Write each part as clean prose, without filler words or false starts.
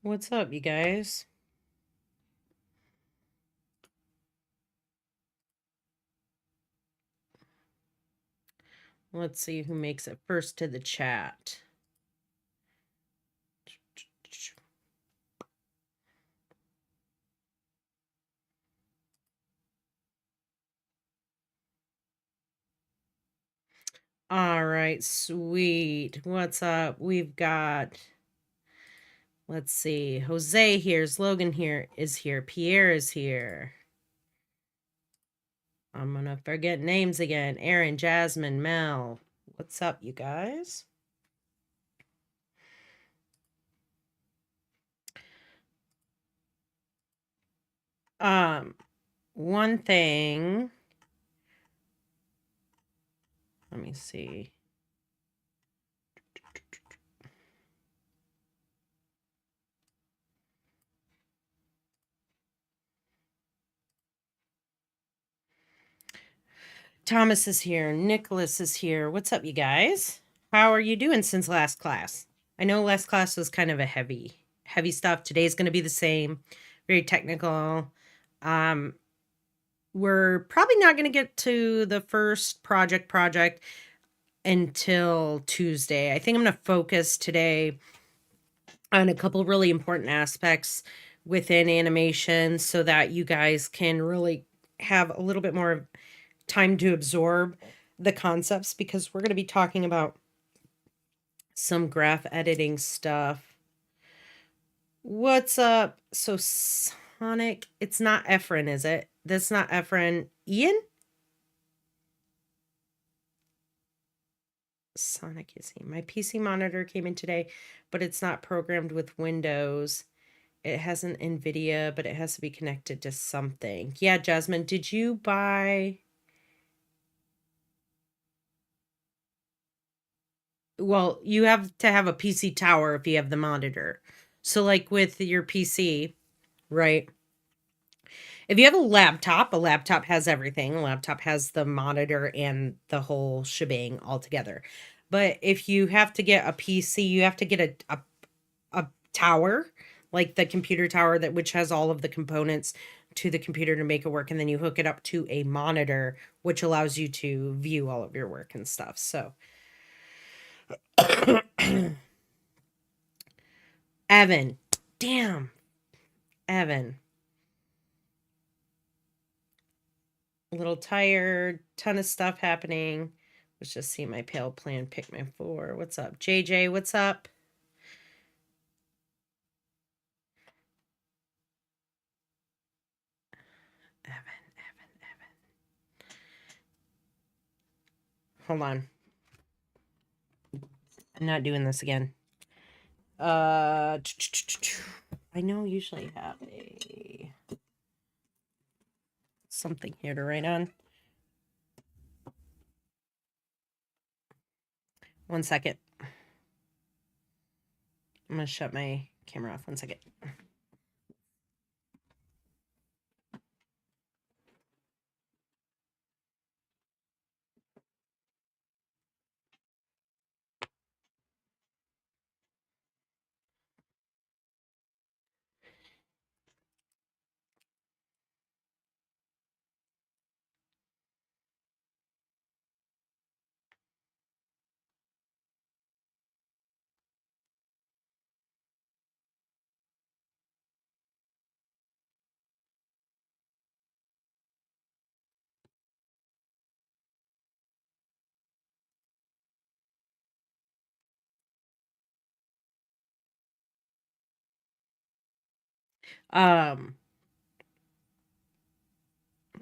What's up, you guys? Let's see who makes it first to the chat. All right, sweet. What's up? We've got, let's see, Jose here, Logan here is here, Pierre is here. I'm gonna forget names again. Aaron, Jasmine, Mel. What's up, you guys? One thing. Let me see. Thomas is here. Nicholas is here. What's up, you guys? How are you doing since last class? I know last class was kind of a heavy stuff. Today's going to be the same. Very technical. We're probably not going to get to the first project until Tuesday. I think I'm going to focus today on a couple really important aspects within animation so that you guys can really have a little bit more time to absorb the concepts, because we're going to be talking about some graph editing stuff. What's up? So Sonic, it's not Efren, is it? That's not Efren. Ian? Sonic is he? My PC monitor came in today, but it's not programmed with Windows. It has an NVIDIA, but it has to be connected to something. Yeah, Jasmine, did you buy... Well, you have to have a PC tower if you have the monitor. So like with your PC, right? If you have a laptop has everything. A laptop has the monitor and the whole shebang all together. But if you have to get a PC, you have to get a tower, like the computer tower, that which has all of the components to the computer to make it work, and then you hook it up to a monitor, which allows you to view all of your work and stuff. So Evan, damn, Evan. A little tired, ton of stuff happening. Let's just see my pale plan Pikmin 4. What's up? JJ, what's up? Evan. Hold on. I'm not doing this again. I know usually have a something here to write on. 1 second. I'm gonna shut my camera off. 1 second.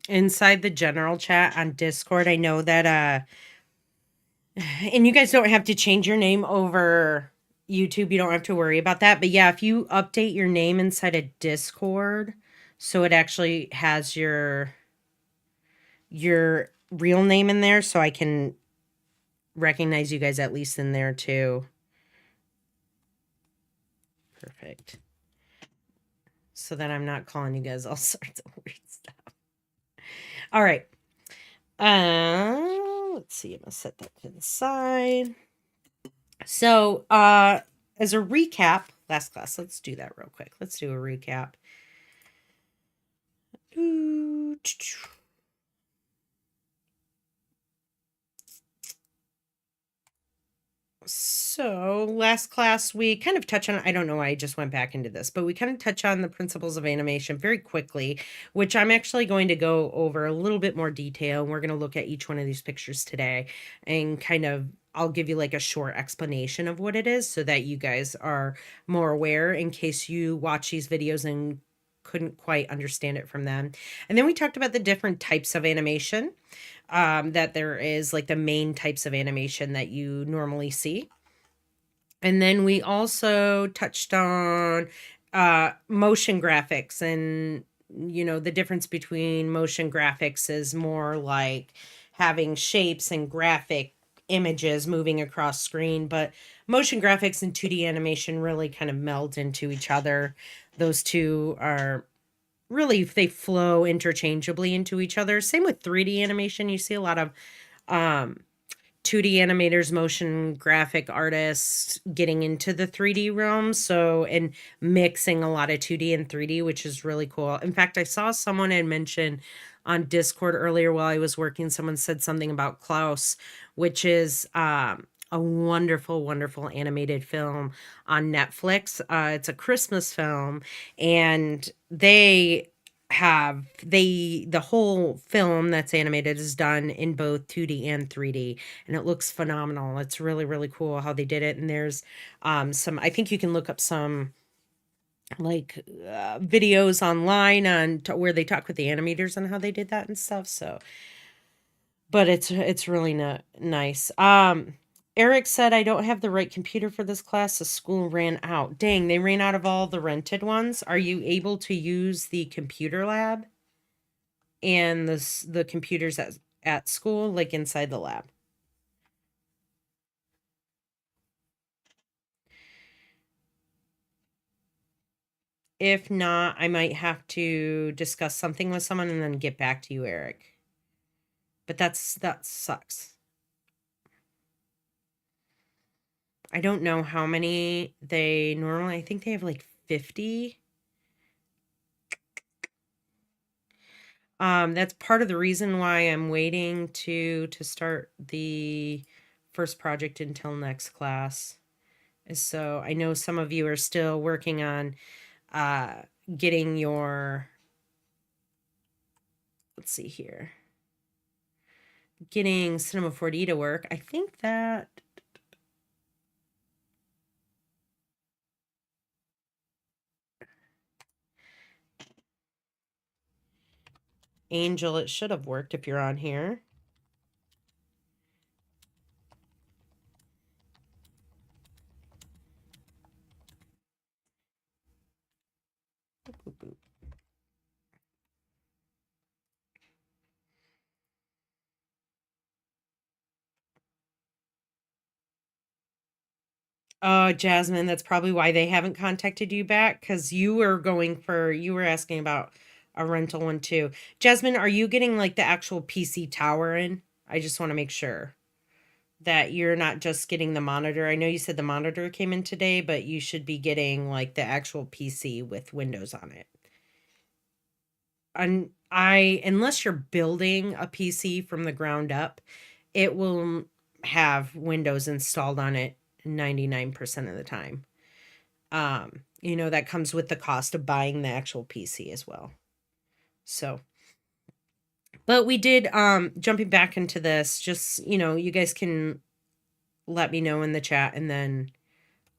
Inside the general chat on Discord, I know that and you guys don't have to change your name over YouTube. You don't have to worry about that. But yeah, if you update your name inside a Discord, so it actually has your real name in there, so I can recognize you guys at least in there too. Perfect. So that I'm not calling you guys all sorts of weird stuff. All right. Let's see. I'm gonna set that to the side. So, as a recap, last class. Let's do that real quick. Let's do a recap. Ooh, So, last class, we kind of touch on, I don't know why I just went back into this, but we kind of touch on the principles of animation very quickly, which I'm actually going to go over a little bit more detail. And we're going to look at each one of these pictures today and kind of, I'll give you like a short explanation of what it is so that you guys are more aware in case you watch these videos and couldn't quite understand it from them. And then we talked about the different types of animation that there is, like the main types of animation that you normally see. And then we also touched on motion graphics, and the difference between motion graphics is more like having shapes and graphic images moving across screen, but motion graphics and 2D animation really kind of meld into each other. Those two are really, they flow interchangeably into each other. Same with 3D animation. You see a lot of um 2D animators, motion graphic artists getting into the 3D realm. So, and mixing a lot of 2D and 3D, which is really cool. In fact, I saw someone had mentioned on Discord earlier while I was working, someone said something about Klaus, which is a wonderful, wonderful animated film on Netflix. It's a Christmas film, and the whole film that's animated is done in both 2D and 3D, and it looks phenomenal. It's really, really cool how they did it. And there's some, I think you can look up some like videos online on where they talk with the animators on how they did that and stuff. So, but it's really nice. Eric said, I don't have the right computer for this class. The school ran out. Dang, they ran out of all the rented ones. Are you able to use the computer lab and the computers at school, like inside the lab? If not, I might have to discuss something with someone and then get back to you, Eric. But that sucks. I don't know how many they normally, I think they have like 50. That's part of the reason why I'm waiting to start the first project until next class. So I know some of you are still working on uh getting your, let's see here, getting Cinema 4D to work. I think that Angel, it should have worked if you're on here. Oh, Jasmine, that's probably why they haven't contacted you back, because you were asking about a rental one too. Jasmine, are you getting like the actual PC tower in? I just want to make sure that you're not just getting the monitor. I know you said the monitor came in today, but you should be getting like the actual PC with Windows on it. Unless you're building a PC from the ground up, it will have Windows installed on it 99% of the time. That comes with the cost of buying the actual PC as well. So, but we did, jumping back into this, just, you guys can let me know in the chat, and then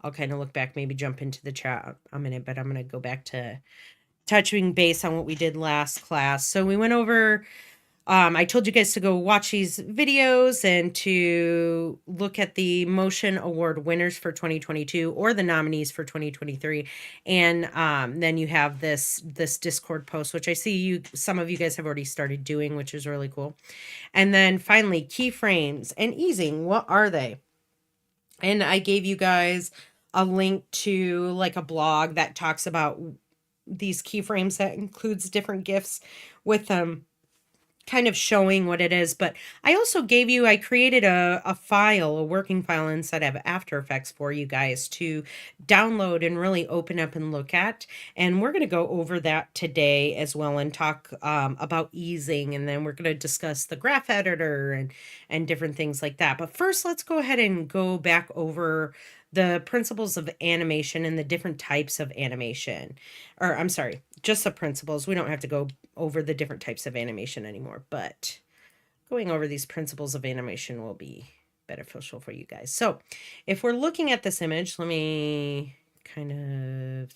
I'll kind of look back, maybe jump into the chat a minute, but I'm going to go back to touching base on what we did last class. So we went over, I told you guys to go watch these videos and to look at the Motion Award winners for 2022 or the nominees for 2023. And then you have this Discord post, which I see some of you guys have already started doing, which is really cool. And then finally, keyframes and easing. What are they? And I gave you guys a link to like a blog that talks about these keyframes that includes different GIFs with them. kind of showing what it is. But I also I created a file, a working file inside of After Effects for you guys to download and really open up and look at. And we're going to go over that today as well and talk about easing. And then we're going to discuss the graph editor and different things like that. But first, let's go ahead and go back over the principles of animation and the different types of animation. Or I'm sorry, just the principles. We don't have to go over the different types of animation anymore, but going over these principles of animation will be beneficial for you guys. So if we're looking at this image, let me kind of,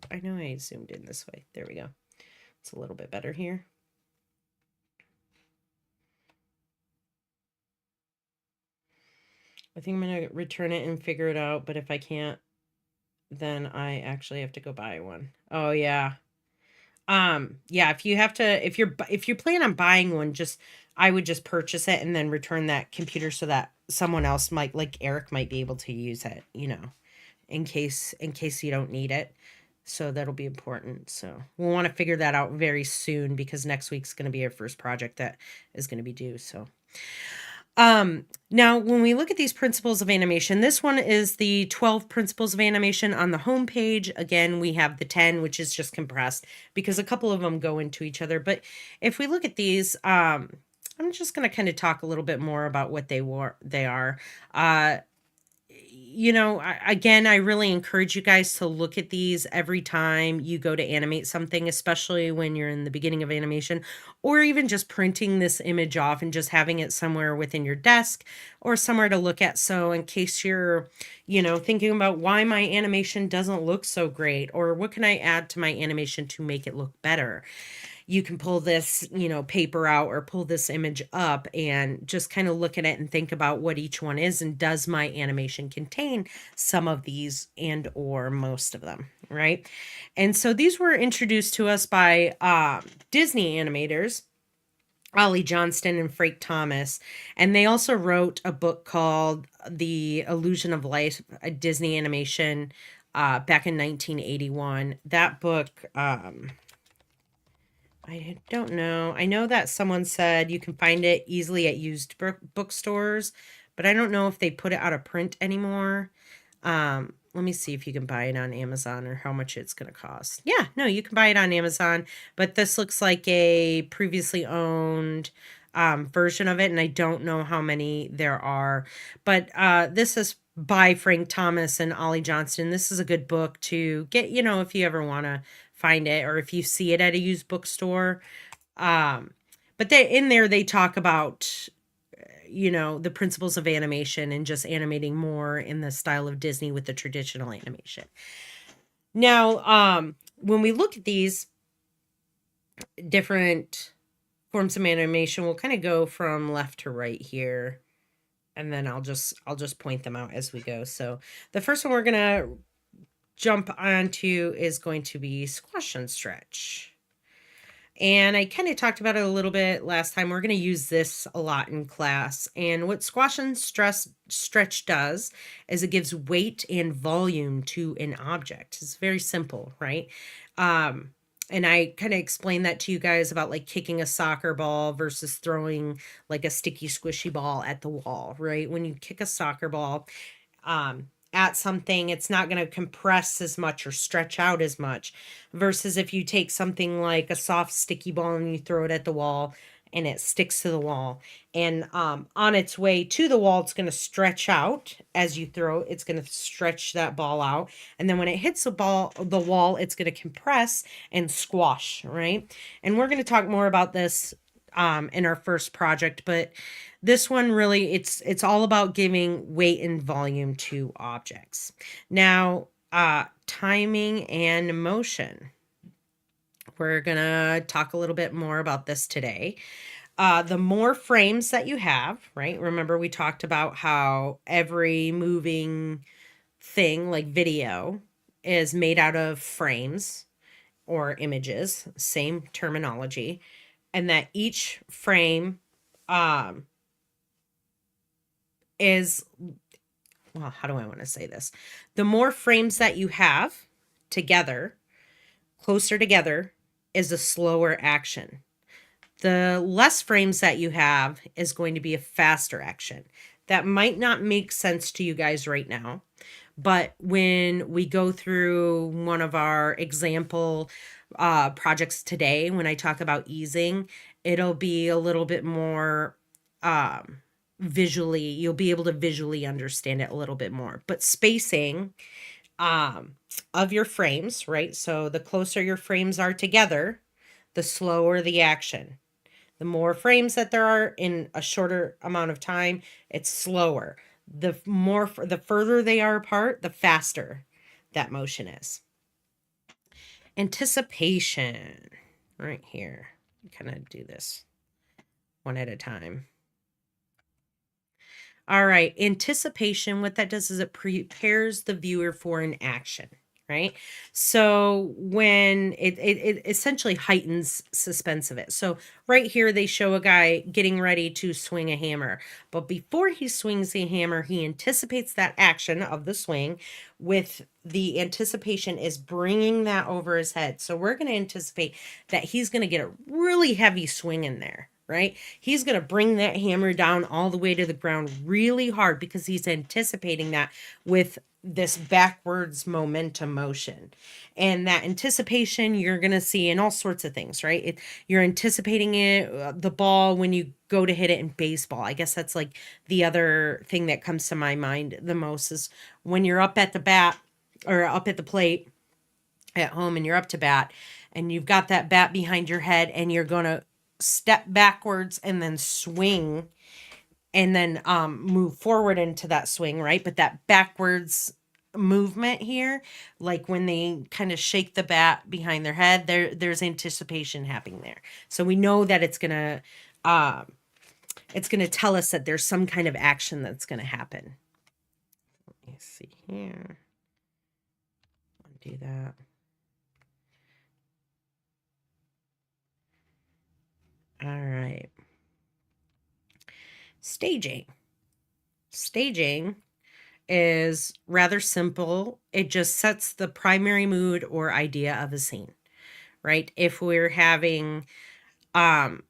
I know I zoomed in this way. There we go. It's a little bit better here. I think I'm going to return it and figure it out, but if I can't, then I actually have to go buy one. Oh yeah. Yeah, if you plan on buying one, I would just purchase it and then return that computer so that someone else might, like Eric, might be able to use it, in case you don't need it. So that'll be important. So we'll want to figure that out very soon because next week's going to be our first project that is going to be due. So now when we look at these principles of animation, this one is the 12 principles of animation on the home page. Again, we have the 10, which is just compressed because a couple of them go into each other. But if we look at these, I'm just going to kind of talk a little bit more about what they are. Again, I really encourage you guys to look at these every time you go to animate something, especially when you're in the beginning of animation, or even just printing this image off and just having it somewhere within your desk or somewhere to look at. So in case you're, thinking about why my animation doesn't look so great, or what can I add to my animation to make it look better? You can pull this, paper out or pull this image up and just kind of look at it and think about what each one is and does my animation contain some of these and or most of them, right? And so these were introduced to us by Disney animators, Ollie Johnston and Frank Thomas, and they also wrote a book called The Illusion of Life, a Disney animation, back in 1981. That book, I don't know. I know that someone said you can find it easily at used bookstores, but I don't know if they put it out of print anymore. Let me see if you can buy it on Amazon or how much it's going to cost. Yeah, no, you can buy it on Amazon, but this looks like a previously owned version of it, and I don't know how many there are. But this is by Frank Thomas and Ollie Johnston. This is a good book to get, if you ever want to find it or if you see it at a used bookstore. But in there they talk about the principles of animation and just animating more in the style of Disney with the traditional animation. Now, when we look at these different forms of animation, we'll kind of go from left to right here, and then I'll just point them out as we go. So the first one we're gonna jump onto is going to be squash and stretch. And I kind of talked about it a little bit last time. We're going to use this a lot in class. And what squash and stretch does is it gives weight and volume to an object. It's very simple, right? And I kind of explained that to you guys about like kicking a soccer ball versus throwing like a sticky squishy ball at the wall, right? When you kick a soccer ball, at something, it's not going to compress as much or stretch out as much versus if you take something like a soft sticky ball and you throw it at the wall and it sticks to the wall, and on its way to the wall it's going to stretch out as you throw it. It's going to stretch that ball out, and then when it hits the wall it's going to compress and squash, right? And we're going to talk more about this in our first project, but this one really, it's all about giving weight and volume to objects. Now, timing and motion. We're gonna talk a little bit more about this today. The more frames that you have, right? Remember we talked about how every moving thing like video is made out of frames or images, same terminology, and that each frame is, well, how do I want to say this? The more frames that you have together, closer together, is a slower action. The less frames that you have is going to be a faster action. That might not make sense to you guys right now, but when we go through one of our example projects today, when I talk about easing, it'll be a little bit more visually, you'll be able to visually understand it a little bit more. But spacing of your frames, right? So the closer your frames are together, the slower the action. The more frames that there are in a shorter amount of time, it's slower. The further they are apart, the faster that motion is. Anticipation, right here. Kind of do this one at a time. All right, anticipation, what that does is it prepares the viewer for an action, right? So when it essentially heightens suspense of it. So right here, they show a guy getting ready to swing a hammer. But before he swings the hammer, he anticipates that action of the swing with the anticipation is bringing that over his head. So we're going to anticipate that he's going to get a really heavy swing in there. Right? He's going to bring that hammer down all the way to the ground really hard because he's anticipating that with this backwards momentum motion. And that anticipation you're going to see in all sorts of things, right? You're anticipating it, the ball when you go to hit it in baseball. I guess that's like the other thing that comes to my mind the most is when you're up at the bat or up at the plate at home and you're up to bat and you've got that bat behind your head and you're going to step backwards and then swing and then move forward into that swing, right? But that backwards movement here, like when they kind of shake the bat behind their head, there's anticipation happening there. So we know that it's gonna tell us that there's some kind of action that's gonna happen. Let me see here. Undo that. All right. Staging. Staging is rather simple. It just sets the primary mood or idea of a scene, right? If we're having, if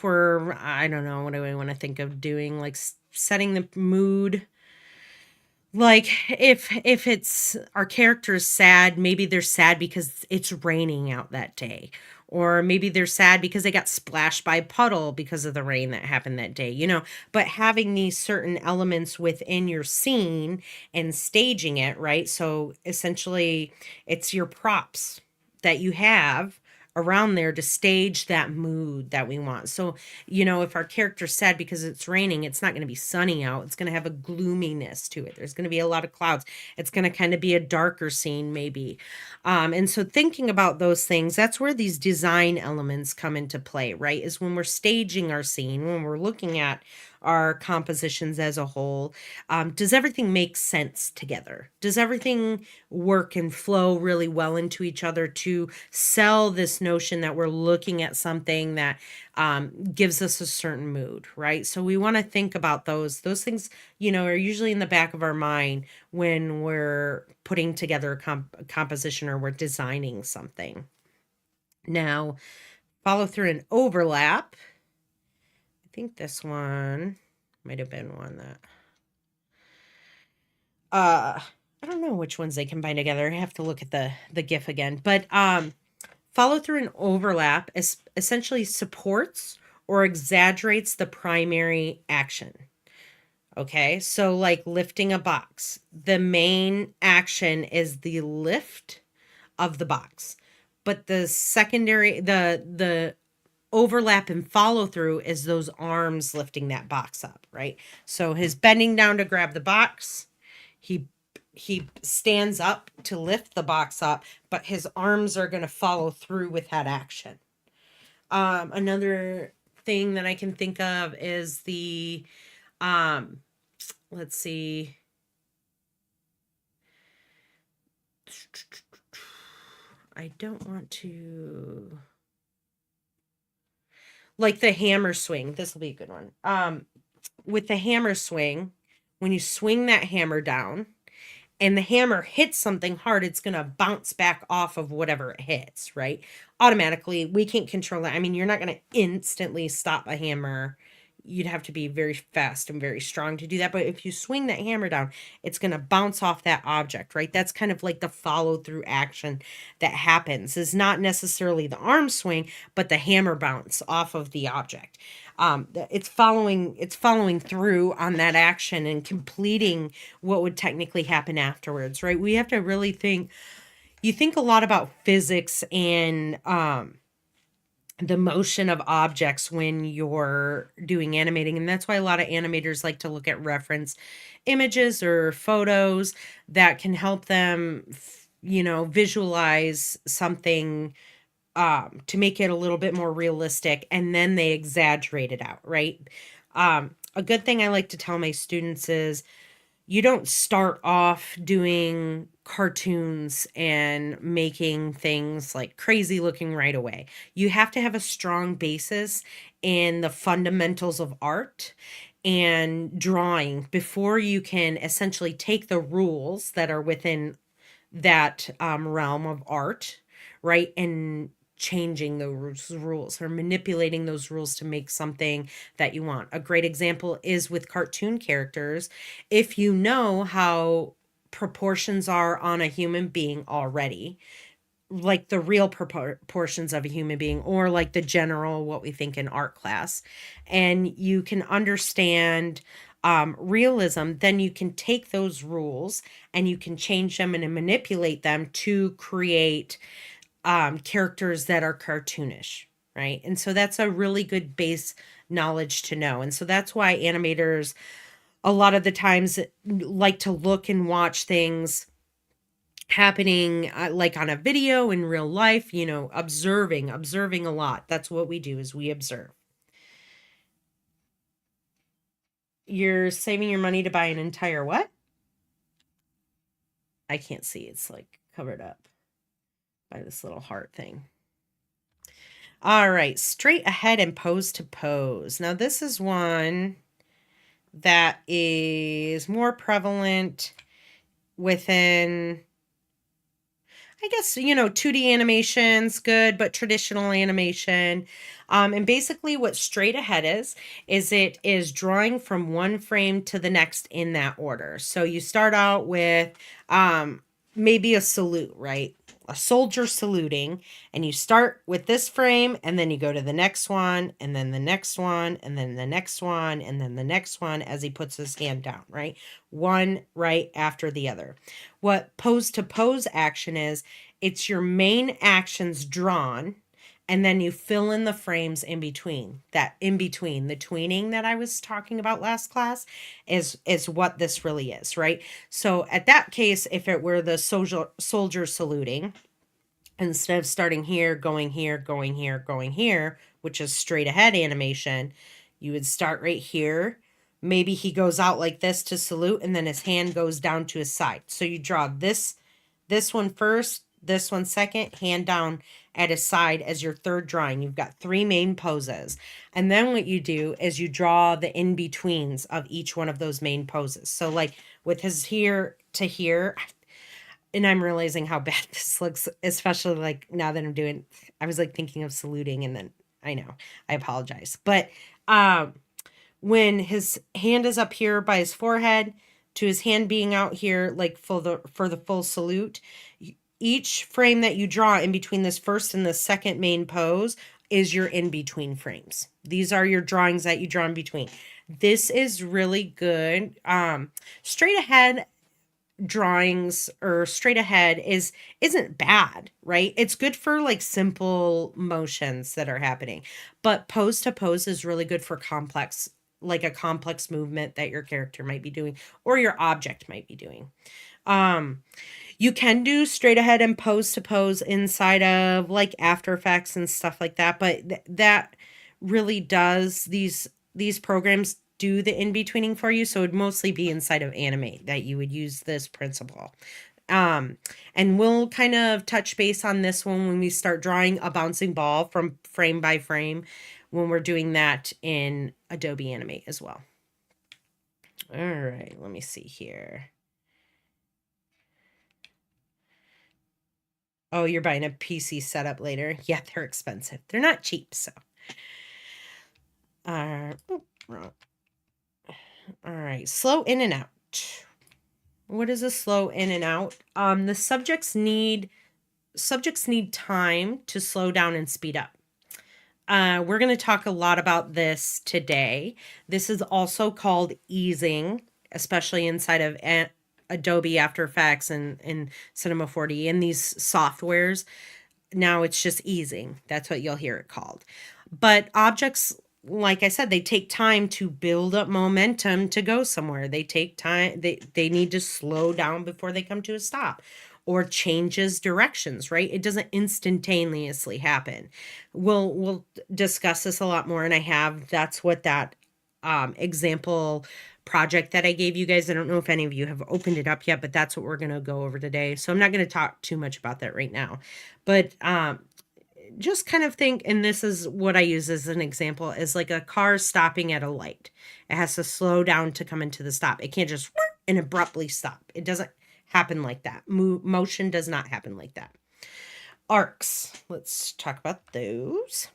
we're, I don't know, what do I want to think of doing? Like setting the mood. Like if it's our character is sad, maybe they're sad because it's raining out that day. Or maybe they're sad because they got splashed by a puddle because of the rain that happened that day. But having these certain elements within your scene and staging it, right? So essentially it's your props that you have around there to stage that mood that we want. So, if our character's sad because it's raining, it's not going to be sunny out. It's going to have a gloominess to it. There's going to be a lot of clouds. It's going to kind of be a darker scene maybe. And so thinking about those things, that's where these design elements come into play, right? Is when we're staging our scene, when we're looking at our compositions as a whole. Does everything make sense together? Does everything work and flow really well into each other to sell this notion that we're looking at something that gives us a certain mood, right? So we want to think about those. Those things, are usually in the back of our mind when we're putting together a composition or we're designing something. Now, follow through and overlap. I think this one might have been one that I don't know which ones they combine together. I have to look at the GIF again. But follow through and overlap essentially supports or exaggerates the primary action. Okay, so like lifting a box. The main action is the lift of the box. But the secondary, the overlap and follow through is those arms lifting that box up, right? So his bending down to grab the box, he stands up to lift the box up, but his arms are going to follow through with that action. Another thing that I can think of is the let's see. I don't want to like the hammer swing. This will be a good one. With the hammer swing, when you swing that hammer down and the hammer hits something hard, it's going to bounce back off of whatever it hits, right? Automatically. We can't control that. I mean, you're not going to instantly stop a hammer. You'd have to be very fast and very strong to do that. But if you swing that hammer down, it's going to bounce off that object, right? That's kind of like the follow through action that happens, is not necessarily the arm swing, but the hammer bounce off of the object. It's following through on that action and completing what would technically happen afterwards, right? We have to really think. You think a lot about physics and the motion of objects when you're doing animating, and that's why a lot of animators like to look at reference images or photos that can help them visualize something, to make it a little bit more realistic, and then they exaggerate it out, right? A good thing I like to tell my students is you don't start off doing cartoons and making things like crazy looking right away. You have to have a strong basis in the fundamentals of art and drawing before you can essentially take the rules that are within that realm of art, right? And changing those rules or manipulating those rules to make something that you want. A great example is with cartoon characters. If you know how proportions are on a human being already, like the real proportions of a human being, or like the general, what we think in art class, and you can understand realism, then you can take those rules and you can change them and manipulate them to create characters that are cartoonish, right? And so that's a really good base knowledge to know. And so that's why animators a lot of the times like to look and watch things happening, like on a video in real life, observing a lot. That's what we do, is we observe. You're saving your money to buy an entire what? I can't see. It's like covered up by this little heart thing. All right, straight ahead and pose to pose. Now this is one that is more prevalent within, I guess, 2D animation's good, but traditional animation. And basically what straight ahead is it is drawing from one frame to the next in that order. So you start out with maybe a salute, right? A soldier saluting, and you start with this frame, and then you go to the next one, and then the next one, and then the next one, and then the next one as he puts his hand down, right? One right after the other. What pose to pose action is, it's your main actions drawn, and then you fill in the frames in between. That in between, the tweening that I was talking about last class is what this really is, right? So at that case, if it were the soldier saluting, instead of starting here, going here, going here, going here, which is straight ahead animation, you would start right here. Maybe he goes out like this to salute, and then his hand goes down to his side. So you draw this one first, this one second, hand down at his side as your third drawing. You've got 3 main poses. And then what you do is you draw the in-betweens of each one of those main poses. So like with his here to here, and I'm realizing how bad this looks, especially like now that I was like thinking of saluting, and then I know, I apologize. But when his hand is up here by his forehead to his hand being out here, like for the full salute, each frame that you draw in between this first and the second main pose is your in-between frames. These are your drawings that you draw in between. This is really good. Straight ahead drawings or straight ahead isn't bad, right? It's good for like simple motions that are happening. But pose to pose is really good for complex, like a complex movement that your character might be doing or your object might be doing. You can do straight ahead and pose to pose inside of like After Effects and stuff like that, but that really does, these programs do the in-betweening for you, so it'd mostly be inside of Animate that you would use this principle. And we'll kind of touch base on this one when we start drawing a bouncing ball from frame by frame, when we're doing that in Adobe Animate as well. All right, let me see here. Oh, you're buying a PC setup later. Yeah, they're expensive. They're not cheap, so. Wrong. All right, slow in and out. What is a slow in and out? The subjects need time to slow down and speed up. We're going to talk a lot about this today. This is also called easing, especially inside of Adobe After Effects and Cinema 4D and these softwares. Now it's just easing. That's what you'll hear it called. But objects, like I said, they take time to build up momentum to go somewhere. They take time, they need to slow down before they come to a stop or changes directions, right? It doesn't instantaneously happen. We'll discuss this a lot more, and I have. That's what that example project that I gave you guys. I don't know if any of you have opened it up yet, but that's what we're going to go over today. So I'm not going to talk too much about that right now. But just kind of think, and this is what I use as an example, is like a car stopping at a light. It has to slow down to come into the stop. It can't just and abruptly stop. It doesn't happen like that. Motion does not happen like that. Arcs. Let's talk about those.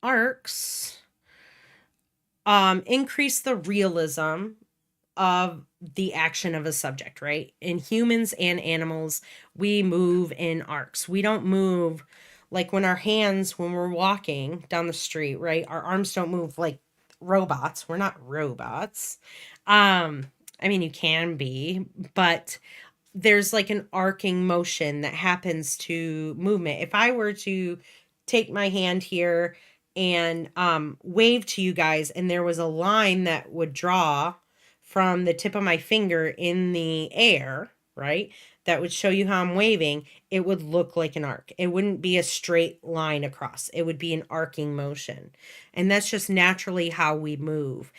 Arcs increase the realism of the action of a subject, right? In humans and animals, we move in arcs. We don't move like when we're walking down the street, right? Our arms don't move like robots. We're not robots. I mean, you can be, but there's like an arcing motion that happens to movement. If I were to take my hand here and wave to you guys, and there was a line that would draw from the tip of my finger in the air, right? That would show you how I'm waving. It would look like an arc. It wouldn't be a straight line across. It would be an arcing motion. And that's just naturally how we move.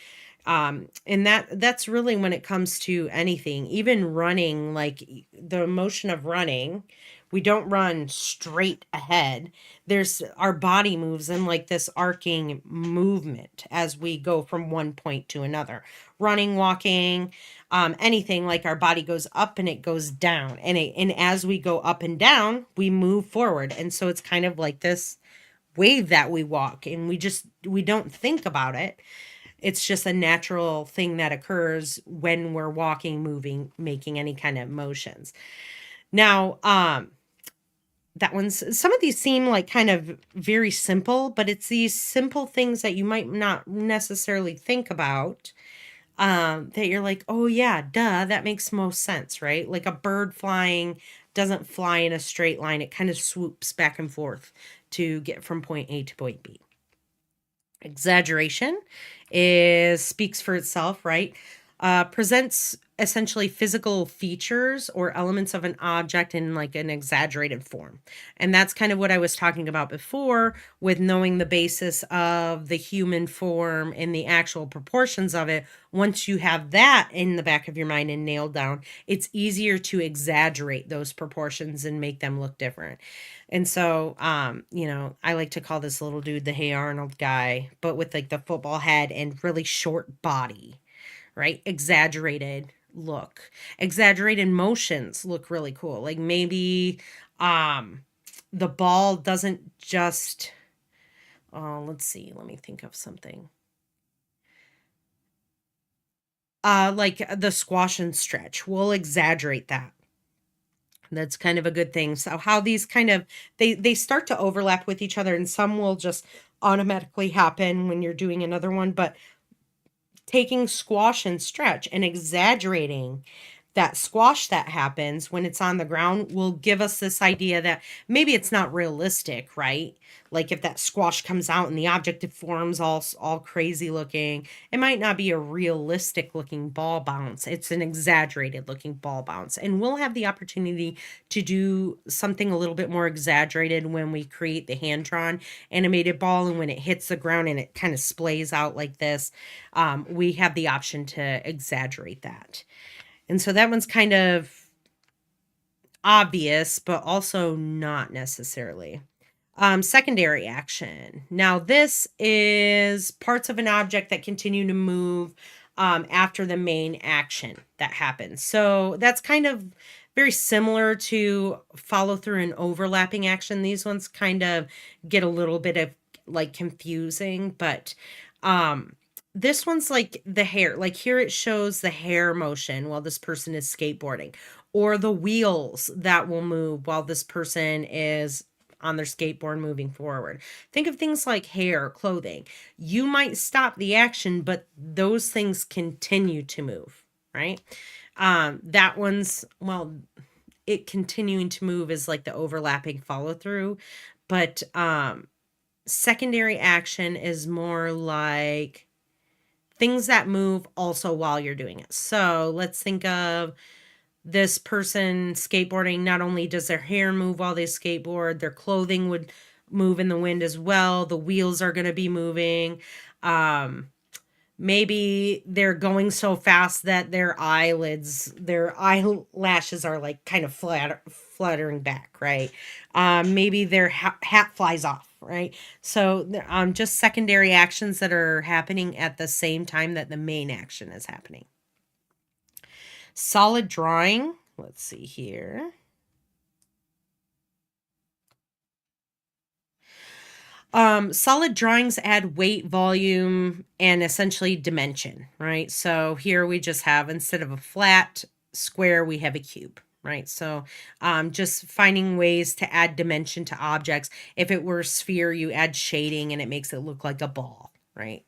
And that's really when it comes to anything, even running, like the motion of running, we don't run straight ahead. Our body moves in like this arcing movement as we go from one point to another. Running, walking, anything, like our body goes up and it goes down. And as we go up and down, we move forward. And so it's kind of like this wave that we walk, and we don't think about it. It's just a natural thing that occurs when we're walking, moving, making any kind of motions. Now, some of these seem like kind of very simple, but it's these simple things that you might not necessarily think about, that you're like, oh yeah, duh, that makes most sense, right? Like a bird flying doesn't fly in a straight line. It kind of swoops back and forth to get from point A to point B. Exaggeration speaks for itself, right? Presents essentially physical features or elements of an object in like an exaggerated form. And that's kind of what I was talking about before with knowing the basis of the human form and the actual proportions of it. Once you have that in the back of your mind and nailed down, it's easier to exaggerate those proportions and make them look different. And so, I like to call this little dude the Hey Arnold guy, but with like the football head and really short body, right? Exaggerated look. Exaggerated motions look really cool. Like maybe the ball doesn't just, let's see, let me think of something. Like the squash and stretch. We'll exaggerate that. That's kind of a good thing. So how these kind of they start to overlap with each other, and some will just automatically happen when you're doing another one, but taking squash and stretch and exaggerating that squash that happens when it's on the ground will give us this idea that maybe it's not realistic, right? Like if that squash comes out and the object deforms all crazy looking, it might not be a realistic looking ball bounce. It's an exaggerated looking ball bounce. And we'll have the opportunity to do something a little bit more exaggerated when we create the hand-drawn animated ball, and when it hits the ground and it kind of splays out like this, we have the option to exaggerate that. And so that one's kind of obvious, but also not necessarily. Secondary action. Now, this is parts of an object that continue to move after the main action that happens. So that's kind of very similar to follow through and overlapping action. These ones kind of get a little bit of like confusing, but this one's like the hair. Like here it shows the hair motion while this person is skateboarding, or the wheels that will move while this person is on their skateboard moving forward. Think of things like hair, clothing. You might stop the action, but those things continue to move, right? That one's, well, it continuing to move is like the overlapping follow through, but secondary action is more like things that move also while you're doing it. So let's think of this person skateboarding. Not only does their hair move while they skateboard, their clothing would move in the wind as well. The wheels are going to be moving. Maybe they're going so fast that their eyelashes are like kind of fluttering back, right? Maybe their hat flies off, right? So just secondary actions that are happening at the same time that the main action is happening. Solid drawing. Let's see here. Solid drawings add weight, volume, and essentially dimension, right? So here we just have, instead of a flat square, we have a cube, right? So just finding ways to add dimension to objects. If it were a sphere, you add shading and it makes it look like a ball, right?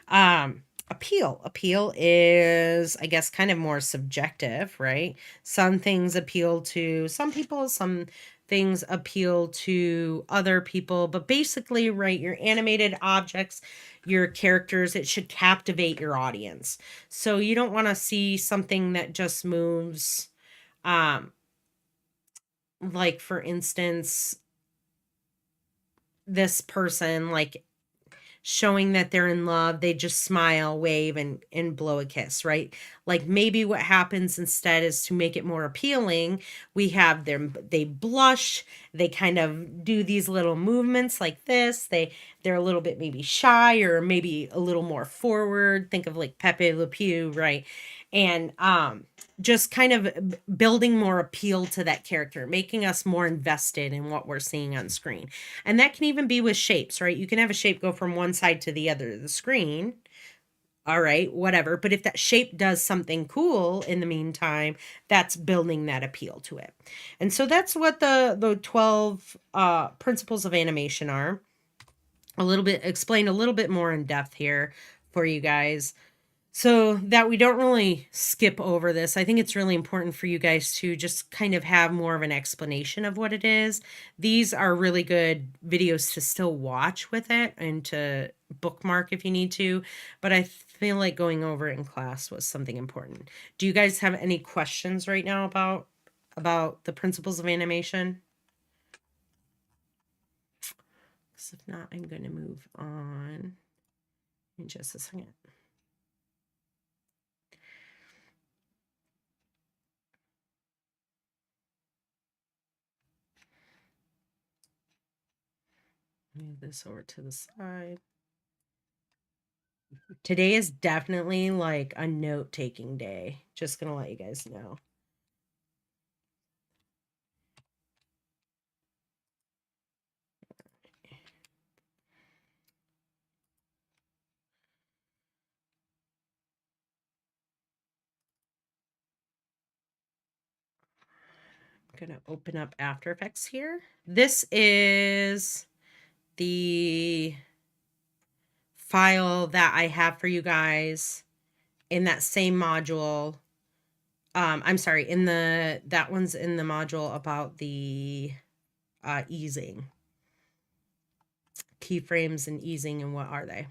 Appeal is, I guess, kind of more subjective, right? Some things appeal to some people, some things appeal to other people, but basically, right, your animated objects, your characters, it should captivate your audience. So you don't want to see something that just moves, like for instance, this person, like showing that they're in love, they just smile, wave, and blow a kiss, right? Like maybe what happens instead is, to make it more appealing, we have them, they blush, they kind of do these little movements like this. They're a little bit maybe shy, or maybe a little more forward. Think of like Pepe Le Pew, right? And just kind of building more appeal to that character, making us more invested in what we're seeing on screen. And that can even be with shapes, right? You can have a shape go from one side to the other of the screen. All right, whatever. But if that shape does something cool in the meantime, that's building that appeal to it. And so that's what the 12 principles of animation are. A little bit, explain a little bit more in depth here for you guys, so that we don't really skip over this. I think it's really important for you guys to just kind of have more of an explanation of what it is. These are really good videos to still watch with it and to bookmark if you need to, but I feel like going over it in class was something important. Do you guys have any questions right now about the principles of animation? Because if not, I'm going to move on in just a second. Move this over to the side. Today is definitely like a note-taking day. Just gonna let you guys know. I'm gonna open up After Effects here. This is the file that I have for you guys in that same module. I'm sorry, that one's in the module about the easing. Keyframes and easing, and what are they?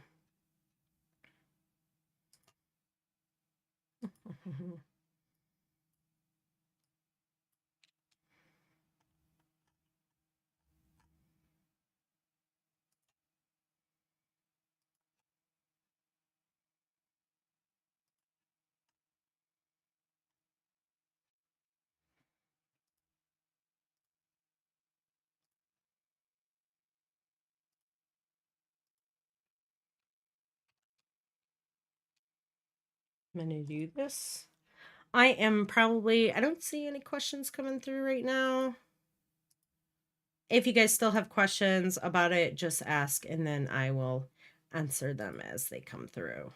I'm gonna do this. I don't see any questions coming through right now. If you guys still have questions about it, just ask and then I will answer them as they come through.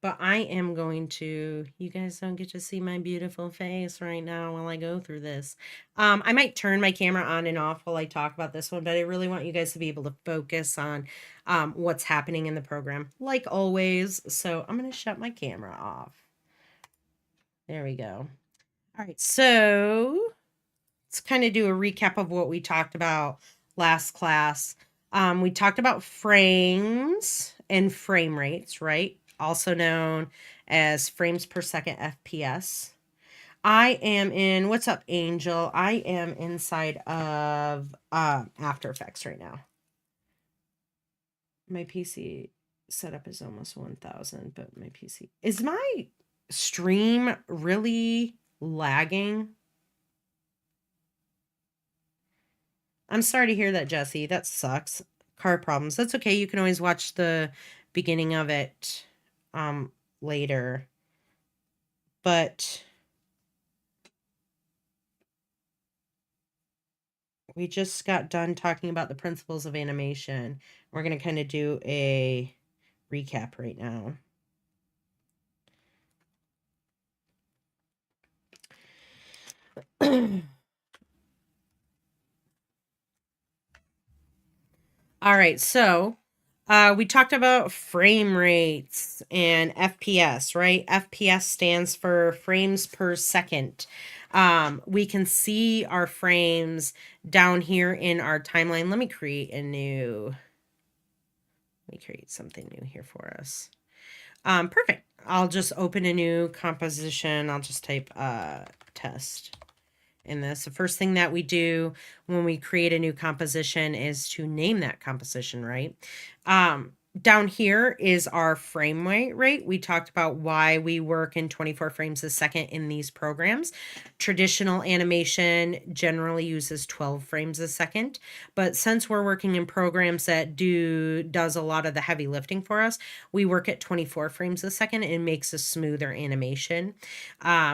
But I am going to, you guys don't get to see my beautiful face right now while I go through this. I might turn my camera on and off while I talk about this one, but I really want you guys to be able to focus on what's happening in the program, like always. So I'm going to shut my camera off. There we go. All right, so let's kind of do a recap of what we talked about last class. We talked about frames and frame rates, right? Also known as frames per second FPS. I am in, what's up, Angel? I am inside of After Effects right now. My PC setup is almost 1,000, but my PC... Is my stream really lagging? I'm sorry to hear that, Jesse. That sucks. Car problems. That's okay. You can always watch the beginning of it later. But we just got done talking about the principles of animation. We're going to kind of do a recap right now. All right, so we talked about frame rates and FPS, right? FPS stands for frames per second. We can see our frames down here in our timeline. Let me create something new here for us. Perfect. I'll just open a new composition. I'll just type test in this. The first thing that we do when we create a new composition is to name that composition, right? Down here is our frame rate. We talked about why we work in 24 frames a second in these programs. Traditional animation generally uses 12 frames a second, but since we're working in programs that does a lot of the heavy lifting for us, we work at 24 frames a second. It makes a smoother animation.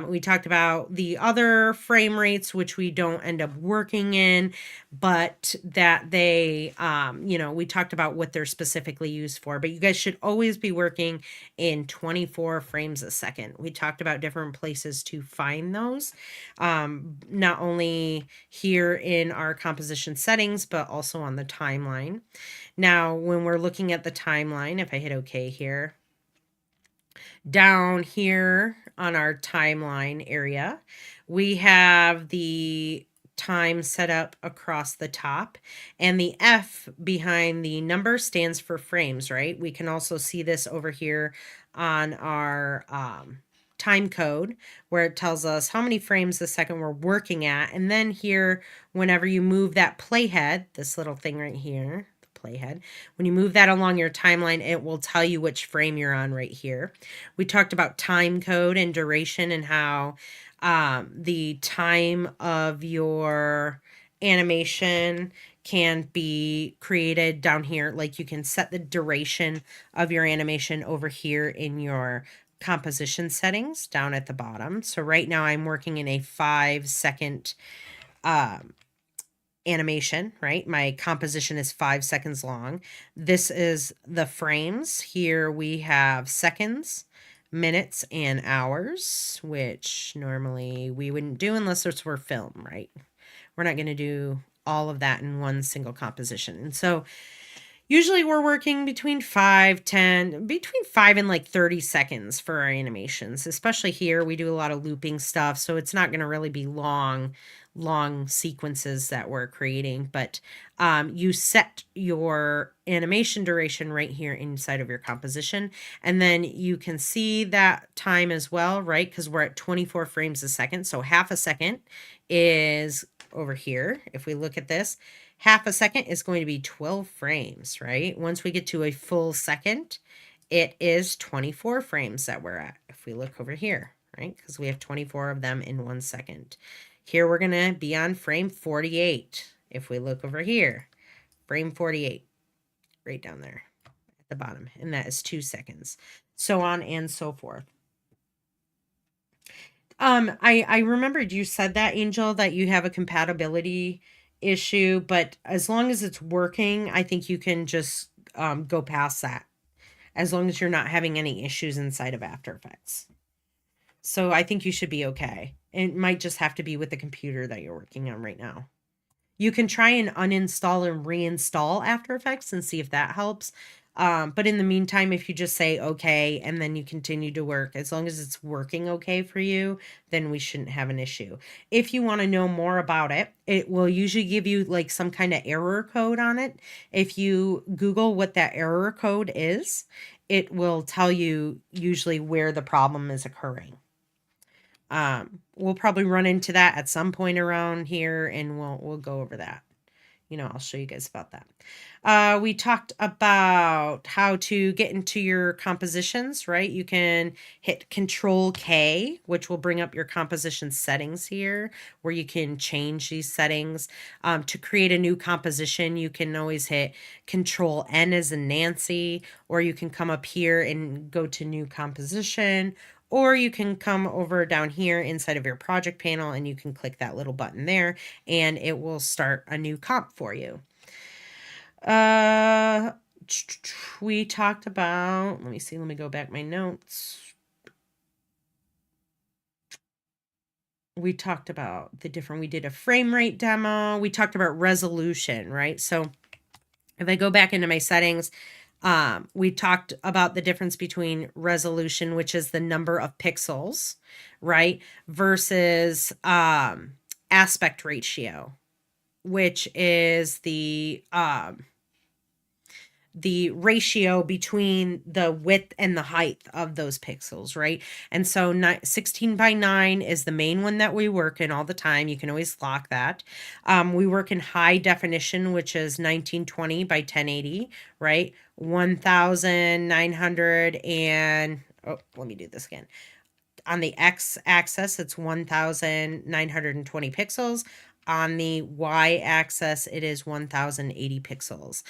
We talked about the other frame rates, which we don't end up working in, but that they, we talked about what they're specifically used for, but you guys should always be working in 24 frames a second. We talked about different places to find those, not only here in our composition settings, but also on the timeline. Now, when we're looking at the timeline, if I hit OK here, down here on our timeline area, we have the time set up across the top, and the F behind the number stands for frames, right? We can also see this over here on our time code where it tells us how many frames a second we're working at. And then here, whenever you move that playhead, this little thing right here, the playhead, when you move that along your timeline, it will tell you which frame you're on right here. We talked about time code and duration and how the time of your animation can be created down here. Like you can set the duration of your animation over here in your composition settings down at the bottom. So right now I'm working in a 5-second animation, right? My composition is 5 seconds long. This is the frames. Here we have seconds, minutes, and hours, which normally we wouldn't do unless it's for film, right? We're not going to do all of that in one single composition. And so usually we're working between 5 and like 30 seconds for our animations. Especially here, we do a lot of looping stuff, so it's not going to really be long sequences that we're creating, but you set your animation duration right here inside of your composition, and then you can see that time as well, right? Because we're at 24 frames a second, so half a second is over here. If we look at this, half a second is going to be 12 frames, right? Once we get to a full second, it is 24 frames that we're at. If we look over here, right? Because we have 24 of them in 1 second. Here we're going to be on frame 48. If we look over here, frame 48, right down there the bottom, and that is 2 seconds. So on and so forth. I remembered you said that, Angel, that you have a compatibility issue, but as long as it's working, I think you can just go past that, as long as you're not having any issues inside of After Effects. So I think you should be okay. It might just have to be with the computer that you're working on right now. You can try and uninstall and reinstall After Effects and see if that helps. But in the meantime, if you just say okay and then you continue to work, as long as it's working okay for you, then we shouldn't have an issue. If you want to know more about it, it will usually give you like some kind of error code on it. If you Google what that error code is, it will tell you usually where the problem is occurring. We'll probably run into that at some point around here, and we'll go over that. I'll show you guys about that. We talked about how to get into your compositions, right? You can hit Control K, which will bring up your composition settings here, where you can change these settings. To create a new composition, you can always hit Control N as in Nancy, or you can come up here and go to New Composition, or you can come over down here inside of your project panel and you can click that little button there and it will start a new comp for you. We talked about, let me go back my notes. We talked about we did a frame rate demo. We talked about resolution, right? So if I go back into my settings, we talked about the difference between resolution, which is the number of pixels, right, versus aspect ratio, which is the ratio between the width and the height of those pixels, right? And so 16 by 9 is the main one that we work in all the time. You can always lock that. We work in high definition, which is 1920 by 1080, right? 1900 and, let me do this again. On the x-axis, it's 1920 pixels. On the y-axis, it is 1080 pixels.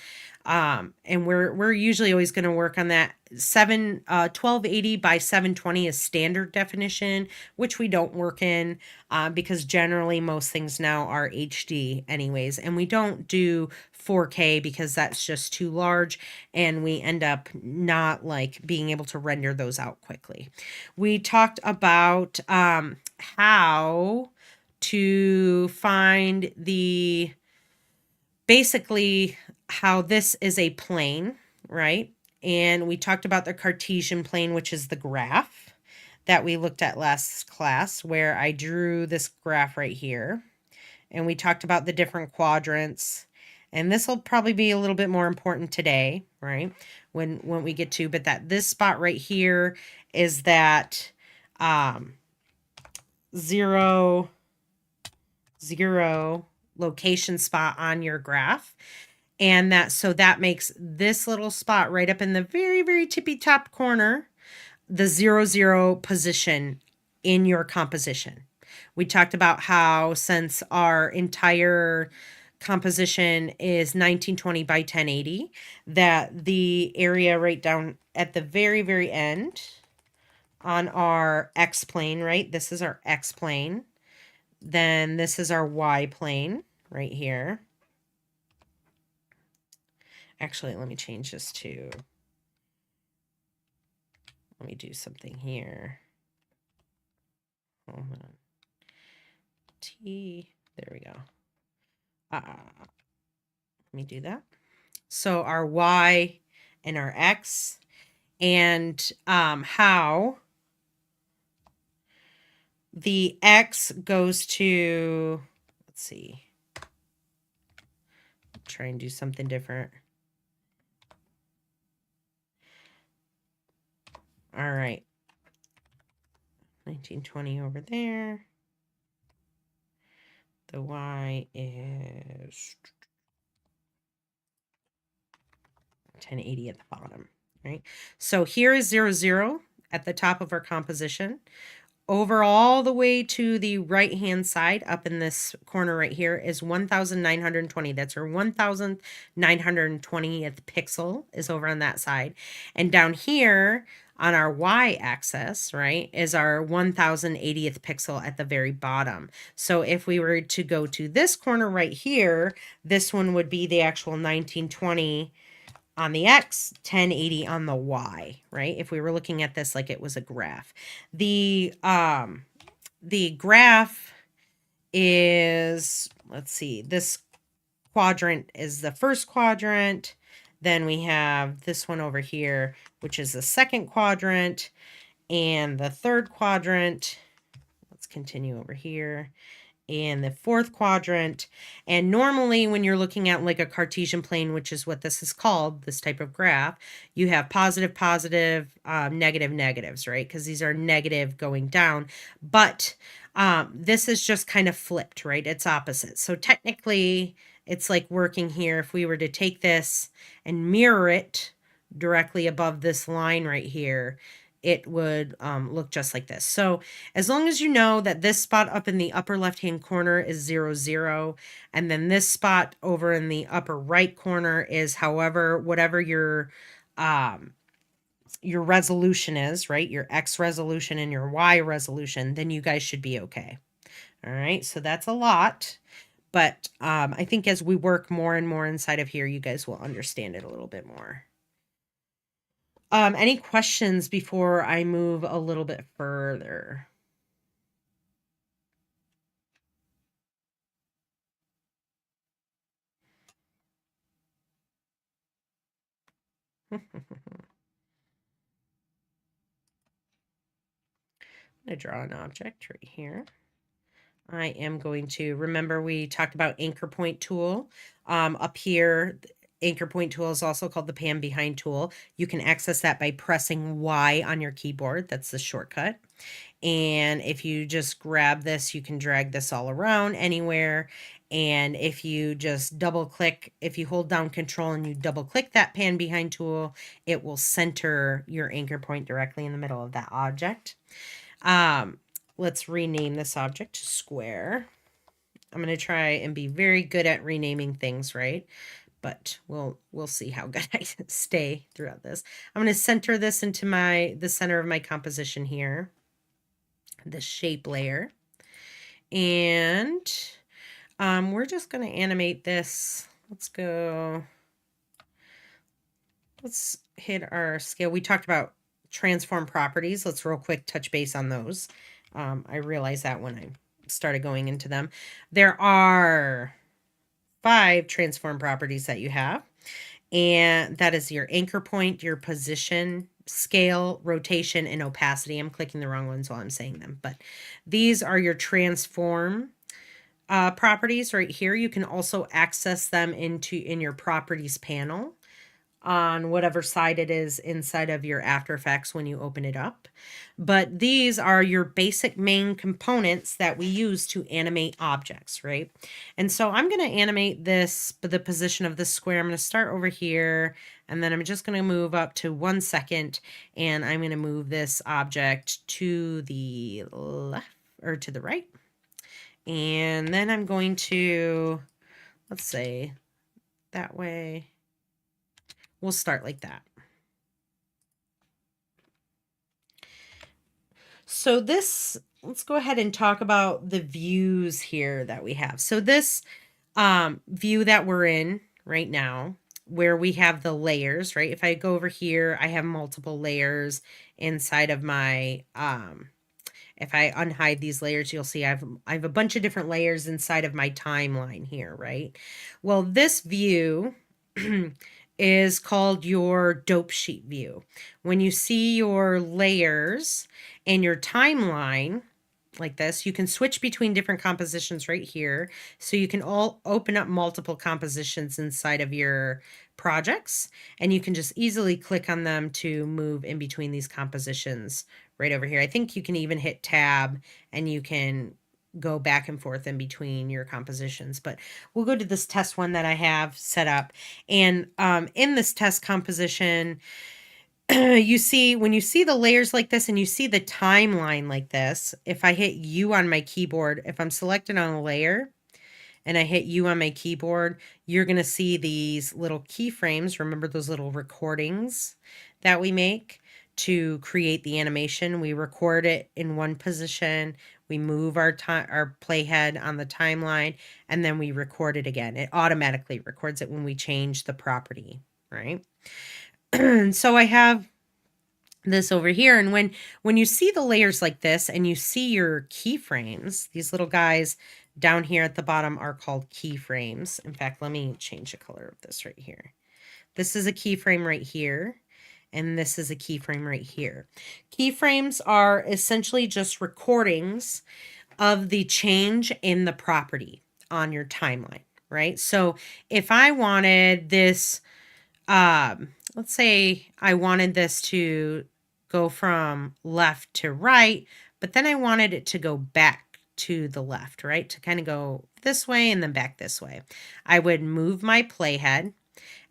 And we're usually always going to work on that 1280 by 720 is standard definition, which we don't work in because generally most things now are HD anyways, and we don't do 4K because that's just too large and we end up not like being able to render those out quickly. We talked about how to find basically how this is a plane, right? And we talked about the Cartesian plane, which is the graph that we looked at last class, where I drew this graph right here. And we talked about the different quadrants. And this will probably be a little bit more important today, right? When we get to, but this spot right here is that 0, 0 location spot on your graph. And that makes this little spot right up in the very, very tippy top corner, the 0, 0 position in your composition. We talked about how since our entire composition is 1920 by 1080, that the area right down at the very, very end on our X plane, right? This is our X plane. Then this is our Y plane right here. Actually, let me change this to, let me do something here. Hold on. There we go. Let me do that. So our Y and our X, and how the X goes to, let's see, try and do something different. All right. 1920 over there. The Y is 1080 at the bottom, right? So here is 0, 0 at the top of our composition. over all the way to the right-hand side, up in this corner right here, is 1,920. That's our 1,920th pixel is over on that side. And down here on our y-axis, right, is our 1,080th pixel at the very bottom. So if we were to go to this corner right here, this one would be the actual 1920 on the X, 1080 on the Y, right? If we were looking at this like it was a graph. The graph is, let's see, this quadrant is the first quadrant. Then we have this one over here, which is the second quadrant, and the third quadrant. Let's continue over here. And the fourth quadrant. And normally when you're looking at like a Cartesian plane, which is what this is called, this type of graph, you have positive, positive, negative, negatives, right? Because these are negative going down. But this is just kind of flipped, right? It's opposite. So technically it's like working here. If we were to take this and mirror it directly above this line right here, it would look just like this. So as long as you know that this spot up in the upper left-hand corner is 0, 0, and then this spot over in the upper right corner is whatever your resolution is, right? Your X resolution and your Y resolution, then you guys should be okay. All right, so that's a lot. But I think as we work more and more inside of here, you guys will understand it a little bit more. Any questions before I move a little bit further? I'm going to draw an object right here. I am going to, remember we talked about anchor point tool. Up here, anchor point tool is also called the pan behind tool. You can access that by pressing Y on your keyboard. That's the shortcut. And if you just grab this, you can drag this all around anywhere. And if you just double click, if you hold down Control and you double click that pan behind tool, it will center your anchor point directly in the middle of that object. Let's rename this object to square. I'm going to try and be very good at renaming things, right? But we'll see how good I stay throughout this. I'm going to center this into the center of my composition here, the shape layer. And we're just going to animate this. Let's hit our scale. We talked about transform properties. Let's real quick touch base on those. I realized that when I started going into them. There are 5 transform properties that you have, and that is your anchor point, your position, scale, rotation, and opacity. I'm clicking the wrong ones while I'm saying them, but these are your transform properties right here. You can also access them in your properties panel on whatever side it is inside of your After Effects when you open it up. But these are your basic main components that we use to animate objects, right? And so I'm going to animate the position of the square. I'm going to start over here, and then I'm just going to move up to 1 second, and I'm going to move this object to the left or to the right. And then I'm going to, let's say that way. We'll start like that. So this, let's go ahead and talk about the views here that we have. So this view that we're in right now, where we have the layers, right? If I go over here, I have multiple layers inside of my, if I unhide these layers, you'll see I have a bunch of different layers inside of my timeline here, right? Well, this view is called your dope sheet view. When you see your layers and your timeline like this, you can switch between different compositions right here. So you can all open up multiple compositions inside of your projects, and you can just easily click on them to move in between these compositions right over here. I think you can even hit tab and you can go back and forth in between your compositions, but we'll go to this test one that I have set up. And in this test composition, you see, when you see the layers like this and you see the timeline like this, if I hit U on my keyboard, if I'm selected on a layer and I hit U on my keyboard, you're going to see these little keyframes. Remember those little recordings that we make to create the animation? We record it in one position, we move our playhead on the timeline, and then we record it again. It automatically records it when we change the property, right? So I have this over here, and when you see the layers like this and you see your keyframes, these little guys down here at the bottom are called keyframes. In fact, let me change the color of this right here. This is a keyframe right here, and this is a keyframe right here. Keyframes are essentially just recordings of the change in the property on your timeline, right? So if I wanted this, let's say I wanted this to go from left to right, but then I wanted it to go back to the left, right? To kind of go this way and then back this way. I would move my playhead,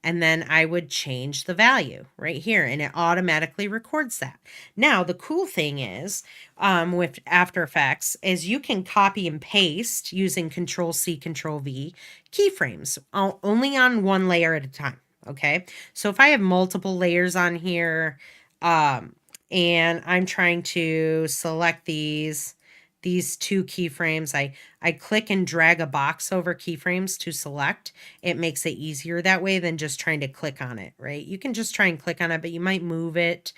and then I would change the value right here, and it automatically records that. Now, the cool thing is with After Effects is you can copy and paste using Control-C, Control-V keyframes only on one layer at a time, okay? So if I have multiple layers on here and I'm trying to select these two keyframes, I click and drag a box over keyframes to select. It makes it easier that way than just trying to click on it, right? You can just try and click on it, but you might move it.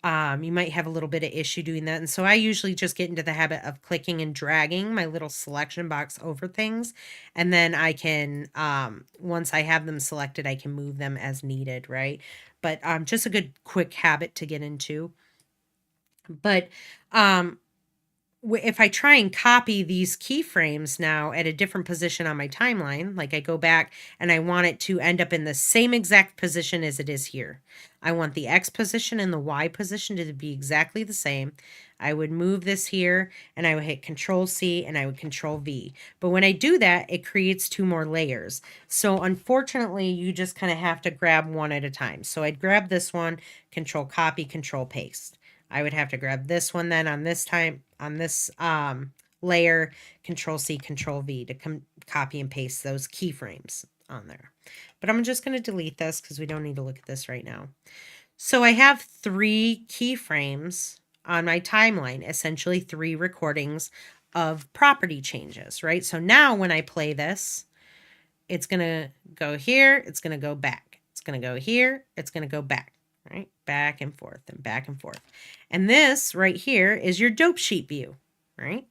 You might have a little bit of issue doing that. And so I usually just get into the habit of clicking and dragging my little selection box over things. And then I can, once I have them selected, I can move them as needed, right? But just a good quick habit to get into. But if I try and copy these keyframes now at a different position on my timeline, like I go back and I want it to end up in the same exact position as it is here. I want the X position and the Y position to be exactly the same. I would move this here and I would hit Control-C and I would Control-V. But when I do that, it creates two more layers. So unfortunately, you just kind of have to grab one at a time. So I'd grab this one, Control-Copy, Control-Paste. I would have to grab this one then on this layer, Control-C, Control-V to copy and paste those keyframes on there. But I'm just going to delete this because we don't need to look at this right now. So I have 3 keyframes on my timeline, essentially 3 recordings of property changes, right? So now when I play this, it's going to go here, it's going to go back. It's going to go here, it's going to go back. Right? Back and forth and back and forth. And this right here is your dope sheet view, right?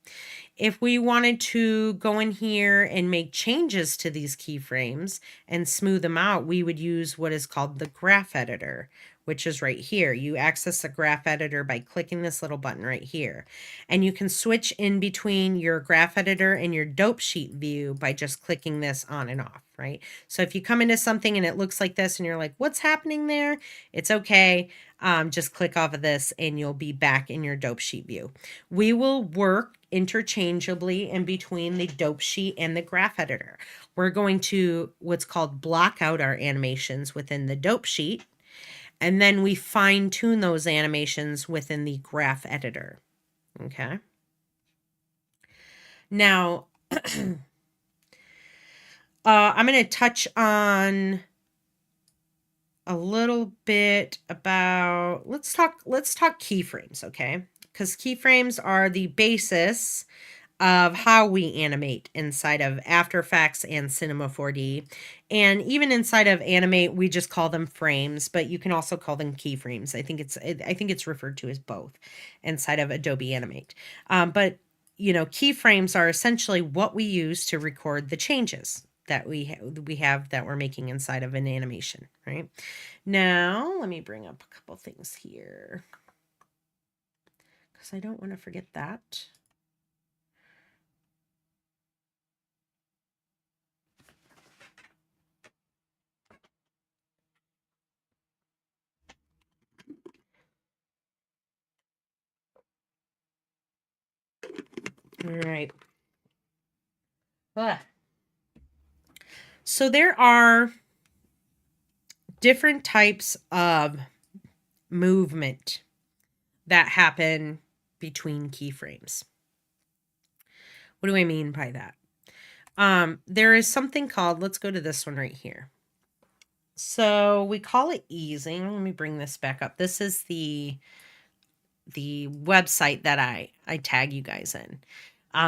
If we wanted to go in here and make changes to these keyframes and smooth them out, we would use what is called the graph editor, which is right here. You access the graph editor by clicking this little button right here. And you can switch in between your graph editor and your dope sheet view by just clicking this on and off, right? So if you come into something and it looks like this and you're like, what's happening there? It's okay. Just click off of this and you'll be back in your dope sheet view. We will work interchangeably in between the dope sheet and the graph editor. We're going to what's called block out our animations within the dope sheet, and then we fine tune those animations within the graph editor. Okay. Now, I'm going to touch on a little bit about, let's talk keyframes, okay? Because keyframes are the basis of how we animate inside of After Effects and Cinema 4D. And even inside of Animate, we just call them frames, but you can also call them keyframes. I think it's referred to as both inside of Adobe Animate. But you know, keyframes are essentially what we use to record the changes that we have that we're making inside of an animation, right? Now, let me bring up a couple things here because I don't want to forget that. All right. So there are different types of movement that happen between keyframes. What do I mean by that? There is something called, let's go to this one right here. So we call it easing. Let me bring this back up. This is the website that I tag you guys in.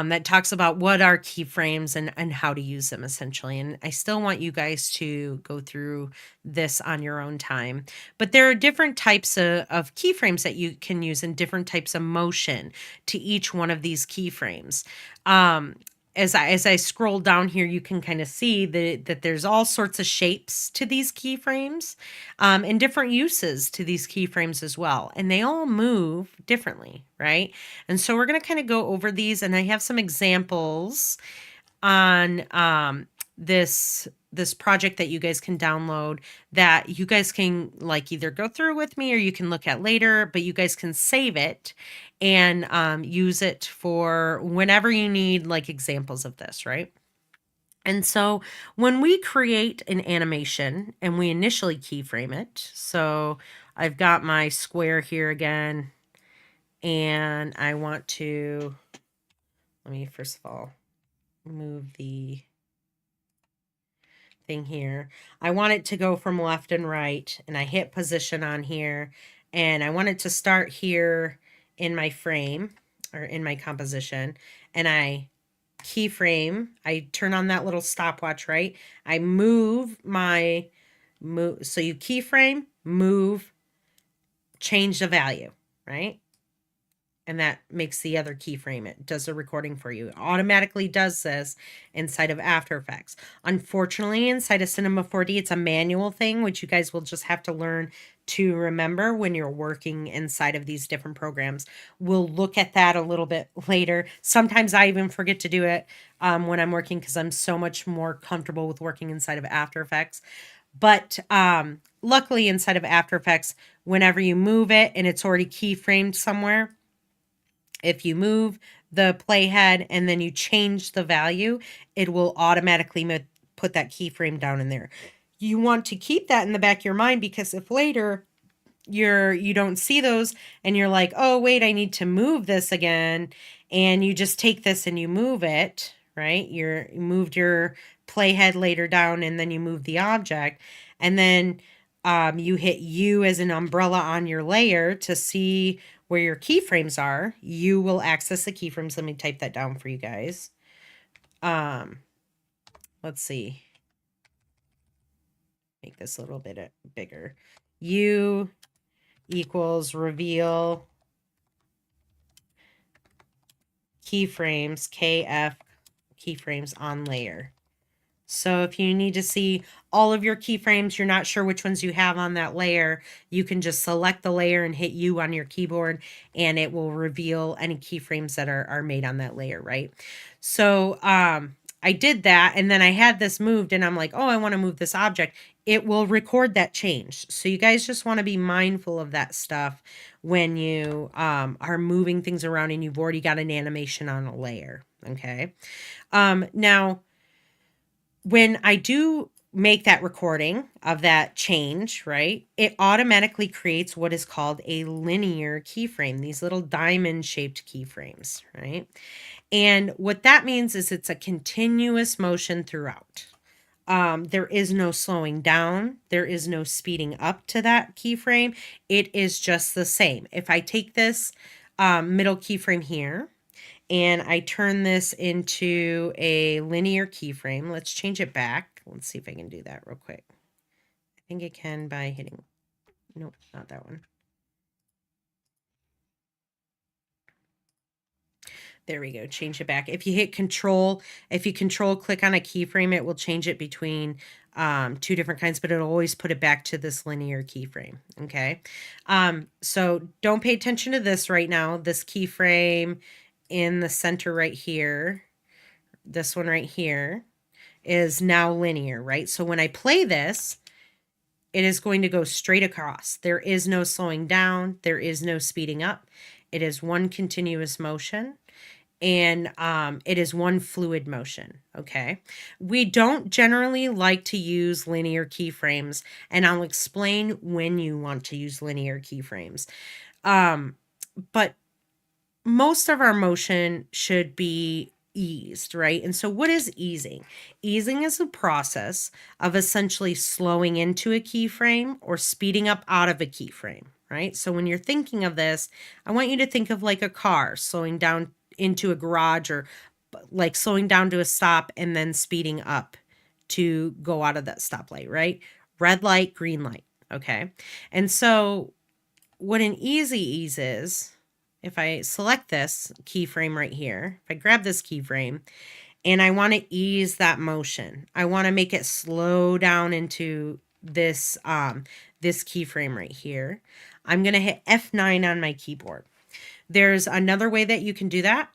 That talks about what are keyframes and how to use them essentially. And I still want you guys to go through this on your own time. But there are different types of keyframes that you can use and different types of motion to each one of these keyframes. As I scroll down here, you can kind of see that there's all sorts of shapes to these keyframes, and different uses to these keyframes as well. And they all move differently, right? And so we're going to kind of go over these, and I have some examples on this project that you guys can download that you guys can like either go through with me or you can look at later, but you guys can save it and use it for whenever you need like examples of this, right? And so when we create an animation and we initially keyframe it, so I've got my square here again, and I want to, let me first of all move the thing here. I want it to go from left and right, and I hit position on here, and I want it to start here in my frame or in my composition, and I keyframe. I turn on that little stopwatch, right? I move my move. So you keyframe, move, change the value, right? And that makes the other keyframe. It does a recording for you. It automatically does this inside of After Effects. Unfortunately, inside of Cinema 4D, it's a manual thing, which you guys will just have to learn to remember when you're working inside of these different programs. We'll look at that a little bit later. Sometimes I even forget to do it when I'm working because I'm so much more comfortable with working inside of After Effects. But luckily, inside of After Effects, whenever you move it and it's already keyframed somewhere, if you move the playhead and then you change the value, it will automatically put that keyframe down in there. You want to keep that in the back of your mind because if later you don't see those and you're like, oh, wait, I need to move this again. And you just take this and you move it, right? You moved your playhead later down and then you move the object. And then you hit U as an umbrella on your layer to see where your keyframes are. You will access the keyframes. Let me type that down for you guys. Let's see. Make this a little bit bigger. U equals reveal keyframes, KF keyframes on layer. So if you need to see all of your keyframes, you're not sure which ones you have on that layer, you can just select the layer and hit U on your keyboard, and it will reveal any keyframes that are made on that layer, right? So I did that, and then I had this moved, and I'm like, oh, I want to move this object. It will record that change. So you guys just want to be mindful of that stuff when you are moving things around and you've already got an animation on a layer, okay? Now, when I do make that recording of that change, right, it automatically creates what is called a linear keyframe, these little diamond-shaped keyframes, right? And what that means is it's a continuous motion throughout. There is no slowing down. There is no speeding up to that keyframe. It is just the same. If I take this middle keyframe here, and I turn this into a linear keyframe. Let's change it back. Let's see if I can do that real quick. I think I can by hitting, nope, not that one. There we go, change it back. If you hit control, if you control click on a keyframe, it will change it between two different kinds, but it'll always put it back to this linear keyframe, okay? So don't pay attention to this right now. This keyframe in the center right here, this one right here, is now linear, right? So when I play this, it is going to go straight across. There is no slowing down. There is no speeding up. It is one continuous motion. and it is one fluid motion. Okay. We don't generally like to use linear keyframes, and I'll explain when you want to use linear keyframes. But most of our motion should be eased, right? And so what is easing? Easing is a process of essentially slowing into a keyframe or speeding up out of a keyframe, right? So when you're thinking of this, I want you to think of like a car slowing down into a garage, or like slowing down to a stop and then speeding up to go out of that stoplight, right? Red light, green light. Okay. And so what an easy ease is, if I select this keyframe right here, if I grab this keyframe and I want to ease that motion, I want to make it slow down into this this keyframe right here, I'm going to hit F9 on my keyboard. There's another way that you can do that.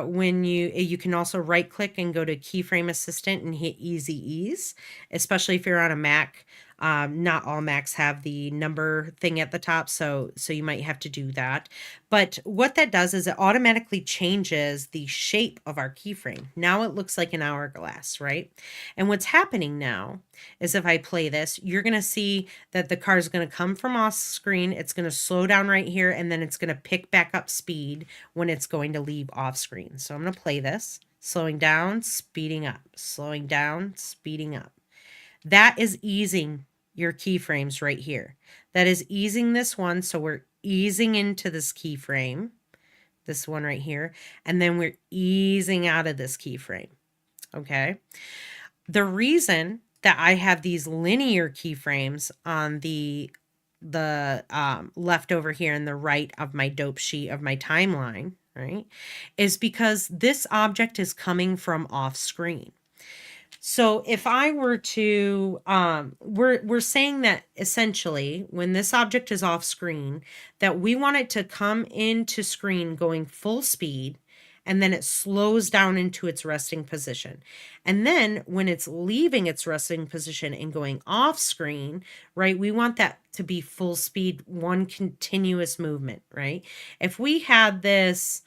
When you can also right click and go to keyframe assistant and hit easy ease, especially if you're on a Mac. Not all Macs have the number thing at the top, so you might have to do that. But what that does is it automatically changes the shape of our keyframe. Now it looks like an hourglass, right? And what's happening now is if I play this, you're going to see that the car is going to come from off screen. It's going to slow down right here, and then it's going to pick back up speed when it's going to leave off screen. So I'm going to play this, slowing down, speeding up, slowing down, speeding up. That is easing your keyframes right here. That is easing this one. So we're easing into this keyframe, this one right here, and then we're easing out of this keyframe. Okay. The reason that I have these linear keyframes on the left over here and the right of my dope sheet of my timeline, right, is because this object is coming from off screen. So if I were to, we're saying that essentially when this object is off screen, that we want it to come into screen going full speed, and then it slows down into its resting position. And then when it's leaving its resting position and going off screen, right, we want that to be full speed, one continuous movement, right? If we had this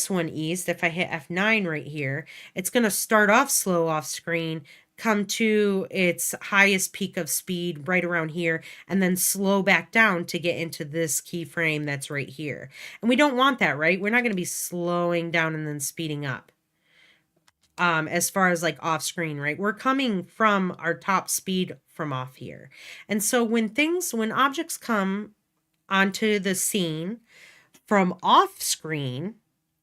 one eased, if I hit F9 right here, it's going to start off slow off screen, come to its highest peak of speed right around here, and then slow back down to get into this keyframe that's right here. And we don't want that, right? We're not going to be slowing down and then speeding up. As far as like off screen, right? We're coming from our top speed from off here. And so when objects come onto the scene from off screen,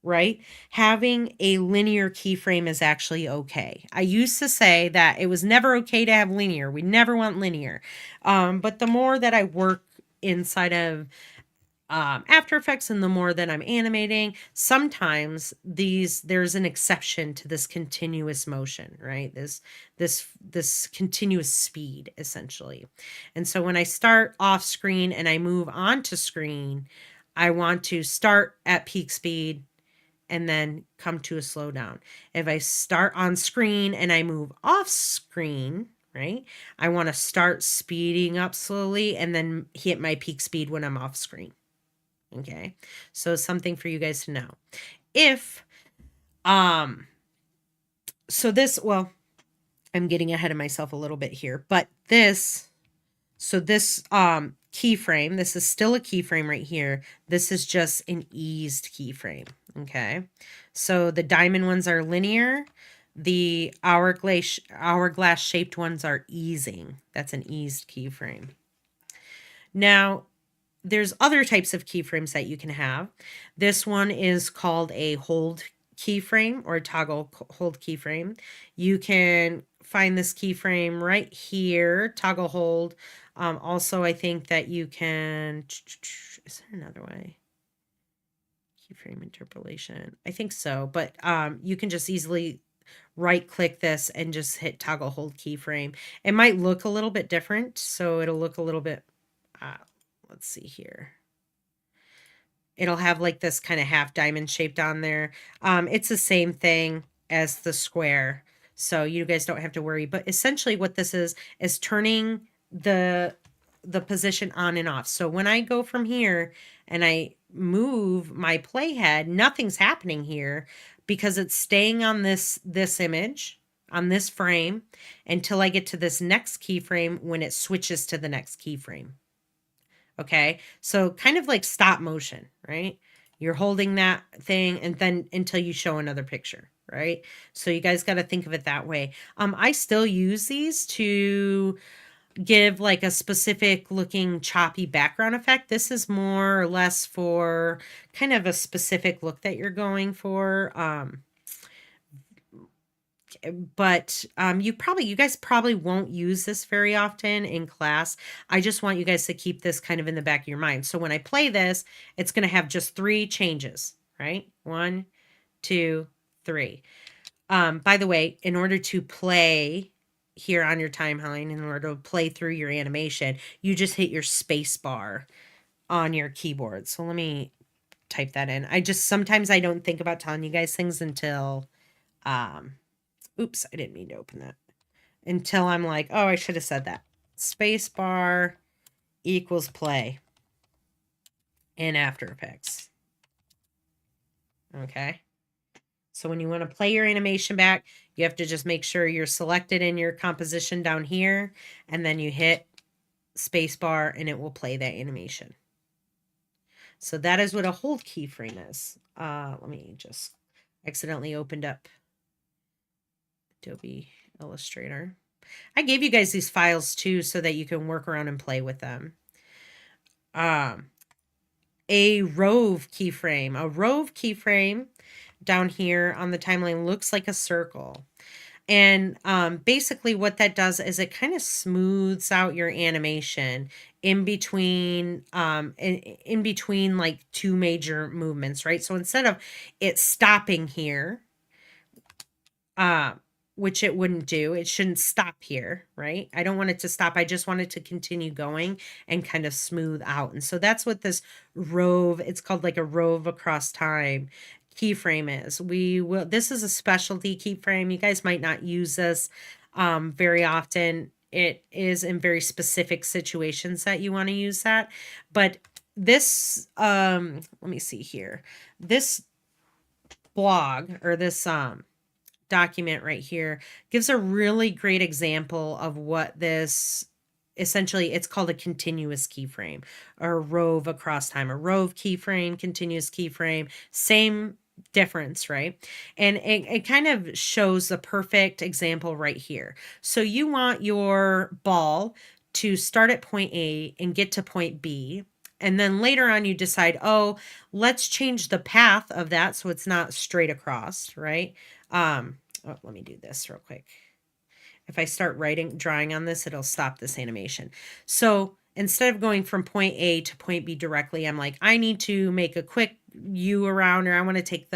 right, having a linear keyframe is actually okay. I used to say that it was never okay to have linear. We never want linear. But the more that I work inside of After Effects and the more that I'm animating, sometimes there's an exception to this continuous motion, right? This continuous speed, essentially. And so when I start off screen and I move on to screen, I want to start at peak speed and then come to a slowdown. If I start on screen and I move off screen, right, I want to start speeding up slowly and then hit my peak speed when I'm off screen. Okay, so something for you guys to know. If, so this, well, I'm getting ahead of myself a little bit here, but this keyframe, this is still a keyframe right here. This is just an eased keyframe. Okay, so the diamond ones are linear. The hourglass shaped ones are easing. That's an eased keyframe. Now, there's other types of keyframes that you can have. This one is called a hold keyframe or toggle hold keyframe. You can find this keyframe right here, toggle hold. Also, I think that you can, is there another way? Keyframe interpolation. I think so, but you can just easily right click this and just hit toggle hold keyframe. It might look a little bit different, so it'll look a little bit, let's see here. It'll have like this kind of half diamond shaped on there. It's the same thing as the square, so you guys don't have to worry. But essentially what this is turning the position on and off. So when I go from here and I move my playhead, nothing's happening here because it's staying on this image, on this frame, until I get to this next keyframe when it switches to the next keyframe. Okay, so kind of like stop motion, right? You're holding that thing and then until you show another picture, right? So you guys got to think of it that way. I still use these to give like a specific looking choppy background effect. This is more or less for kind of a specific look that you're going for. But you guys probably won't use this very often in class. I just want you guys to keep this kind of in the back of your mind. So when I play this, it's going to have just 3 changes, right? 1, 2, 3. By the way, in order to play here on your timeline, in order to play through your animation, you just hit your space bar on your keyboard. So let me type that in. Sometimes I don't think about telling you guys things until, oops, I didn't mean to open that. Until I'm like, oh, I should have said that. Space bar equals play in After Effects. Okay. So when you want to play your animation back, you have to just make sure you're selected in your composition down here, and then you hit spacebar and it will play that animation. So that is what a hold keyframe is. Let me just accidentally opened up Adobe Illustrator. I gave you guys these files too so that you can work around and play with them. A rove keyframe. A rove keyframe down here on the timeline looks like a circle. And basically what that does is it kind of smooths out your animation in between in between like 2 major movements, right? So instead of it stopping here, which it wouldn't do, it shouldn't stop here, right? I don't want it to stop. I just want it to continue going and kind of smooth out. And so that's what this rove, it's called like a rove across time keyframe is. This is a specialty keyframe. You guys might not use this very often. It is in very specific situations that you want to use that. But this, let me see here. This blog or this document right here gives a really great example of what this essentially, it's called a continuous keyframe or a rove across time. A rove keyframe, continuous keyframe, same difference, right? And it kind of shows the perfect example right here. So you want your ball to start at point A and get to point B. And then later on you decide, oh, let's change the path of that so it's not straight across, right? Oh, let me do this real quick. If I start drawing on this, it'll stop this animation. So instead of going from point A to point B directly, I'm like, I need to make a quick U around, or I want to take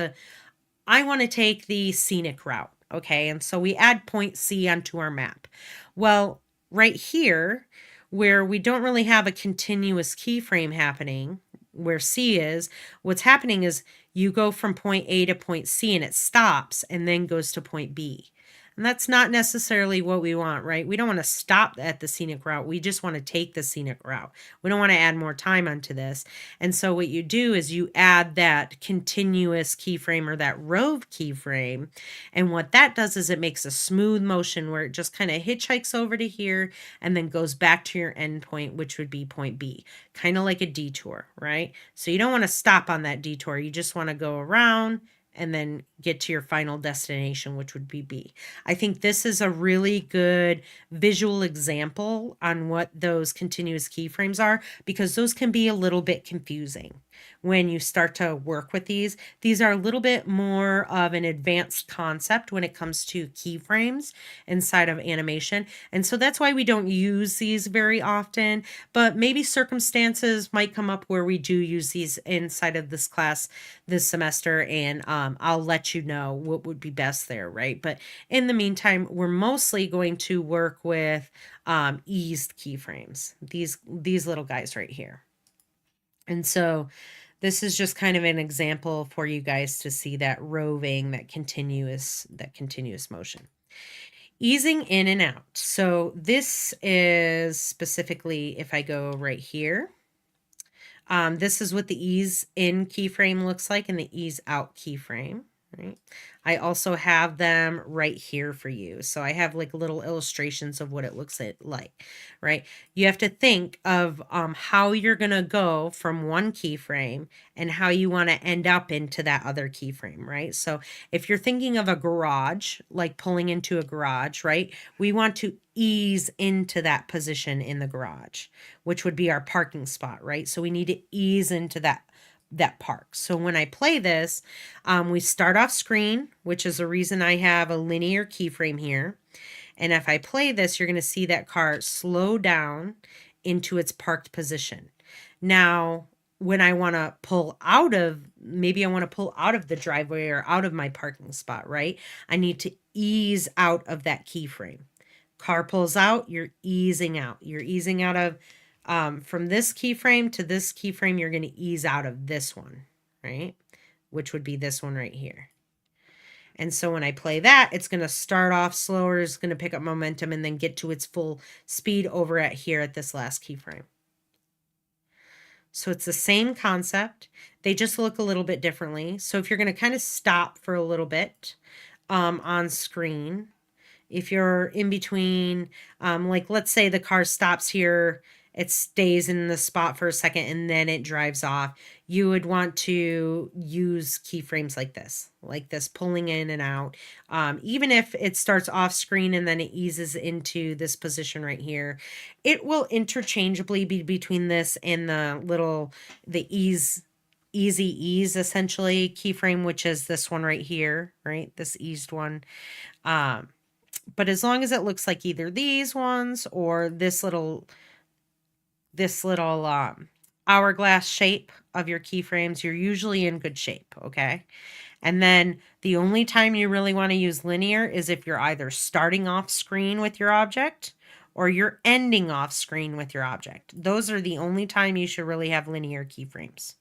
the scenic route. Okay. And so we add point C onto our map. Well, right here, where we don't really have a continuous keyframe happening, where C is, what's happening is you go from point A to point C and it stops and then goes to point B. And that's not necessarily what we want, right? We don't want to stop at the scenic route. We just want to take the scenic route. We don't want to add more time onto this. And so what you do is you add that continuous keyframe or that rove keyframe. And what that does is it makes a smooth motion where it just kind of hitchhikes over to here and then goes back to your end point, which would be point B, kind of like a detour, right? So you don't want to stop on that detour. You just want to go around and then get to your final destination, which would be B. I think this is a really good visual example on what those continuous keyframes are, because those can be a little bit confusing when you start to work with these. These are a little bit more of an advanced concept when it comes to keyframes inside of animation. And so that's why we don't use these very often, but maybe circumstances might come up where we do use these inside of this class this semester, and I'll let you know what would be best there, right? But in the meantime, we're mostly going to work with eased keyframes, these little guys right here. And so this is just kind of an example for you guys to see that roving, that continuous motion. Easing in and out. So this is specifically, if I go right here, This is what the ease in keyframe looks like and the ease out keyframe, right? I also have them right here for you. So I have like little illustrations of what it looks like, right? You have to think of how you're going to go from one keyframe and how you want to end up into that other keyframe, right? So if you're thinking of a garage, like pulling into a garage, right? We want to ease into that position in the garage, which would be our parking spot, right? So we need to ease into that park. So when I play this, we start off screen, which is the reason I have a linear keyframe here. And if I play this, you're going to see that car slow down into its parked position. Now, when I want to pull out of, maybe I want to pull out of the driveway or out of my parking spot, right? I need to ease out of that keyframe. Car pulls out, you're easing out. You're easing out of, from this keyframe to this keyframe, you're going to ease out of this one, right? Which would be this one right here. And so when I play that, it's going to start off slower, it's going to pick up momentum, and then get to its full speed over at here at this last keyframe. So it's the same concept. They just look a little bit differently. So if you're going to kind of stop for a little bit on screen, if you're in between, like let's say the car stops here, it stays in the spot for a second and then it drives off, you would want to use keyframes like this pulling in and out. Even if it starts off screen and then it eases into this position right here, it will interchangeably be between this and the easy ease essentially keyframe, which is this one right here, right? This eased one. But as long as it looks like either these ones or this little hourglass shape of your keyframes, you're usually in good shape, okay? And then the only time you really want to use linear is if you're either starting off screen with your object or you're ending off screen with your object. Those are the only time you should really have linear keyframes.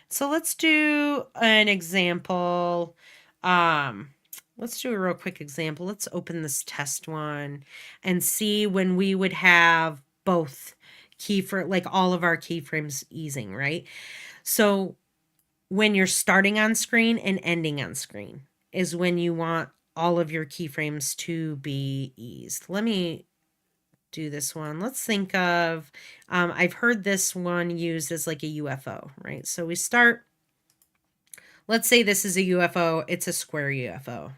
So let's do an example. Let's do a real quick example. Let's open this test one and see when we would have both like all of our keyframes easing, right? So when you're starting on screen and ending on screen is when you want all of your keyframes to be eased. Let me do this one. Let's think of, I've heard this one used as like a UFO, right? So we start, let's say this is a UFO, it's a square UFO.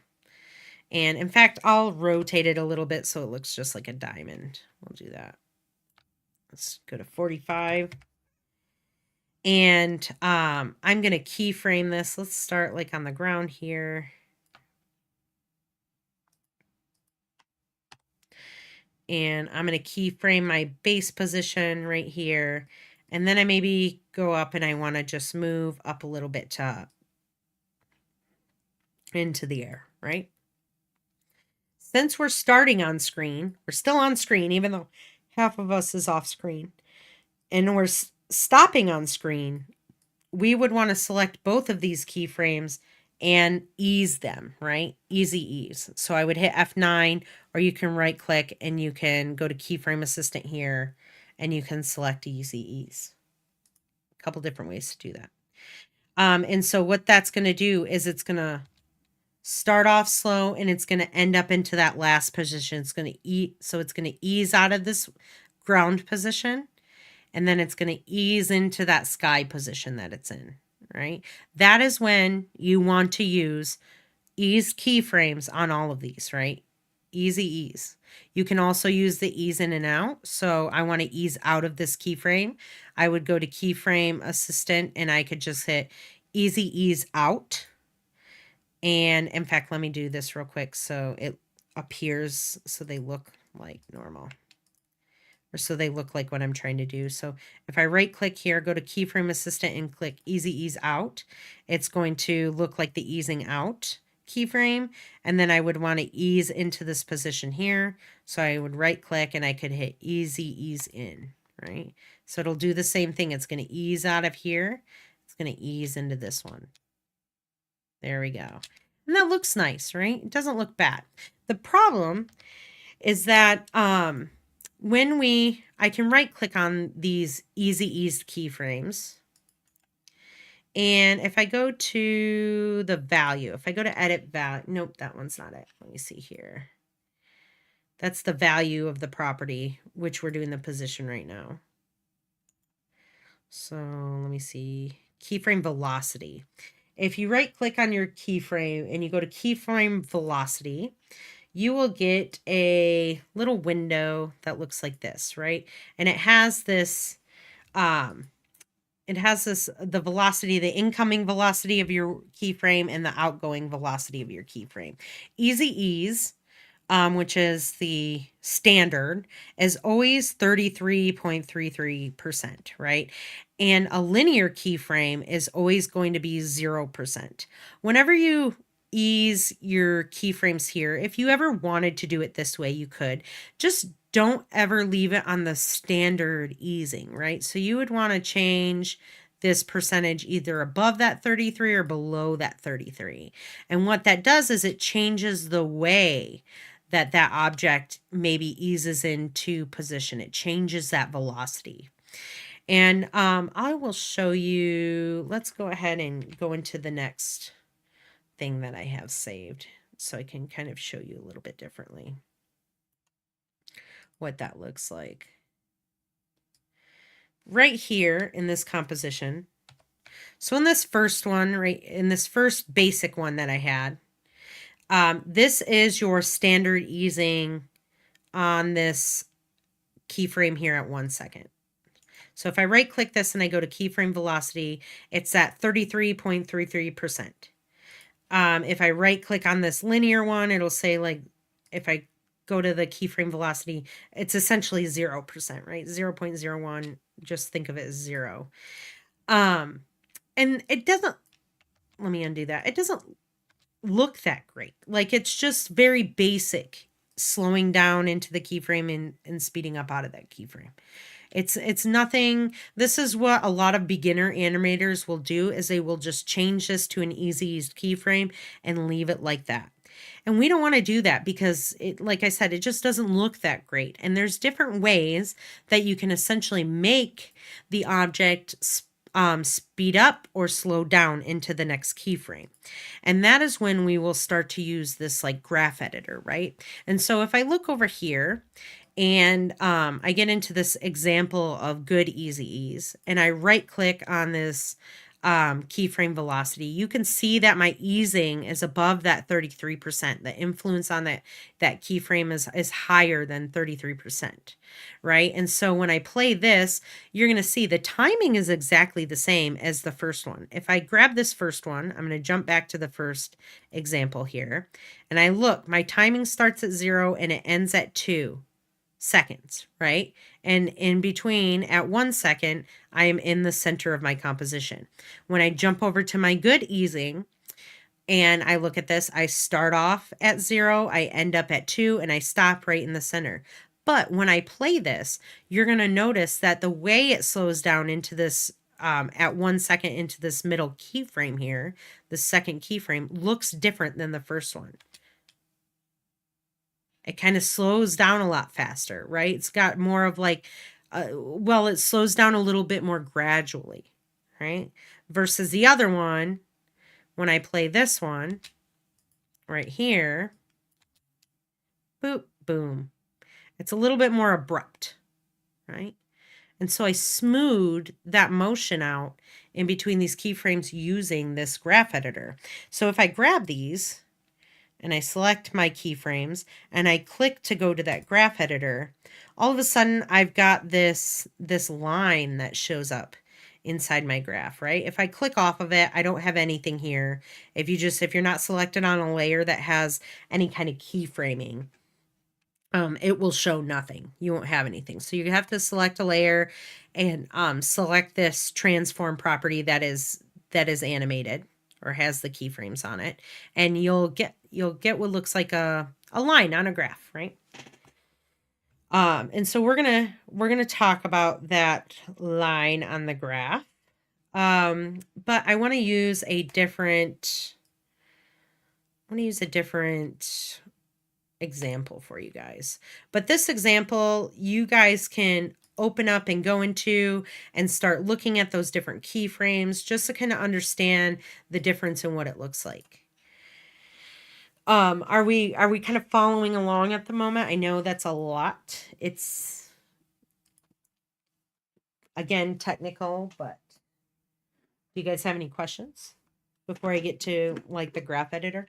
And in fact, I'll rotate it a little bit so it looks just like a diamond. We'll do that. Let's go to 45. And I'm going to keyframe this. Let's start like on the ground here. And I'm going to keyframe my base position right here. And then I maybe go up and I want to just move up a little bit into the air, right? Since we're starting on screen, we're still on screen, even though half of us is off screen, and we're stopping on screen, we would want to select both of these keyframes and ease them, right? Easy ease. So I would hit F9, or you can right click and you can go to Keyframe Assistant here and you can select easy ease. A couple different ways to do that. And so what that's going to do is it's going to start off slow and it's going to end up into that last position. It's going to it's going to ease out of this ground position, and then it's going to ease into that sky position that it's in, right? That is when you want to use ease keyframes on all of these, right? Easy ease. You can also use the ease in and out. So I want to ease out of this keyframe. I would go to Keyframe Assistant and I could just hit easy ease out. And in fact, let me do this real quick so it appears so they look like normal. Or so they look like what I'm trying to do. So if I right click here, go to Keyframe Assistant and click Easy Ease Out, it's going to look like the easing out keyframe. And then I would want to ease into this position here. So I would right click and I could hit Easy Ease In, right? So it'll do the same thing. It's going to ease out of here. It's going to ease into this one. There we go. And that looks nice, right? It doesn't look bad. The problem is that I can right click on these easy eased keyframes. And if I go to the value, if I go to edit value, nope, that one's not it. Let me see here. That's the value of the property, which we're doing the position right now. So let me see, keyframe velocity. If you right click on your keyframe and you go to keyframe velocity, you will get a little window that looks like this, right? And it has this, the velocity, the incoming velocity of your keyframe and the outgoing velocity of your keyframe. Easy ease, which is the standard, is always 33.33%, right? And a linear keyframe is always going to be 0%. Whenever you ease your keyframes here, if you ever wanted to do it this way, you could. Just don't ever leave it on the standard easing, right? So you would want to change this percentage either above that 33 or below that 33. And what that does is it changes the way that that object maybe eases into position. It changes that velocity. And I will show you, let's go ahead and go into the next thing that I have saved so I can kind of show you a little bit differently what that looks like. Right here in this composition, so in this first one, right in this first basic one that I had, this is your standard easing on this keyframe here at 1 second. So if I right click this and I go to keyframe velocity, it's at 33.33%. If I right click on this linear one, it'll say, like, if I go to the keyframe velocity, it's essentially 0%, right? 0.01, just think of it as 0. And it doesn't, let me undo that. It doesn't look that great. Like, it's just very basic, slowing down into the keyframe and speeding up out of that keyframe. It's nothing. This is what a lot of beginner animators will do, is they will just change this to an easy eased keyframe and leave it like that. And we don't want to do that because, it, like I said, it just doesn't look that great. And there's different ways that you can essentially make the object speed up or slow down into the next keyframe. And that is when we will start to use this like graph editor, right? And so if I look over here and I get into this example of good easy ease and I right click on this keyframe velocity, you can see that my easing is above that 33%. The influence on that keyframe is higher than 33%, right? And so when I play this, you're going to see the timing is exactly the same as the first one. If I grab this first one, I'm going to jump back to the first example here, and I look, my timing starts at 0 and it ends at 2 seconds, right? And in between, at 1 second, I am in the center of my composition. When I jump over to my good easing and I look at this, I start off at 0, I end up at 2, and I stop right in the center. But when I play this, you're going to notice that the way it slows down into this at 1 second into this middle keyframe here, the second keyframe, looks different than the first one. It kind of slows down a lot faster, right? It's got more of like, well, it slows down a little bit more gradually, right? Versus the other one, when I play this one right here, boop, boom. It's a little bit more abrupt, right? And so I smooth that motion out in between these keyframes using this graph editor. So if I grab these and I select my keyframes and I click to go to that graph editor, all of a sudden I've got this line that shows up inside my graph, right? If I click off of it, I don't have anything here. If you're not selected on a layer that has any kind of keyframing, it will show nothing. You won't have anything. So you have to select a layer and select this transform property that is animated or has the keyframes on it, and you'll get what looks like a line on a graph, right? And so we're gonna talk about that line on the graph, but I want to use a different example for you guys. But this example, you guys can open up and go into and start looking at those different keyframes just to kind of understand the difference in what it looks like. Are we kind of following along at the moment? I know that's a lot. It's again technical, but do you guys have any questions before I get to like the graph editor?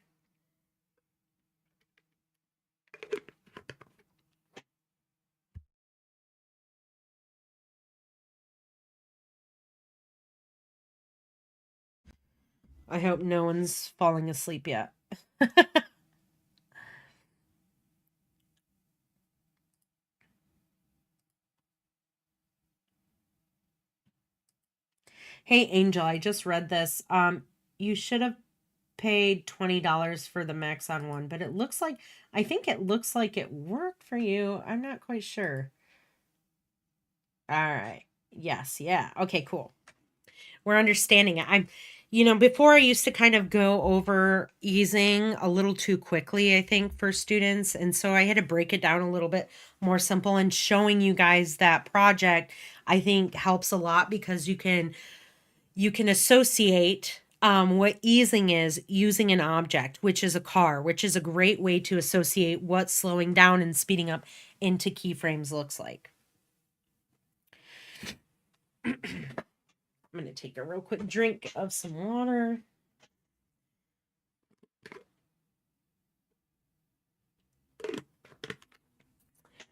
I hope no one's falling asleep yet. Hey Angel, I just read this. You should have paid $20 for the Maxon one, but it looks like I think it looks like it worked for you. I'm not quite sure. All right. Yes, yeah. Okay, cool. We're understanding it. Before I used to kind of go over easing a little too quickly, I think, for students. And so I had to break it down a little bit more simple, and showing you guys that project, I think helps a lot because you can associate what easing is using an object, which is a car, which is a great way to associate what slowing down and speeding up into keyframes looks like. I'm going to take a real quick drink of some water.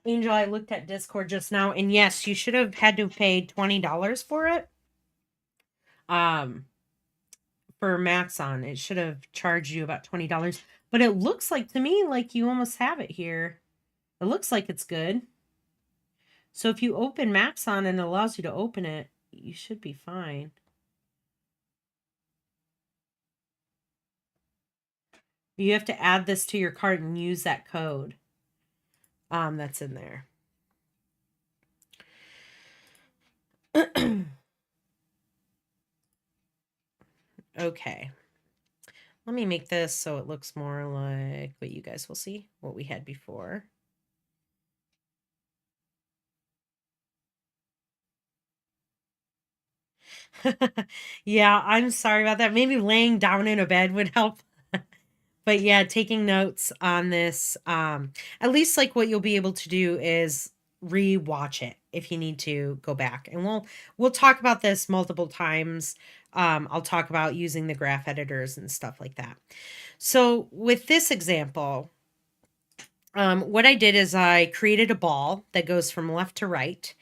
Angel, I looked at Discord just now, and yes, you should have had to pay $20 for it. For Maxon, it should have charged you about $20. But it looks like to me like you almost have it here. It looks like it's good. So if you open Maxon and it allows you to open it, you should be fine. You have to add this to your cart and use that code that's in there. Okay. Let me make this so it looks more like what you guys will see, what we had before. Yeah, I'm sorry about that. Maybe laying down in a bed would help. But yeah, taking notes on this, at least like what you'll be able to do is re-watch it if you need to go back. And we'll talk about this multiple times. I'll talk about using the graph editors and stuff like that. So with this example, what I did is I created a ball that goes from left to right.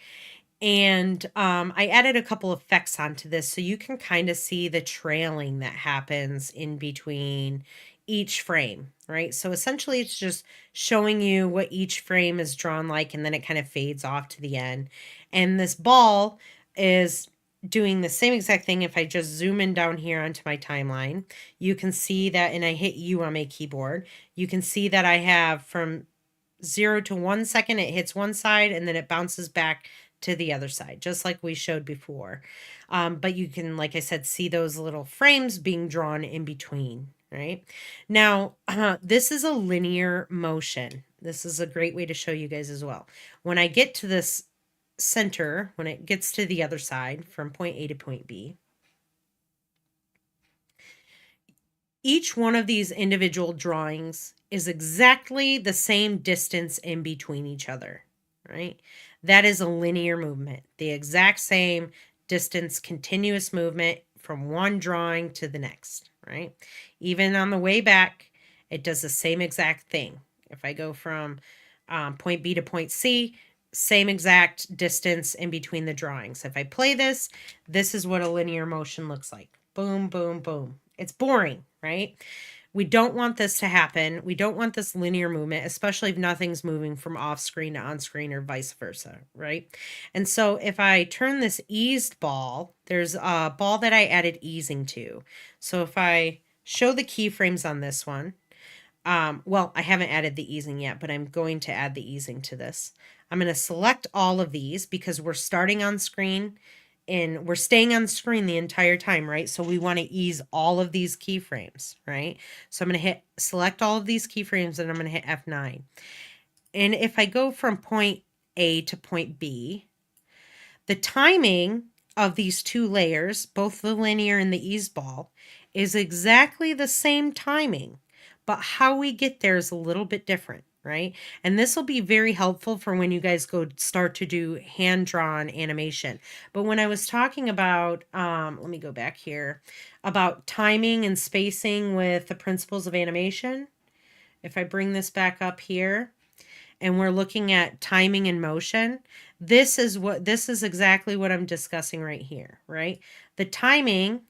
And I added a couple effects onto this so you can kind of see the trailing that happens in between each frame, right? So essentially it's just showing you what each frame is drawn like, and then it kind of fades off to the end. And this ball is doing the same exact thing. If I just zoom in down here onto my timeline, you can see that, and I hit U on my keyboard, you can see that I have from 0 to 1 second, it hits one side and then it bounces back to the other side, just like we showed before. But you can, like I said, see those little frames being drawn in between, right? Now, this is a linear motion. This is a great way to show you guys as well. When I get to this center, when it gets to the other side from point A to point B, each one of these individual drawings is exactly the same distance in between each other, right? That is a linear movement, the exact same distance, continuous movement from one drawing to the next, right? Even on the way back, it does the same exact thing. If I go from point B to point C, same exact distance in between the drawings. If I play this, this is what a linear motion looks like. Boom, boom, boom. It's boring, right? We don't want this to happen. We don't want this linear movement, especially if nothing's moving from off screen to on screen or vice versa, right? And so if I turn this eased ball, there's a ball that I added easing to. So if I show the keyframes on this one, well, I haven't added the easing yet, but I'm going to add the easing to this. I'm going to select all of these because we're starting on screen and we're staying on the screen the entire time, right? So we want to ease all of these keyframes, right? So I'm going to select all of these keyframes and I'm going to hit F9. And if I go from point A to point B, the timing of these two layers, both the linear and the ease ball, is exactly the same timing, but how we get there is a little bit different, right? And this will be very helpful for when you guys go start to do hand-drawn animation. But when I was talking about, let me go back here, about timing and spacing with the principles of animation, if I bring this back up here, and we're looking at timing and motion, this is exactly what I'm discussing right here, right? The timing,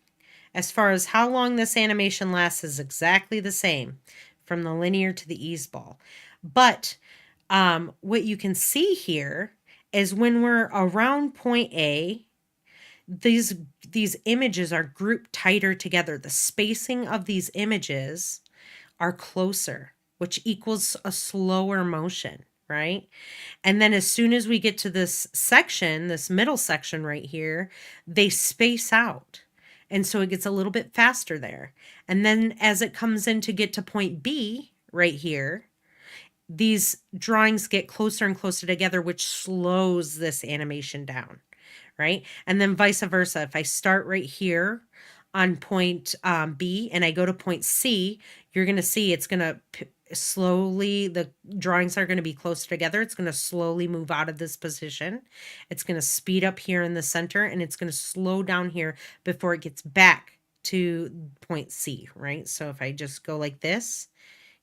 as far as how long this animation lasts, is exactly the same from the linear to the ease ball. But what you can see here is when we're around point A, these images are grouped tighter together. The spacing of these images are closer, which equals a slower motion, right? And then as soon as we get to this section, this middle section right here, they space out. And so it gets a little bit faster there. And then as it comes in to get to point B right here, these drawings get closer and closer together, which slows this animation down, right? And then vice versa. If I start right here on point B and I go to point C, you're going to see it's going to slowly, the drawings are going to be closer together. It's going to slowly move out of this position. It's going to speed up here in the center, and it's going to slow down here before it gets back to point C, right? So if I just go like this,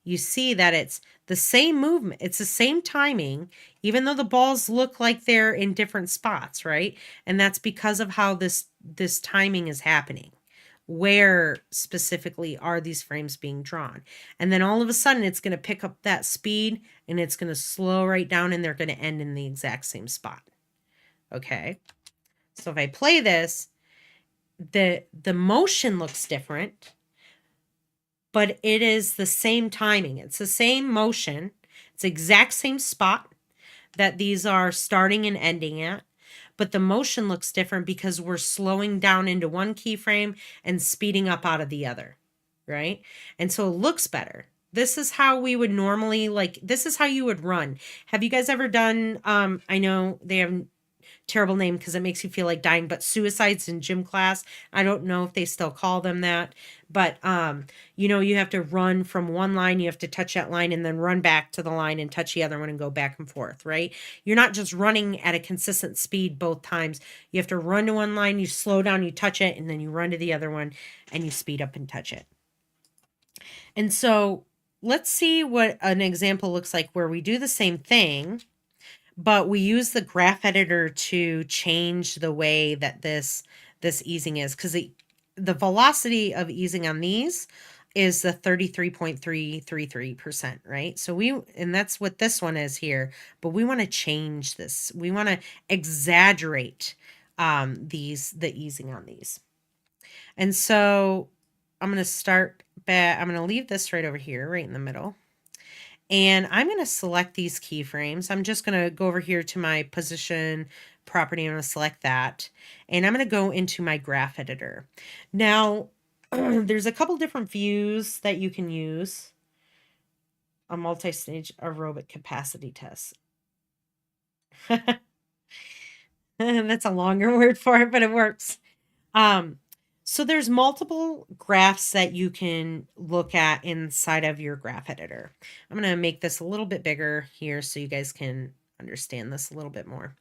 you see that it's the same movement. It's the same timing, even though the balls look like they're in different spots, right? And that's because of how this timing is happening. Where specifically are these frames being drawn? And then all of a sudden it's going to pick up that speed and it's going to slow right down and they're going to end in the exact same spot. Okay. So if I play this, the motion looks different, but it is the same timing. It's the same motion. It's the exact same spot that these are starting and ending at, but the motion looks different because we're slowing down into one keyframe and speeding up out of the other, right? And so it looks better. This is how we would normally, this is how you would run. Have you guys ever done, I know they have terrible name because it makes you feel like dying, but suicides in gym class. I don't know if they still call them that, but you have to run from one line, you have to touch that line and then run back to the line and touch the other one and go back and forth, right? You're not just running at a consistent speed both times. You have to run to one line, you slow down, you touch it, and then you run to the other one and you speed up and touch it. And so let's see what an example looks like where we do the same thing, but we use the graph editor to change the way that this easing is, because the velocity of easing on these is the 33.333%, right? So and that's what this one is here, but we want to change this. We want to exaggerate the easing on these. And so I'm going to start back. I'm going to leave this right over here, right in the middle. And I'm going to select these keyframes. I'm just going to go over here to my position property. I'm going to select that. And I'm going to go into my graph editor. Now, there's a couple different views that you can use. A multi-stage aerobic capacity test. That's a longer word for it, but it works. So there's multiple graphs that you can look at inside of your graph editor. I'm going to make this a little bit bigger here so you guys can understand this a little bit more.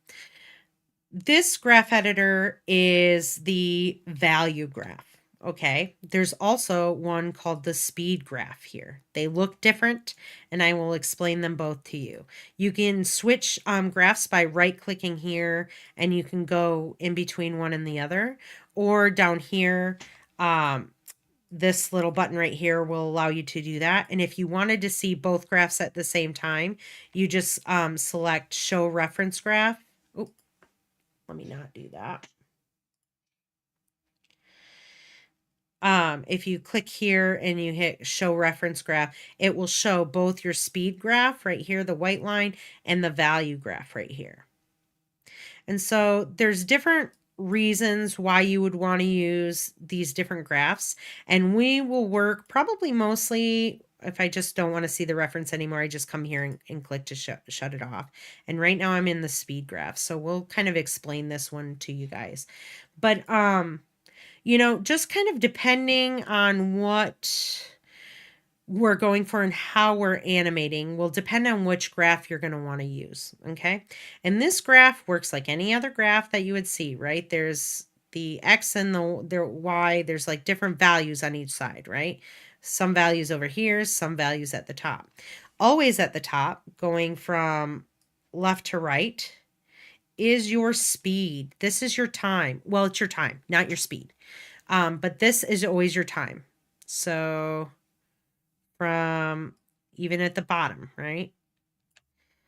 This graph editor is the value graph. Okay, there's also one called the speed graph here. They look different, and I will explain them both to you. You can switch graphs by right-clicking here, and you can go in between one and the other. Or down here, this little button right here will allow you to do that. And if you wanted to see both graphs at the same time, you just select Show Reference Graph. Oh, let me not do that. If you click here and you hit Show Reference Graph, it will show both your speed graph right here, the white line, and the value graph right here. And so there's different reasons why you would want to use these different graphs. And we will work probably mostly, if I just don't want to see the reference anymore, I just come here and click to shut it off. And right now I'm in the speed graph. So we'll kind of explain this one to you guys. But, you know, just kind of depending on what we're going for and how we're animating will depend on which graph you're going to want to use. Okay. And this graph works like any other graph that you would see, right? There's the X and the Y. There's like different values on each side, right? Some values over here, some values at the top. Always at the top, going from left to right, is your speed. This is your time. Well, it's your time, not your speed. But this is always your time. So from even at the bottom, right?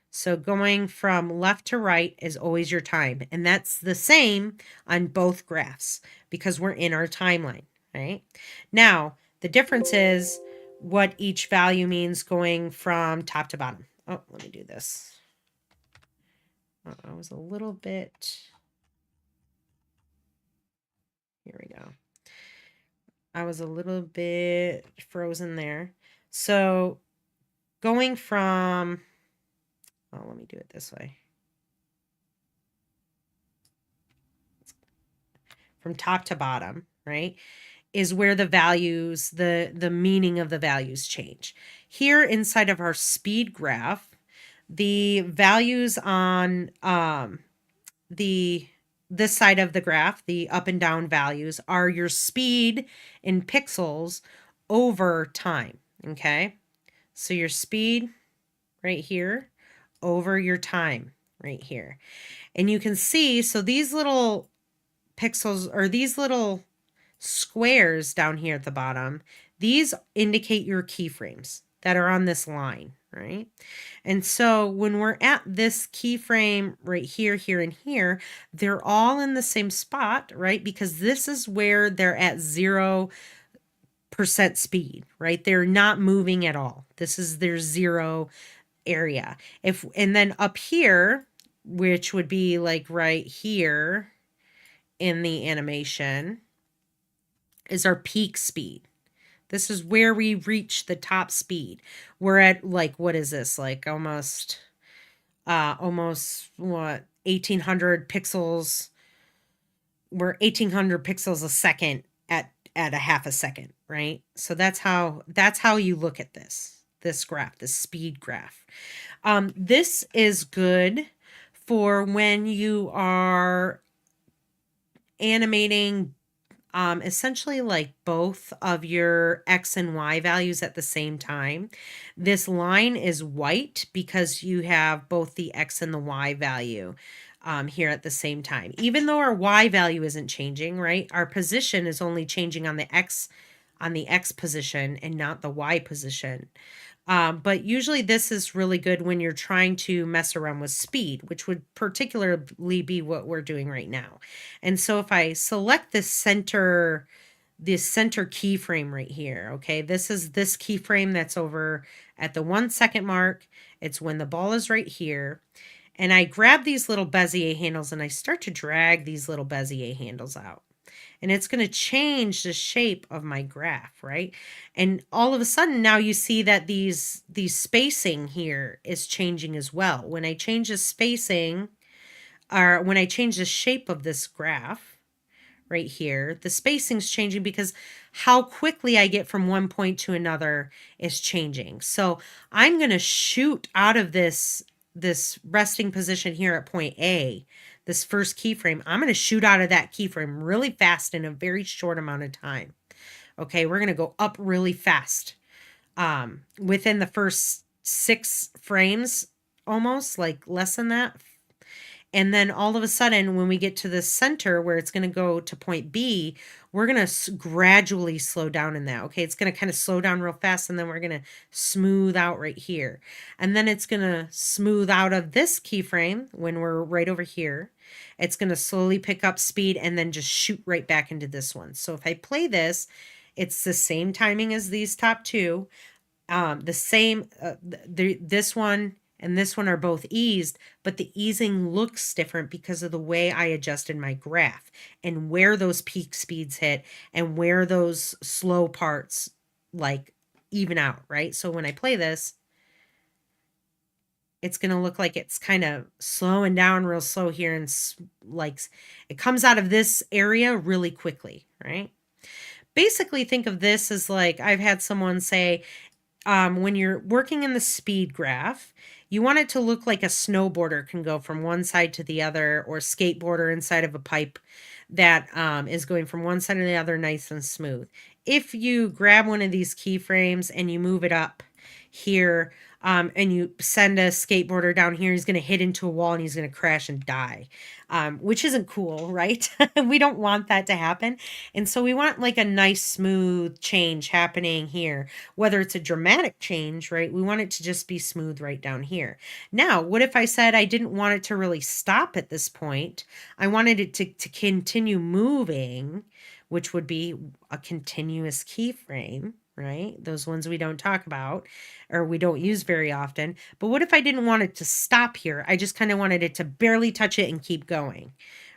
So going from left to right is always your time. And that's the same on both graphs because we're in our timeline, right? Now, the difference is what each value means going from top to bottom. Oh, let me do this. Oh, I was a little bit... Here we go. I was a little bit frozen there. So going from... Oh, let me do it this way. From top to bottom, right, is where the values, the meaning of the values change. Here inside of our speed graph, the values on this side of the graph, the up and down values, are your speed in pixels over time, okay? So your speed right here over your time right here. And you can see, so these little pixels, or these little squares down here at the bottom, these indicate your keyframes that are on this line, right? And so when we're at this keyframe right here, here, and here, they're all in the same spot, right? Because this is where they're at 0% speed, right? They're not moving at all. This is their 0 area. And then up here, which would be like right here in the animation, is our peak speed. This is where we reach the top speed. We're at like, what is this? Like almost what, 1800 pixels. We're 1800 pixels a second at a half a second, right? So that's how you look at this graph, this speed graph. This is good for when you are animating essentially like both of your X and Y values at the same time. This line is white because you have both the X and the Y value here at the same time. Even though our Y value isn't changing, right? Our position is only changing on the X position and not the Y position. But usually this is really good when you're trying to mess around with speed, which would particularly be what we're doing right now. And so if I select this center keyframe right here, okay, this is this keyframe that's over at the 1 second mark. It's when the ball is right here. And I grab these little Bezier handles and I start to drag these little Bezier handles out. And it's going to change the shape of my graph, right? And all of a sudden now you see that these spacing here is changing as well. When I change the spacing, or when I change the shape of this graph right here, the spacing's changing because how quickly I get from one point to another is changing. So I'm going to shoot out of this resting position here at point A, this first keyframe. I'm going to shoot out of that keyframe really fast in a very short amount of time. Okay, we're going to go up really fast. Within the first 6 frames, almost, like less than that. And then all of a sudden, when we get to the center where it's going to go to point B, we're going to gradually slow down in that. Okay, it's going to kind of slow down real fast, and then we're going to smooth out right here. And then it's going to smooth out of this keyframe when we're right over here. It's going to slowly pick up speed and then just shoot right back into this one. So if I play this, it's the same timing as these top two. The same, this one and this one are both eased, but the easing looks different because of the way I adjusted my graph and where those peak speeds hit and where those slow parts like even out, right? So when I play this, it's going to look like it's kind of slowing down real slow here, and like it comes out of this area really quickly, right? Basically, think of this as like I've had someone say, when you're working in the speed graph, you want it to look like a snowboarder can go from one side to the other, or skateboarder inside of a pipe that is going from one side to the other nice and smooth. If you grab one of these keyframes and you move it up here, and you send a skateboarder down here, he's going to hit into a wall and he's going to crash and die, which isn't cool, right? We don't want that to happen. And so we want like a nice smooth change happening here, whether it's a dramatic change, right? We want it to just be smooth right down here. Now, what if I said I didn't want it to really stop at this point? I wanted it to continue moving, which would be a continuous keyframe, right? Those ones we don't talk about or we don't use very often. But what if I didn't want it to stop here? I just kind of wanted it to barely touch it and keep going,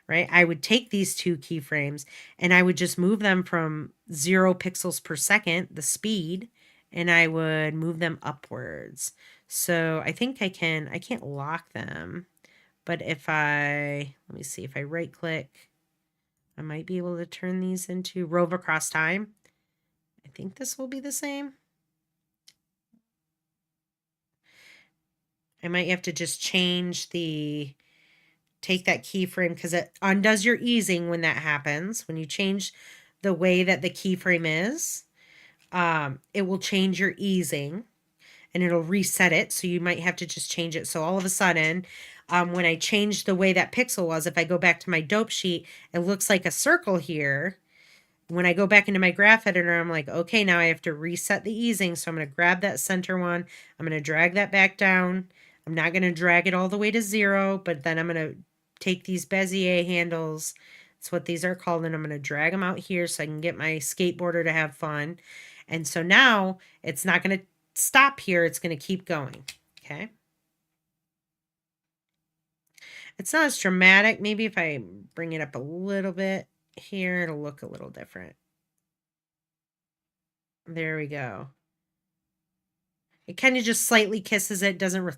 right? I would take these two keyframes and I would just move them from 0 pixels per second, the speed, and I would move them upwards. So I think I can't lock them, but if let me see, if I right click, I might be able to turn these into rove across time. I think this will be the same. I might have to just take that keyframe because it undoes your easing when that happens. When you change the way that the keyframe is, it will change your easing and it'll reset it. So you might have to just change it. So all of a sudden, when I change the way that pixel was, if I go back to my dope sheet, it looks like a circle here. When I go back into my graph editor, I'm like, okay, now I have to reset the easing. So I'm going to grab that center one. I'm going to drag that back down. I'm not going to drag it all the way to 0, but then I'm going to take these Bezier handles. That's what these are called. And I'm going to drag them out here so I can get my skateboarder to have fun. And so now it's not going to stop here. It's going to keep going. Okay. It's not as dramatic. Maybe if I bring it up a little bit here, it'll look a little different. There we go. It kind of just slightly kisses it, doesn't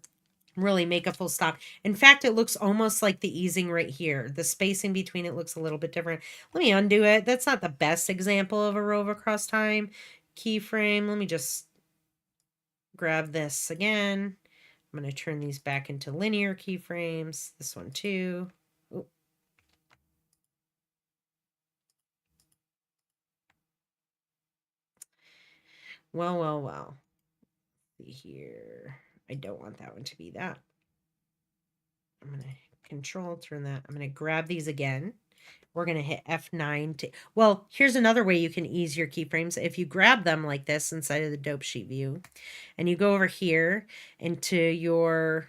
really make a full stop. In fact, it looks almost like the easing right here. The spacing between it looks a little bit different. Let me undo it. That's not the best example of a rove across time keyframe. Let me just grab this again. I'm going to turn these back into linear keyframes. This one too. Oh. Well. See here. I don't want that one to be that. I'm going to control turn that. I'm going to grab these again. We're going to hit F9 to, well, here's another way you can ease your keyframes. If you grab them like this inside of the dope sheet view and you go over here into your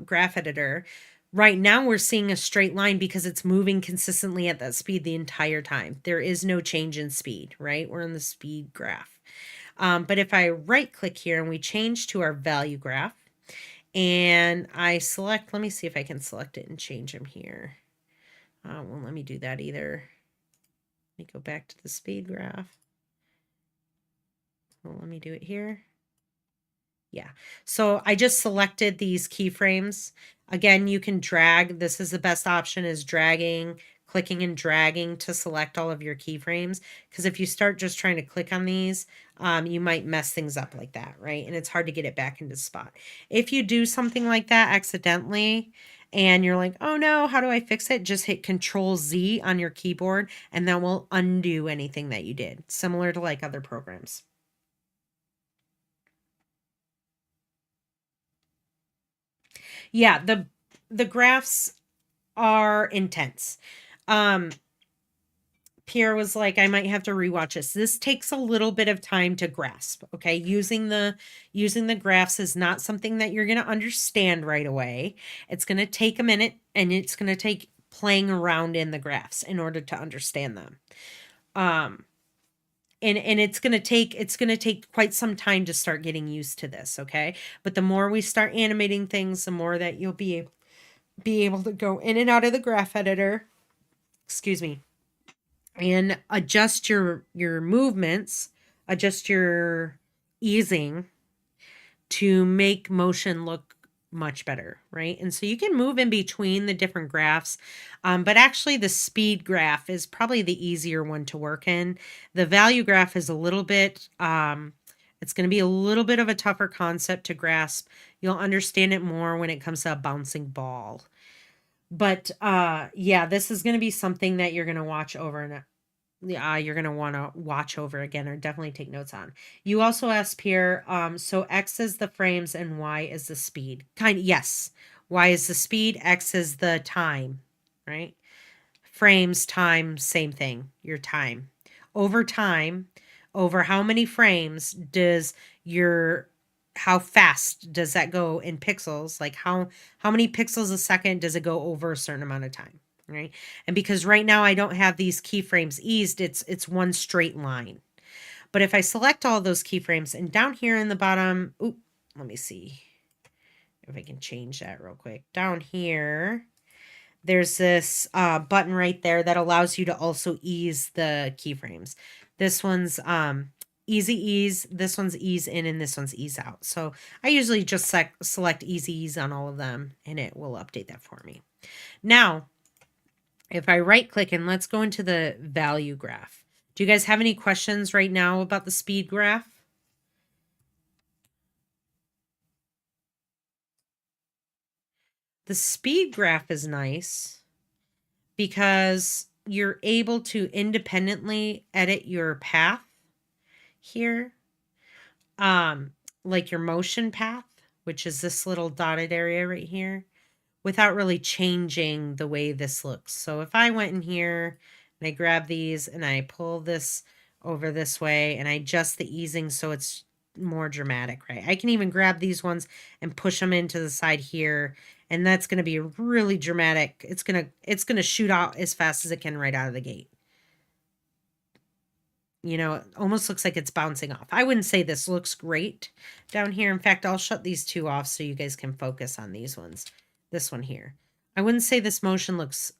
graph editor, right now we're seeing a straight line because it's moving consistently at that speed the entire time. There is no change in speed, right? We're in the speed graph. But if I right click here and we change to our value graph and I select, let me see if I can select it and change them here. Won't let me do that either. Let me go back to the speed graph. Well, let me do it here. Yeah. So I just selected these keyframes. Again, you can drag. This is the best option, is dragging, clicking and dragging to select all of your keyframes. Because if you start just trying to click on these, you might mess things up like that, right? And it's hard to get it back into spot. If you do something like that accidentally, and you're like, oh no, how do I fix it? Just hit Control Z on your keyboard and that will undo anything that you did, similar to like other programs. Yeah, the graphs are intense. Pierre was like, I might have to rewatch this. This takes a little bit of time to grasp. Okay. Using the graphs is not something that you're going to understand right away. It's going to take a minute and it's going to take playing around in the graphs in order to understand them. and it's going to take quite some time to start getting used to this, okay? But the more we start animating things, the more that you'll be able to go in and out of the graph editor, excuse me, and adjust your movements, adjust your easing to make motion look much better, right? And so you can move in between the different graphs, but actually the speed graph is probably the easier one to work in. The value graph is a little bit, it's going to be a little bit of a tougher concept to grasp. You'll understand it more when it comes to a bouncing ball. But yeah, this is going to be something that you're going to watch over and you're going to want to watch over again or definitely take notes on. You also asked here, so X is the frames and Y is the speed. Yes. Y is the speed, X is the time, right? Frames, time, same thing, your time. Over time, over how many frames does how fast does that go in pixels? Like how many pixels a second does it go over a certain amount of time? Right. And because right now I don't have these keyframes eased, it's one straight line. But if I select all those keyframes and down here in the bottom, let me see if I can change that real quick. Down here, there's this button right there that allows you to also ease the keyframes. This one's easy ease, this one's ease in, and this one's ease out. So I usually just select easy ease on all of them, and it will update that for me. Now, if I right click and let's go into the value graph. Do you guys have any questions right now about the speed graph? The speed graph is nice because you're able to independently edit your path here. Like your motion path, which is this little dotted area right here, without really changing the way this looks. So if I went in here and I grab these and I pull this over this way and I adjust the easing so it's more dramatic, right? I can even grab these ones and push them into the side here, and that's going to be really dramatic. It's going to shoot out as fast as it can right out of the gate. You know, it almost looks like it's bouncing off. I wouldn't say this looks great down here. In fact, I'll shut these two off so you guys can focus on these ones. This one here. I wouldn't say this motion looks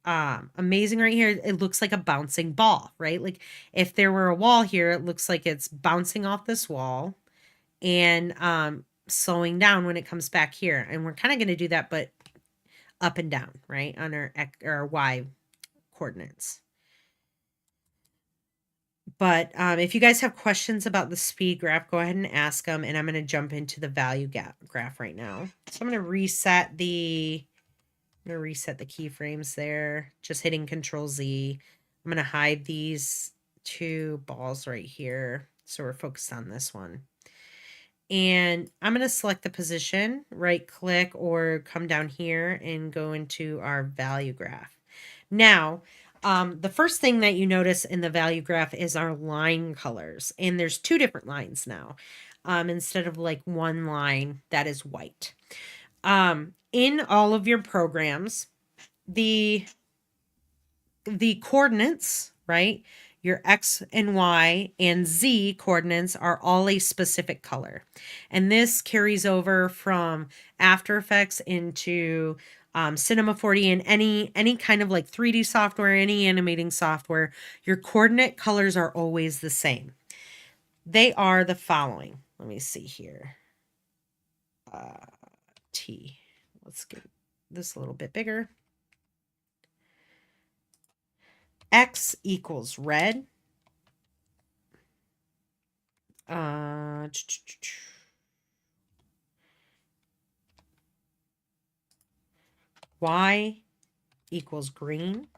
amazing right here. It looks like a bouncing ball, right? Like if there were a wall here, it looks like it's bouncing off this wall and slowing down when it comes back here. And we're kind of going to do that, but up and down, right? On our Y coordinates. But if you guys have questions about the speed graph, go ahead and ask them. And I'm going to jump into the value graph right now. So I'm going to reset the keyframes there. Just hitting Control Z. I'm going to hide these two balls right here. So we're focused on this one. And I'm going to select the position, right click, or come down here and go into our value graph. Now, the first thing that you notice in the value graph is our line colors. And there's two different lines now, instead of like one line that is white. In all of your programs, the coordinates, right? Your X and Y and Z coordinates are all a specific color. And this carries over from After Effects into Cinema 4D and any kind of like 3D software, any animating software. Your coordinate colors are always the same. They are the following. Let me see here. T. Let's get this a little bit bigger. X equals red. Y equals green.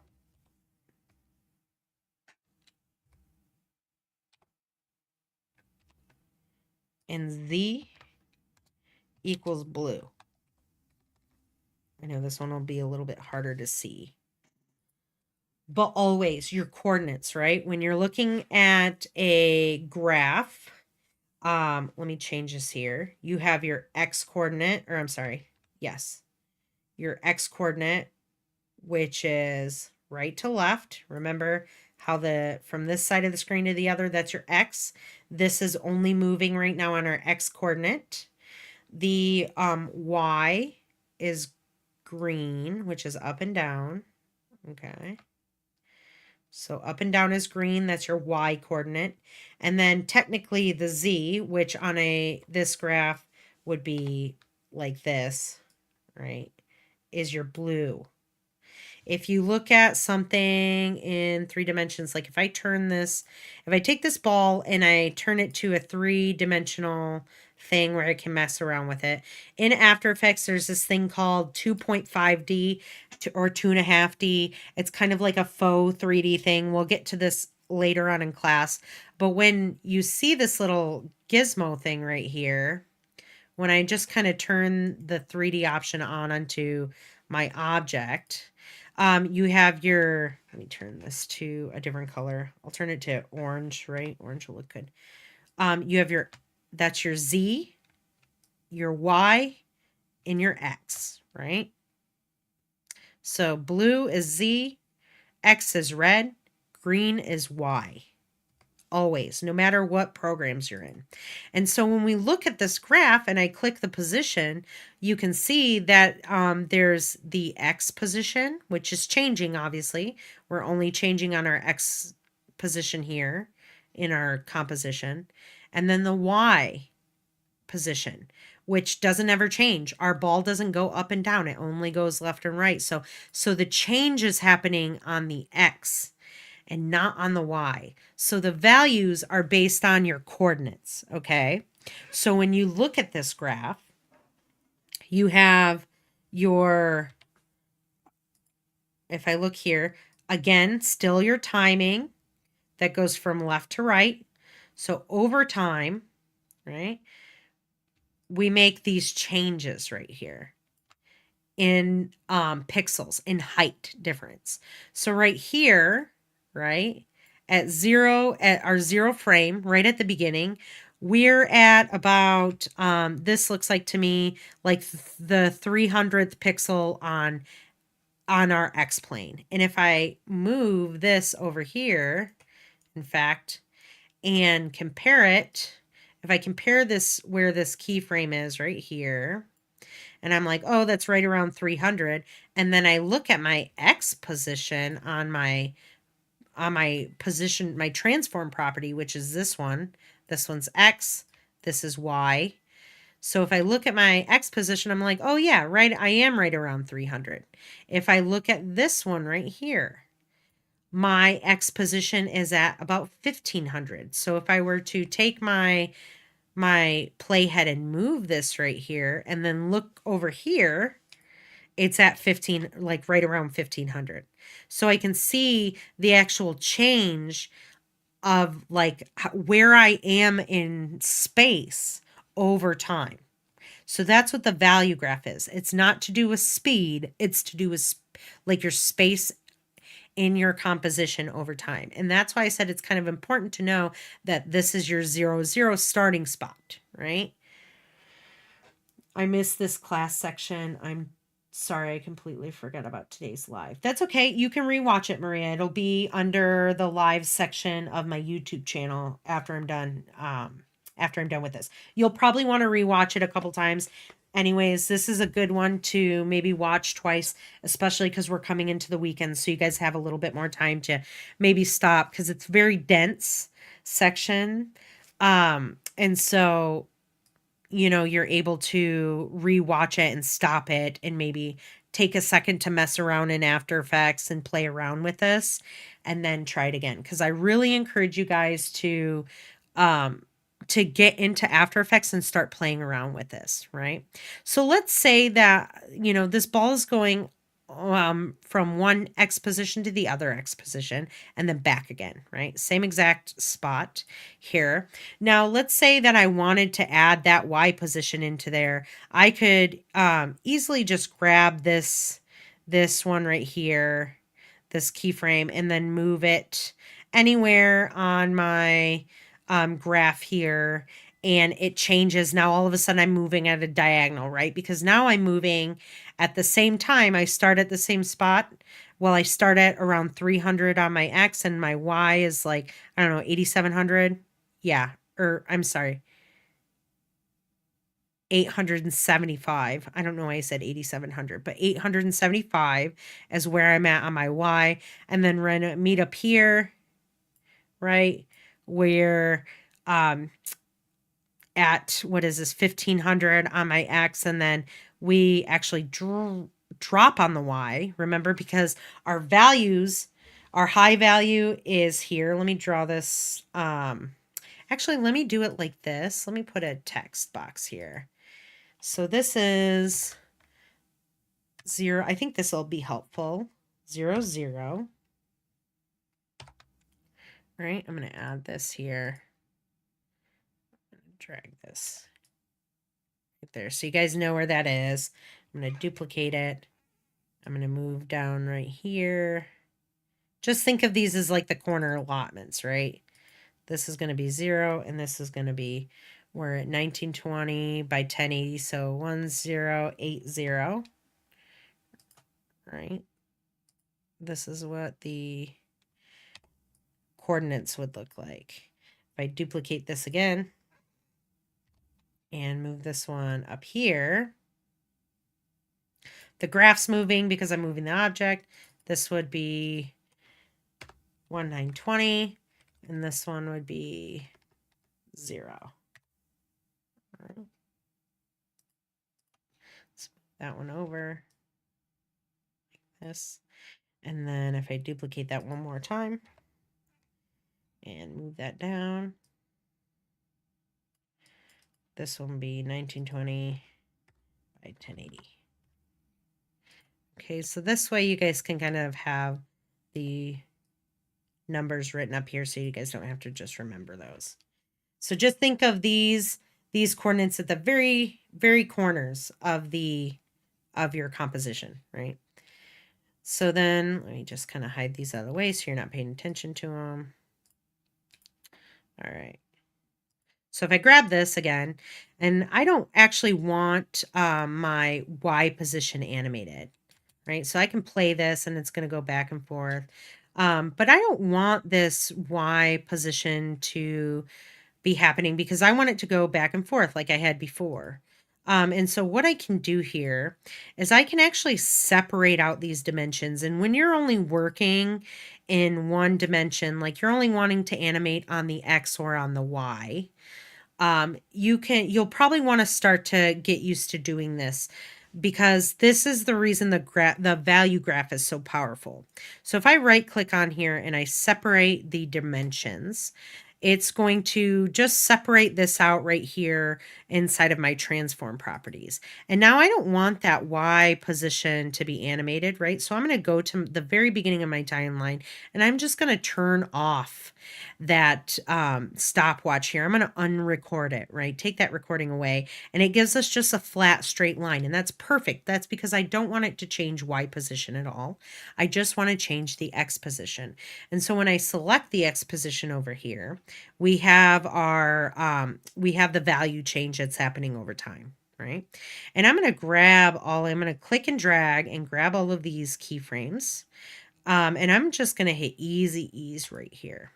And Z equals blue. I know this one will be a little bit harder to see. But always your coordinates, right? When you're looking at a graph, let me change this here. You have your X coordinate, or I'm sorry, yes, your X coordinate, which is right to left. Remember how from this side of the screen to the other, that's your X. This is only moving right now on our X coordinate. The Y is green, which is up and down. Okay. So up and down is green, that's your Y coordinate. And then technically the Z, which on this graph would be like this, right, is your blue. If you look at something in 3 dimensions, like if I take this ball and I turn it to a 3-dimensional thing where I can mess around with it. In After Effects, there's this thing called 2.5D or 2.5D. It's kind of like a faux 3D thing. We'll get to this later on in class. But when you see this little gizmo thing right here, when I just kind of turn the 3D option on onto my object, you have let me turn this to a different color. I'll turn it to orange, right? Orange will look good. You have that's your Z, your Y, and your X, right? So blue is Z, X is red, green is Y. Always, no matter what programs you're in. And so when we look at this graph and I click the position, you can see that there's the X position, which is changing, obviously. We're only changing on our X position here in our composition. And then the Y position, which doesn't ever change. Our ball doesn't go up and down. It only goes left and right. So the change is happening on the X and not on the Y. So the values are based on your coordinates, okay? So when you look at this graph, you have if I look here, again, still your timing that goes from left to right. So over time, right, we make these changes right here in pixels, in height difference. So right here, right, at our 0 frame, right at the beginning, we're at about, this looks like to me like the 300th pixel on our X plane. And if I move this over here, in fact, and compare it, if I compare this where this keyframe is right here, and I'm like, oh, that's right around 300. And then I look at my X position on my position, my transform property, which is this one. This one's X. This is Y. So if I look at my X position, I'm like, oh yeah, right, I am right around 300. If I look at this one right here, my X position is at about 1500. So if I were to take my playhead and move this right here and then look over here, it's at 15, like right around 1500. So I can see the actual change of like where I am in space over time. So that's what the value graph is. It's not to do with speed. It's to do with like your space in your composition over time. And that's why I said it's kind of important to know that this is your 0, 0 starting spot, right? I missed this class section. I'm sorry, I completely forgot about today's live. That's okay. You can rewatch it, Maria. It'll be under the live section of my YouTube channel after I'm done. After I'm done with this, you'll probably want to rewatch it a couple times. Anyways, this is a good one to maybe watch twice, especially because we're coming into the weekend, so you guys have a little bit more time to maybe stop because it's very dense section. And so, you're able to rewatch it and stop it and maybe take a second to mess around in After Effects and play around with this and then try it again. Because I really encourage you guys to get into After Effects and start playing around with this, right? So let's say that, this ball is going from one X position to the other X position and then back again, right? Same exact spot here. Now, let's say that I wanted to add that Y position into there. I could easily just grab this one right here, this keyframe, and then move it anywhere on my graph here, and it changes. Now all of a sudden I'm moving at a diagonal, right? Because now I'm moving at the same time. I start at the same spot, Well, I start at around 300 on my X and my Y is like, I don't know, 8,700. Yeah. Or I'm sorry, 875. I don't know why I said 8,700, but 875 is where I'm at on my Y. And then we're going to meet up here, right? Where, um, at what is this, 1,500 on my X. And then we actually drop on the Y, remember, because our values, our high value is here. Let me draw this. Actually, let me do it like this. Let me put a text box here. So this is 0. I think this will be helpful. 0, 0. Right? I'm going to add this here. Drag this right there. So you guys know where that is. I'm going to duplicate it. I'm going to move down right here. Just think of these as like the corner allotments, right? This is going to be 0, and this is going to be, we're at 1920 by 1080, so 1080, right? This is what the coordinates would look like. If I duplicate this again and move this one up here, the graph's moving because I'm moving the object. This would be 1920, and this one would be 0. All right. Let's move that one over like this. And then if I duplicate that one more time and move that down, this one will be 1920 by 1080. Okay, so this way you guys can kind of have the numbers written up here so you guys don't have to just remember those. So just think of these coordinates at the very, very corners of your composition, right? So then let me just kind of hide these out of the way so you're not paying attention to them. All right. So if I grab this again, and I don't actually want my Y position animated, right? So I can play this and it's going to go back and forth. But I don't want this Y position to be happening because I want it to go back and forth like I had before. And so what I can do here is I can actually separate out these dimensions. And when you're only working in one dimension, like you're only wanting to animate on the X or on the Y, you'll probably want to start to get used to doing this because this is the reason the value graph is so powerful. So if I right click on here and I separate the dimensions, it's going to just separate this out right here inside of my transform properties. And now I don't want that Y position to be animated, right? So I'm going to go to the very beginning of my timeline and I'm just going to turn off that stopwatch here. I'm going to unrecord it, right? Take that recording away. And it gives us just a flat straight line. And that's perfect. That's because I don't want it to change Y position at all. I just want to change the X position. And so when I select the X position over here, we have the value change that's happening over time, right? And I'm going to click and drag and grab all of these keyframes. And I'm just going to hit easy ease right here.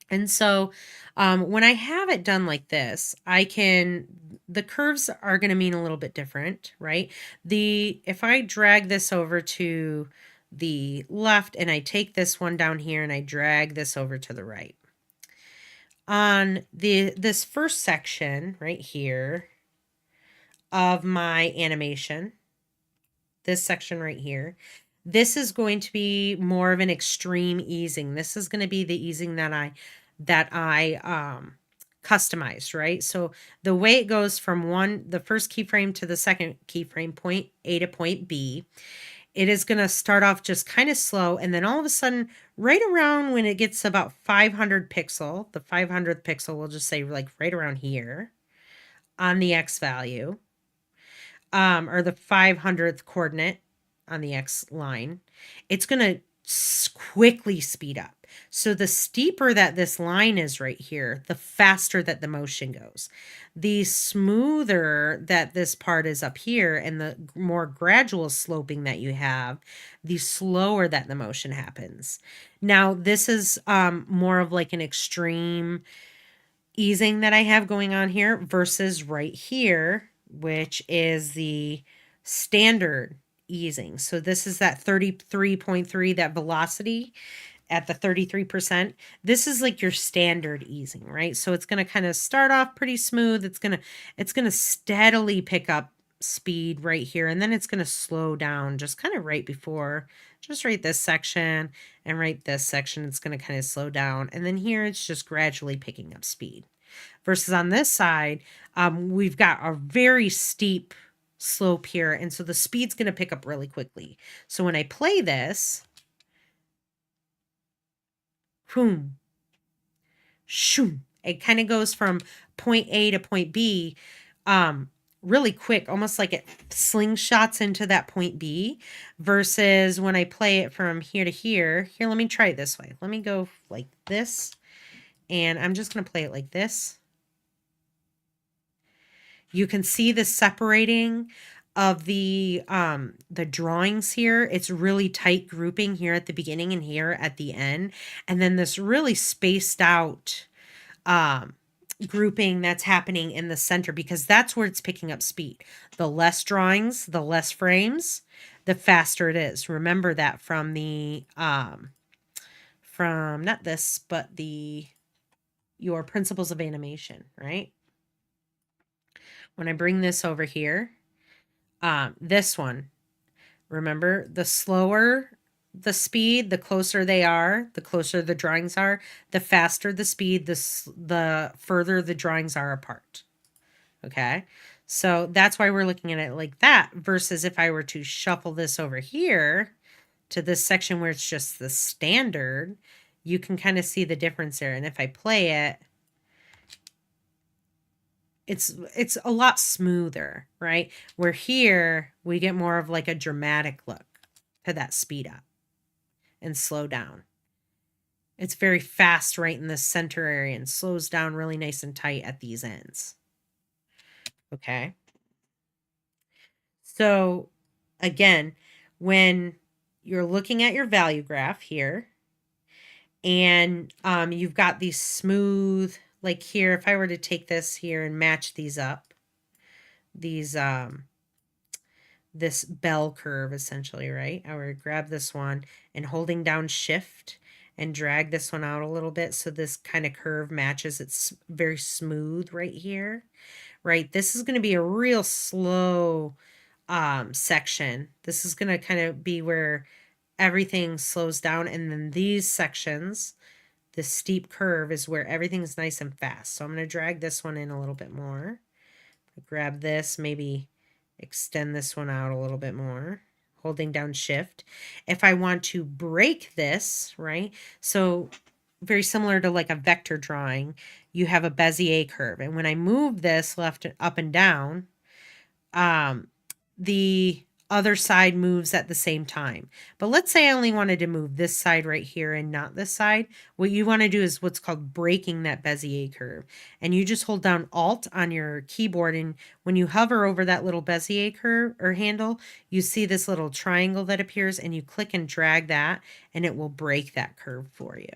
And so when I have it done like this, the curves are going to mean a little bit different, right? If I drag this over to the left and I take this one down here and I drag this over to the right. On this first section right here of my animation, this section right here, this is going to be more of an extreme easing. This is going to be the easing that I customized, right? So the way it goes from the first keyframe to the second keyframe, point A to point B, it is going to start off just kind of slow. And then all of a sudden, right around when it gets about 500 pixel, the 500th pixel, we'll just say like right around here on the X value, or the 500th coordinate on the X line, it's going to quickly speed up. So the steeper that this line is right here, the faster that the motion goes. The smoother that this part is up here and the more gradual sloping that you have, the slower that the motion happens. Now, this is more of like an extreme easing that I have going on here versus right here, which is the standard easing. So this is that 33.3, that velocity at the 33%. This is like your standard easing, right? So it's going to kind of start off pretty smooth. It's going to steadily pick up speed right here, and then it's going to slow down just kind of right before, just right this section and right this section. It's going to kind of slow down, and then here it's just gradually picking up speed. Versus on this side, we've got a very steep slope here, and so the speed's going to pick up really quickly. So when I play this, boom, shoom, it kind of goes from point A to point B really quick, almost like it slingshots into that point B, versus when I play it from here to here. Here, let me try it this way. Let me go like this, and I'm just going to play it like this. You can see the separating of the drawings here. It's really tight grouping here at the beginning and here at the end. And then this really spaced out grouping that's happening in the center, because that's where it's picking up speed. The less drawings, the less frames, the faster it is. Remember that from the, from not this, but your principles of animation, right? When I bring this over here, this one, remember, the slower the speed, the closer they are, the closer the drawings are, the faster the speed, the further the drawings are apart. Okay, so that's why we're looking at it like that, versus if I were to shuffle this over here to this section where it's just the standard, you can kind of see the difference there. And if I play it, it's a lot smoother, right? Where here we get more of like a dramatic look to that speed up and slow down. It's very fast right in the center area and slows down really nice and tight at these ends. Okay. So again, when you're looking at your value graph here, and you've got these smooth, like here, if I were to take this here and match these up, these this bell curve essentially, right? I would grab this one and holding down shift and drag this one out a little bit so this kind of curve matches. It's very smooth right here, right? This is going to be a real slow section. This is going to kind of be where everything slows down, and then these sections, the steep curve, is where everything's nice and fast. So I'm going to drag this one in a little bit more. Grab this, maybe extend this one out a little bit more, holding down shift. If I want to break this, right? So very similar to like a vector drawing, you have a Bezier curve. And when I move this left up and down, the other side moves at the same time. But let's say I only wanted to move this side right here and not this side. What you want to do is what's called breaking that Bezier curve. And you just hold down Alt on your keyboard, and when you hover over that little Bezier curve or handle, you see this little triangle that appears, and you click and drag that, and it will break that curve for you.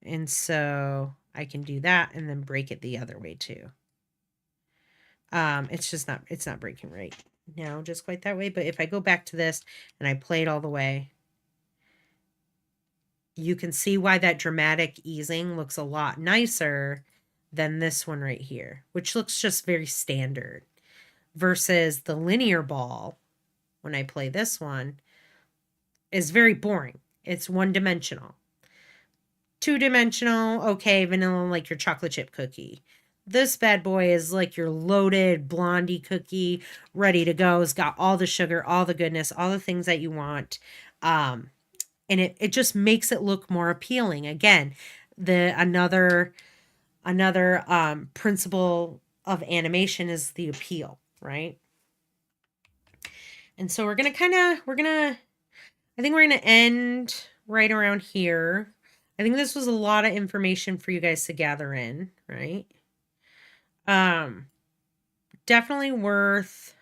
And so I can do that and then break it the other way too. It's not breaking right now just quite that way. But if I go back to this and I play it all the way, you can see why that dramatic easing looks a lot nicer than this one right here, which looks just very standard, versus the linear ball, when I play this one, is very boring. It's one-dimensional. Two-dimensional, okay, vanilla, like your chocolate chip cookie. This bad boy is like your loaded blondie cookie, ready to go. It's got all the sugar, all the goodness, all the things that you want. And it just makes it look more appealing. Again, another principle of animation is the appeal, right? And so we're gonna I think we're going to end right around here. I think this was a lot of information for you guys to gather in, right? Definitely worth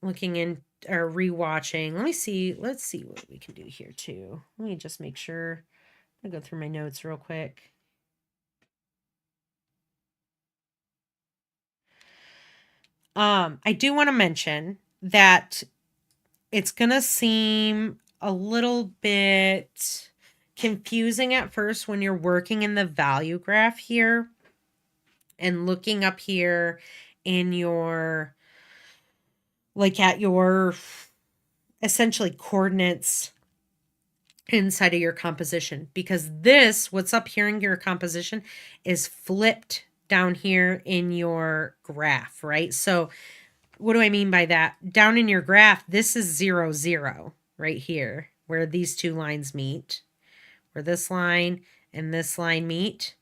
looking in or rewatching. Let's see what we can do here too. Let me just make sure. I'll go through my notes real quick. I do want to mention that it's going to seem a little bit confusing at first when you're working in the value graph here and looking up here in your, like at your essentially coordinates inside of your composition, because this, what's up here in your composition, is flipped down here in your graph, right? So what do I mean by that? Down in your graph, this is 0, 0 right here where these two lines meet, where this line and this line meet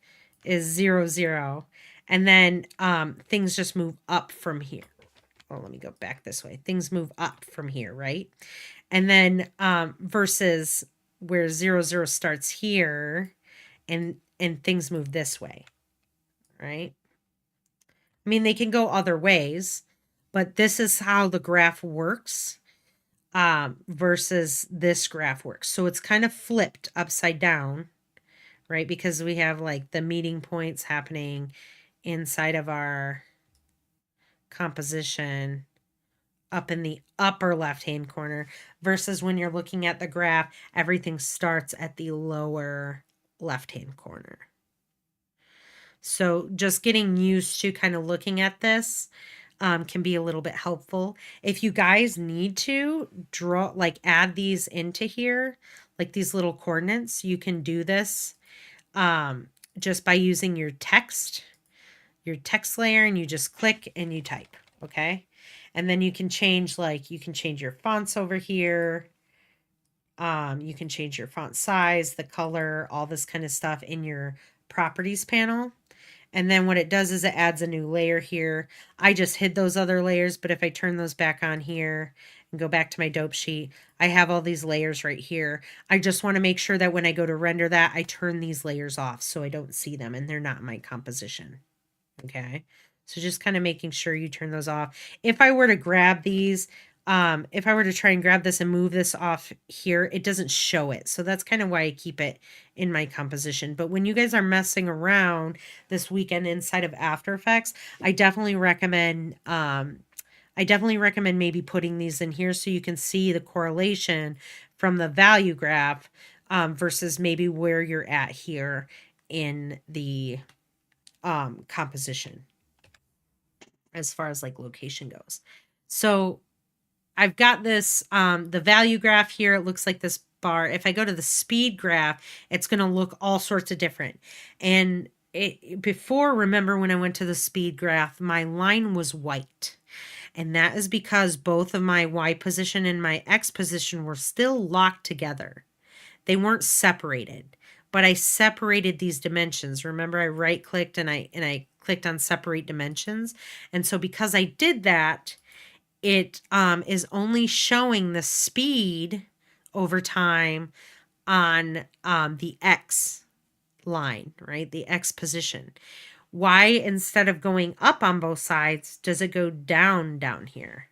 is 0, 0. And then things just move up from here. Oh, let me go back this way. Things move up from here, right? And then versus where 0, 0 starts here and things move this way, right? I mean, they can go other ways, but this is how the graph works versus this graph works. So it's kind of flipped upside down, right? Because we have like the meeting points happening inside of our composition up in the upper left-hand corner versus when you're looking at the graph, everything starts at the lower left-hand corner. So just getting used to kind of looking at this can be a little bit helpful. If you guys need to draw, like add these into here, like these little coordinates, you can do this just by using your text layer, and you just click and you type, okay? And then you can change, like, you can change your fonts over here. You can change your font size, the color, all this kind of stuff in your properties panel. And then what it does is it adds a new layer here. I just hid those other layers, but if I turn those back on here and go back to my dope sheet, I have all these layers right here. I just want to make sure that when I go to render that, I turn these layers off so I don't see them and they're not in my composition. Okay. So just kind of making sure you turn those off. If I were to grab these, if I were to try and grab this and move this off here, it doesn't show it. So that's kind of why I keep it in my composition. But when you guys are messing around this weekend inside of After Effects, I definitely recommend maybe putting these in here so you can see the correlation from the value graph versus maybe where you're at here in the composition as far as like location goes. So I've got this, the value graph here. It looks like this bar. If I go to the speed graph, it's going to look all sorts of different. And before, remember when I went to the speed graph, my line was white. And that is because both of my Y position and my X position were still locked together. They weren't separated, but I separated these dimensions. Remember, I right clicked and I clicked on separate dimensions. And so because I did that, it is only showing the speed over time on the X line, right? The X position. Why, instead of going up on both sides, does it go down here?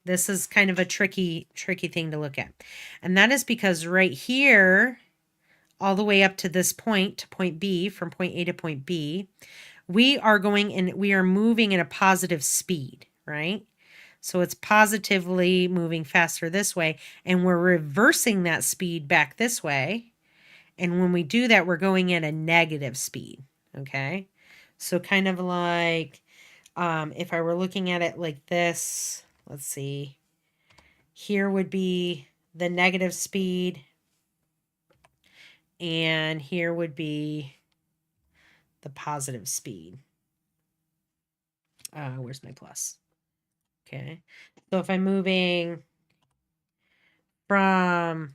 This is kind of a tricky thing to look at. And that is because right here, all the way up to this point, to point B, from point A to point B, we are moving in a positive speed, right? So it's positively moving faster this way, and we're reversing that speed back this way. And when we do that, we're going at a negative speed, okay? So kind of like if I were looking at it like this, let's see, here would be the negative speed, and here would be the positive speed. Where's my plus? Okay. So if I'm moving from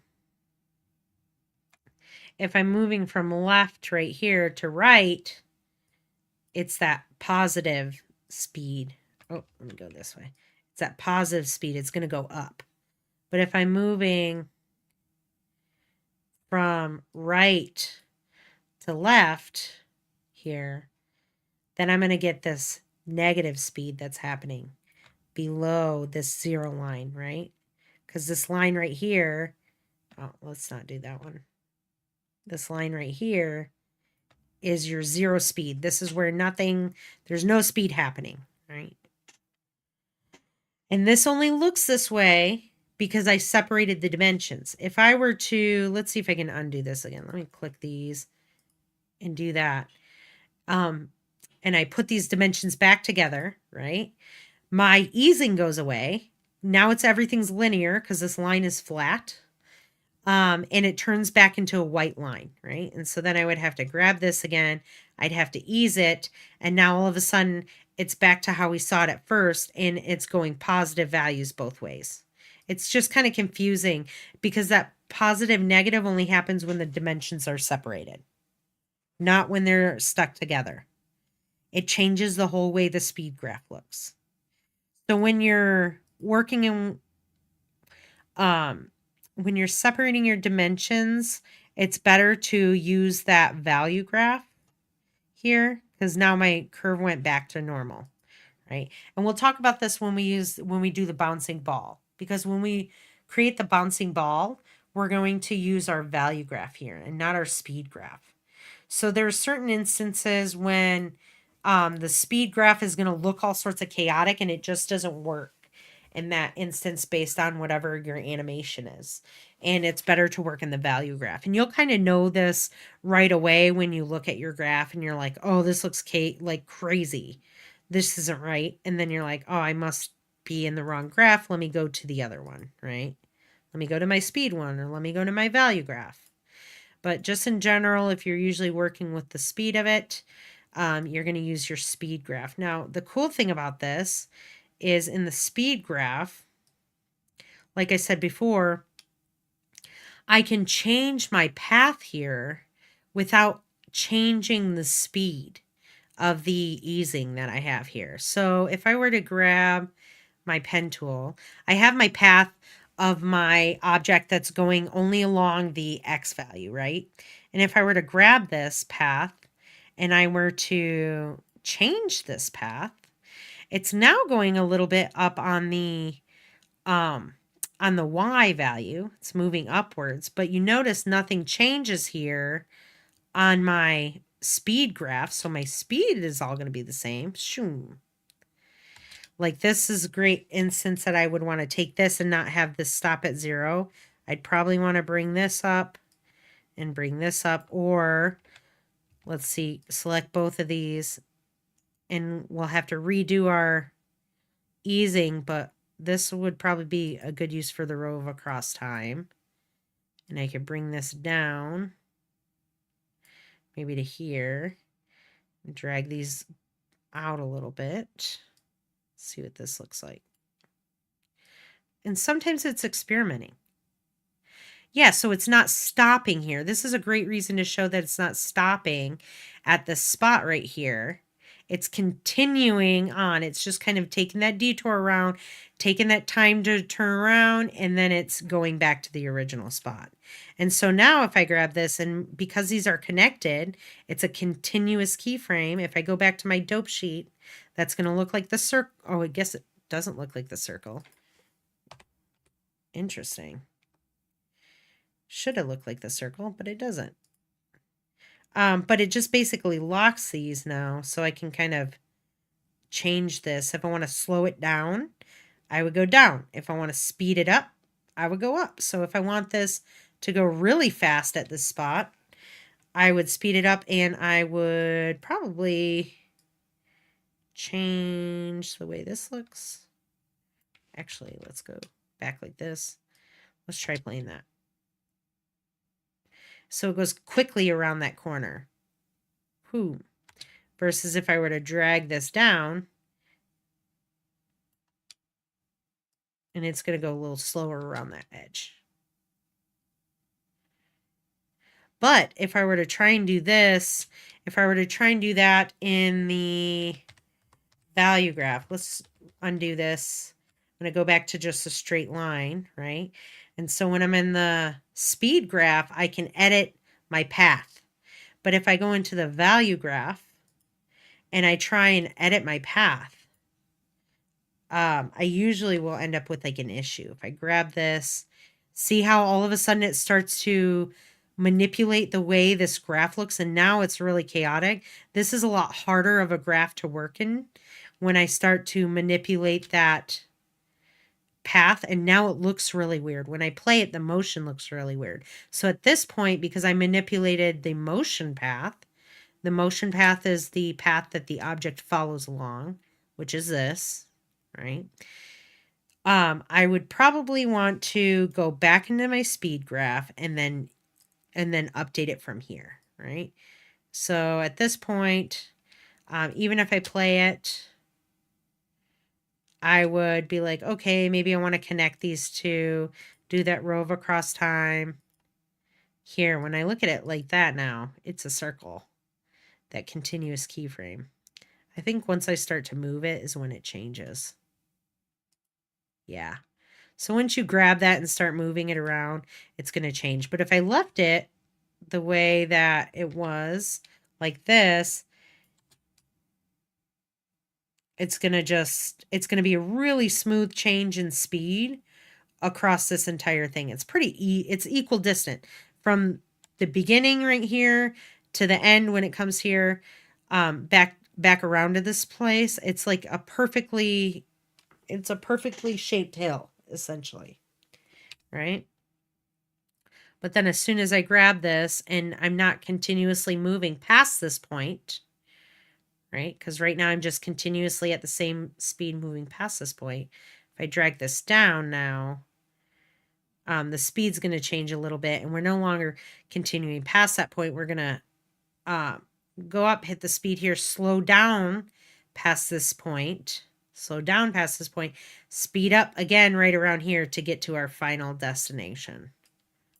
left right here to right, it's that positive speed. Oh, let me go this way. It's that positive speed. It's going to go up. But if I'm moving from right to left here, then I'm going to get this negative speed that's happening below this 0 line, right? Because this line right here, oh, let's not do that one. This line right here is your 0 speed. This is where there's no speed happening, right? And this only looks this way because I separated the dimensions. If I were to, let's see if I can undo this again. Let me click these and do that. And I put these dimensions back together, right? My easing goes away. Now everything's linear because this line is flat. And it turns back into a white line, right? And so then I would have to grab this again. I'd have to ease it. And now all of a sudden it's back to how we saw it at first, and it's going positive values both ways. It's just kind of confusing because that positive negative only happens when the dimensions are separated, not when they're stuck together. It changes the whole way the speed graph looks. So when you're working in, when you're separating your dimensions, it's better to use that value graph here because now my curve went back to normal, right? And we'll talk about this when we do the bouncing ball, because when we create the bouncing ball, we're going to use our value graph here and not our speed graph. So there are certain instances when the speed graph is going to look all sorts of chaotic and it just doesn't work in that instance based on whatever your animation is. And it's better to work in the value graph. And you'll kind of know this right away when you look at your graph and you're like, oh, this looks like crazy. This isn't right. And then you're like, oh, I must be in the wrong graph. Let me go to the other one, right? Let me go to my speed one, or let me go to my value graph. But just in general, if you're usually working with the speed of it, you're going to use your speed graph. Now, the cool thing about this is in the speed graph, like I said before, I can change my path here without changing the speed of the easing that I have here. So if I were to grab my pen tool, I have my path of my object that's going only along the X value, right? And if I were to grab this path and I were to change this path, it's now going a little bit up on the Y value. It's moving upwards, but you notice nothing changes here on my speed graph. So my speed is all going to be the same. Shoom. Like this is a great instance that I would want to take this and not have this stop at 0. I'd probably want to bring this up and bring this up, or let's see, select both of these and we'll have to redo our easing, but this would probably be a good use for the row of across time. And I could bring this down maybe to here and drag these out a little bit. See what this looks like. And sometimes it's experimenting. Yeah, so it's not stopping here. This is a great reason to show that it's not stopping at the spot right here. It's continuing on. It's just kind of taking that detour around, taking that time to turn around, and then it's going back to the original spot. And so now if I grab this, and because these are connected, it's a continuous keyframe. If I go back to my dope sheet, that's going to look like the circle. Oh, I guess it doesn't look like the circle. Interesting. Should have looked like the circle, but it doesn't. But it just basically locks these now, so I can kind of change this. If I want to slow it down, I would go down. If I want to speed it up, I would go up. So if I want this to go really fast at this spot, I would speed it up, and I would probably change the way this looks. Actually, let's go back like this. Let's try playing that. So it goes quickly around that corner. Whew. Versus if I were to drag this down, and it's going to go a little slower around that edge. But if I were to try and do this, if I were to try and do that in the value graph, let's undo this. I'm going to go back to just a straight line, right? And so when I'm in the speed graph, I can edit my path. But if I go into the value graph and I try and edit my path, I usually will end up with like an issue. If I grab this, see how all of a sudden it starts to manipulate the way this graph looks, and now it's really chaotic. This is a lot harder of a graph to work in when I start to manipulate that path, and now it looks really weird. When I play it, the motion looks really weird. So at this point, because I manipulated the motion path is the path that the object follows along, which is this, right? I would probably want to go back into my speed graph and then update it from here, right? So at this point, even if I play it, I would be like, okay, maybe I want to connect these two, do that rove across time. Here, when I look at it like that now, it's a circle, that continuous keyframe. I think once I start to move it is when it changes. Yeah. So once you grab that and start moving it around, it's going to change. But if I left it the way that it was, like this, it's going to be a really smooth change in speed across this entire thing. It's it's equal distant from the beginning right here to the end when it comes here, back around to this place. It's like it's a perfectly shaped hill, essentially, right? But then as soon as I grab this and I'm not continuously moving past this point, right? Because right now I'm just continuously at the same speed moving past this point. If I drag this down now, the speed's going to change a little bit, and we're no longer continuing past that point. We're going to go up, hit the speed here, slow down past this point, speed up again right around here to get to our final destination.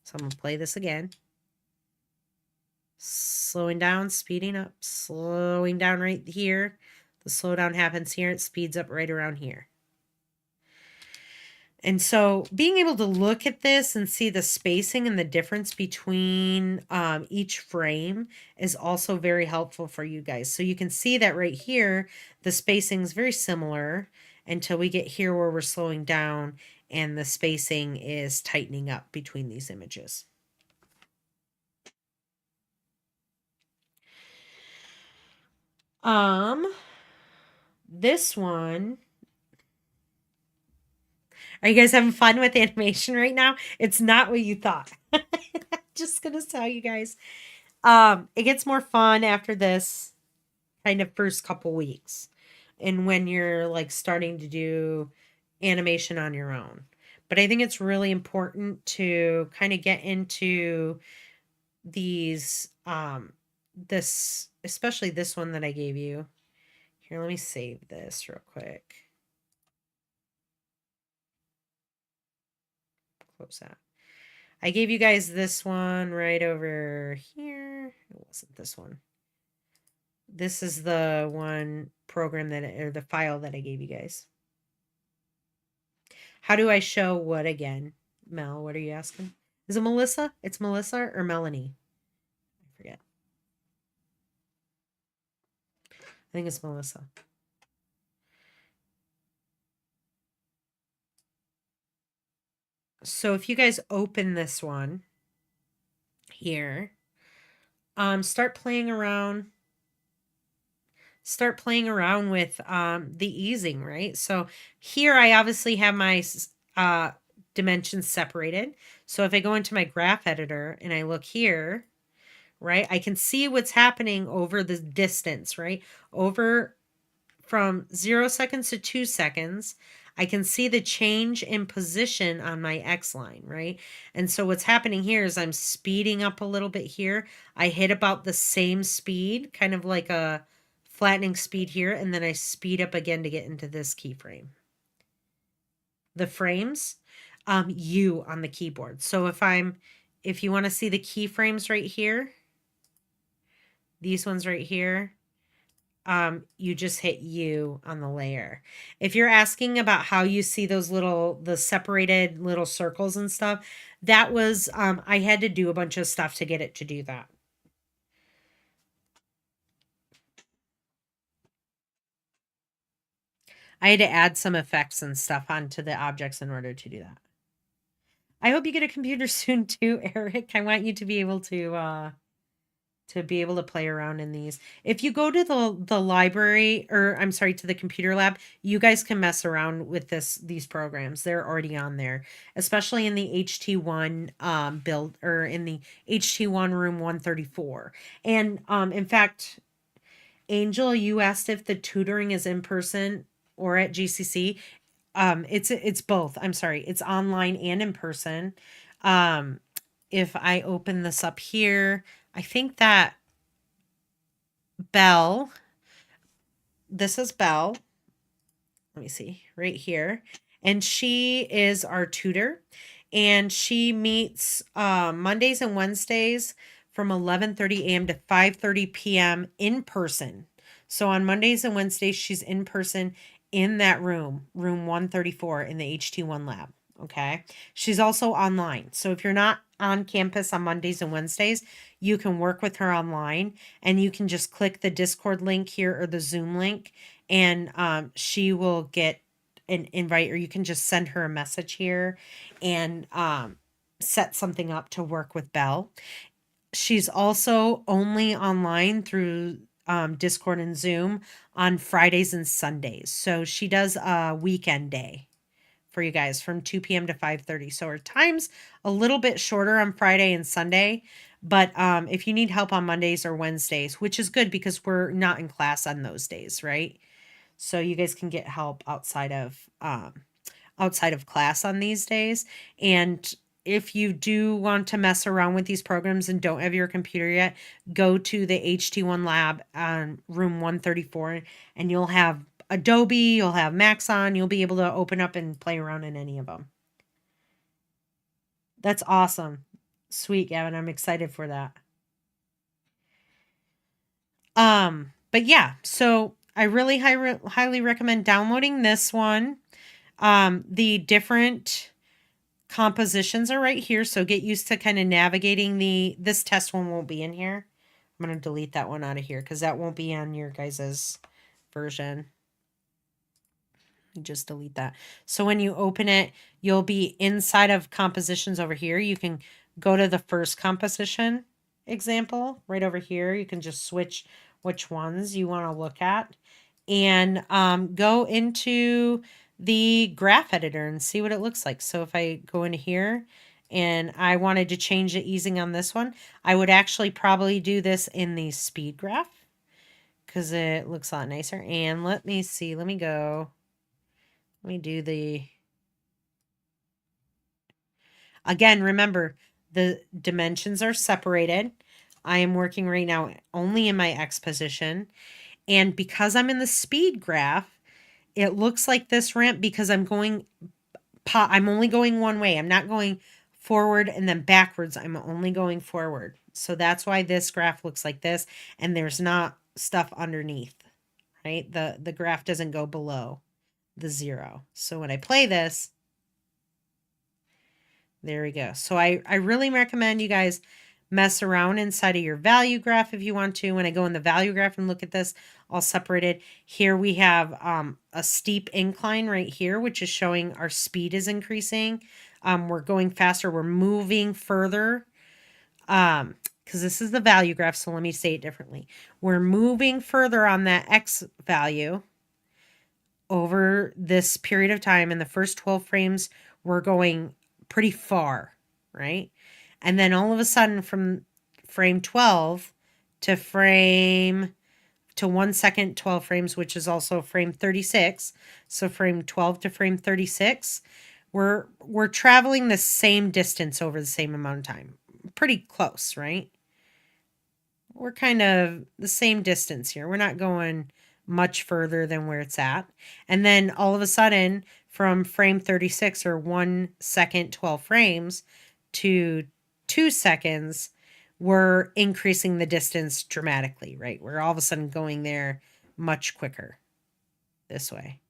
So I'm going to play this again. Slowing down, speeding up, slowing down right here. The slowdown happens here. It speeds up right around here. And so being able to look at this and see the spacing and the difference between each frame is also very helpful for you guys. So you can see that right here, the spacing is very similar until we get here where we're slowing down and the spacing is tightening up between these images. This one, are you guys having fun with animation right now? It's not what you thought. Just gonna tell you guys. It gets more fun after this kind of first couple weeks, and when you're like starting to do animation on your own. But I think it's really important to kind of get into these this, especially this one that I gave you. Here, let me save this real quick. Close that. I gave you guys this one right over here. It wasn't this one. This is the one program or the file that I gave you guys. How do I show what again? Mel, what are you asking? Is it Melissa? It's Melissa or Melanie? I forget. I think it's Melissa. So if you guys open this one here, start playing around with the easing, right? So here I obviously have my dimensions separated. So if I go into my graph editor and I look here, right, I can see what's happening over the distance, right? Over from 0 seconds to 2 seconds, I can see the change in position on my X line, right? And so what's happening here is I'm speeding up a little bit here. I hit about the same speed, kind of like a flattening speed here, and then I speed up again to get into this keyframe. The frames, U on the keyboard. So if you want to see the keyframes right here, these ones right here, you just hit U on the layer. If you're asking about how you see those the separated little circles and stuff, that was, I had to do a bunch of stuff to get it to do that. I had to add some effects and stuff onto the objects in order to do that. I hope you get a computer soon too, Eric. I want you to be able to play around in these. If you go to the library, or I'm sorry, to the computer lab, you guys can mess around with these programs. They're already on there, especially in the HT1 build, or in the HT1 room 134. And in fact, Angel, you asked if the tutoring is in person or at GCC. It's both. I'm sorry, it's online and in person. Um, if I open this up here, I think that Belle, this is Belle. Let me see, right here. And she is our tutor. And she meets Mondays and Wednesdays from 11:30 a.m. to 5:30 p.m. in person. So on Mondays and Wednesdays, she's in person in that room 134 in the HT1 lab. Okay. She's also online. So if you're not on campus on Mondays and Wednesdays, you can work with her online, and you can just click the Discord link here or the Zoom link, and she will get an invite, or you can just send her a message here and set something up to work with Belle. She's also only online through Discord and Zoom on Fridays and Sundays. So she does a weekend day for you guys from 2 p.m. to 5:30. So her time's a little bit shorter on Friday and Sunday. But if you need help on Mondays or Wednesdays, which is good because we're not in class on those days, right? So you guys can get help outside of class on these days. And if you do want to mess around with these programs and don't have your computer yet, go to the HT1 lab on room 134, and you'll have Adobe, you'll have Maxon, you'll be able to open up and play around in any of them. That's awesome. Sweet, Gavin. I'm excited for that. But yeah, so I really highly recommend downloading this one. The different compositions are right here, so get used to kind of navigating this test one won't be in here. I'm going to delete that one out of here because that won't be on your guys's version. Just delete that. So when you open it, you'll be inside of compositions over here. You can go to the first composition example right over here. You can just switch which ones you want to look at, and go into the graph editor and see what it looks like. So if I go into here and I wanted to change the easing on this one, I would actually probably do this in the speed graph because it looks a lot nicer. And let me see, let me do again, remember the dimensions are separated. I am working right now only in my X position. And because I'm in the speed graph, it looks like this ramp because I'm only going one way. I'm not going forward and then backwards. I'm only going forward. So that's why this graph looks like this, and there's not stuff underneath, right? The graph doesn't go below the 0. So when I play this, there we go. So I really recommend you guys mess around inside of your value graph if you want to. When I go in the value graph and look at this all separated, here we have a steep incline right here, which is showing our speed is increasing. We're going faster. We're moving further because this is the value graph. So let me say it differently. We're moving further on that X value over this period of time. In the first 12 frames, we're going pretty far, right? And then all of a sudden from frame 12 to 1 second, 12 frames, which is also frame 36. So frame 12 to frame 36, we're traveling the same distance over the same amount of time. Pretty close, right? We're kind of the same distance here. We're not going much further than where it's at. And then all of a sudden, from frame 36 or 1 second, 12 frames to 2 seconds, we're increasing the distance dramatically, right? We're all of a sudden going there much quicker this way.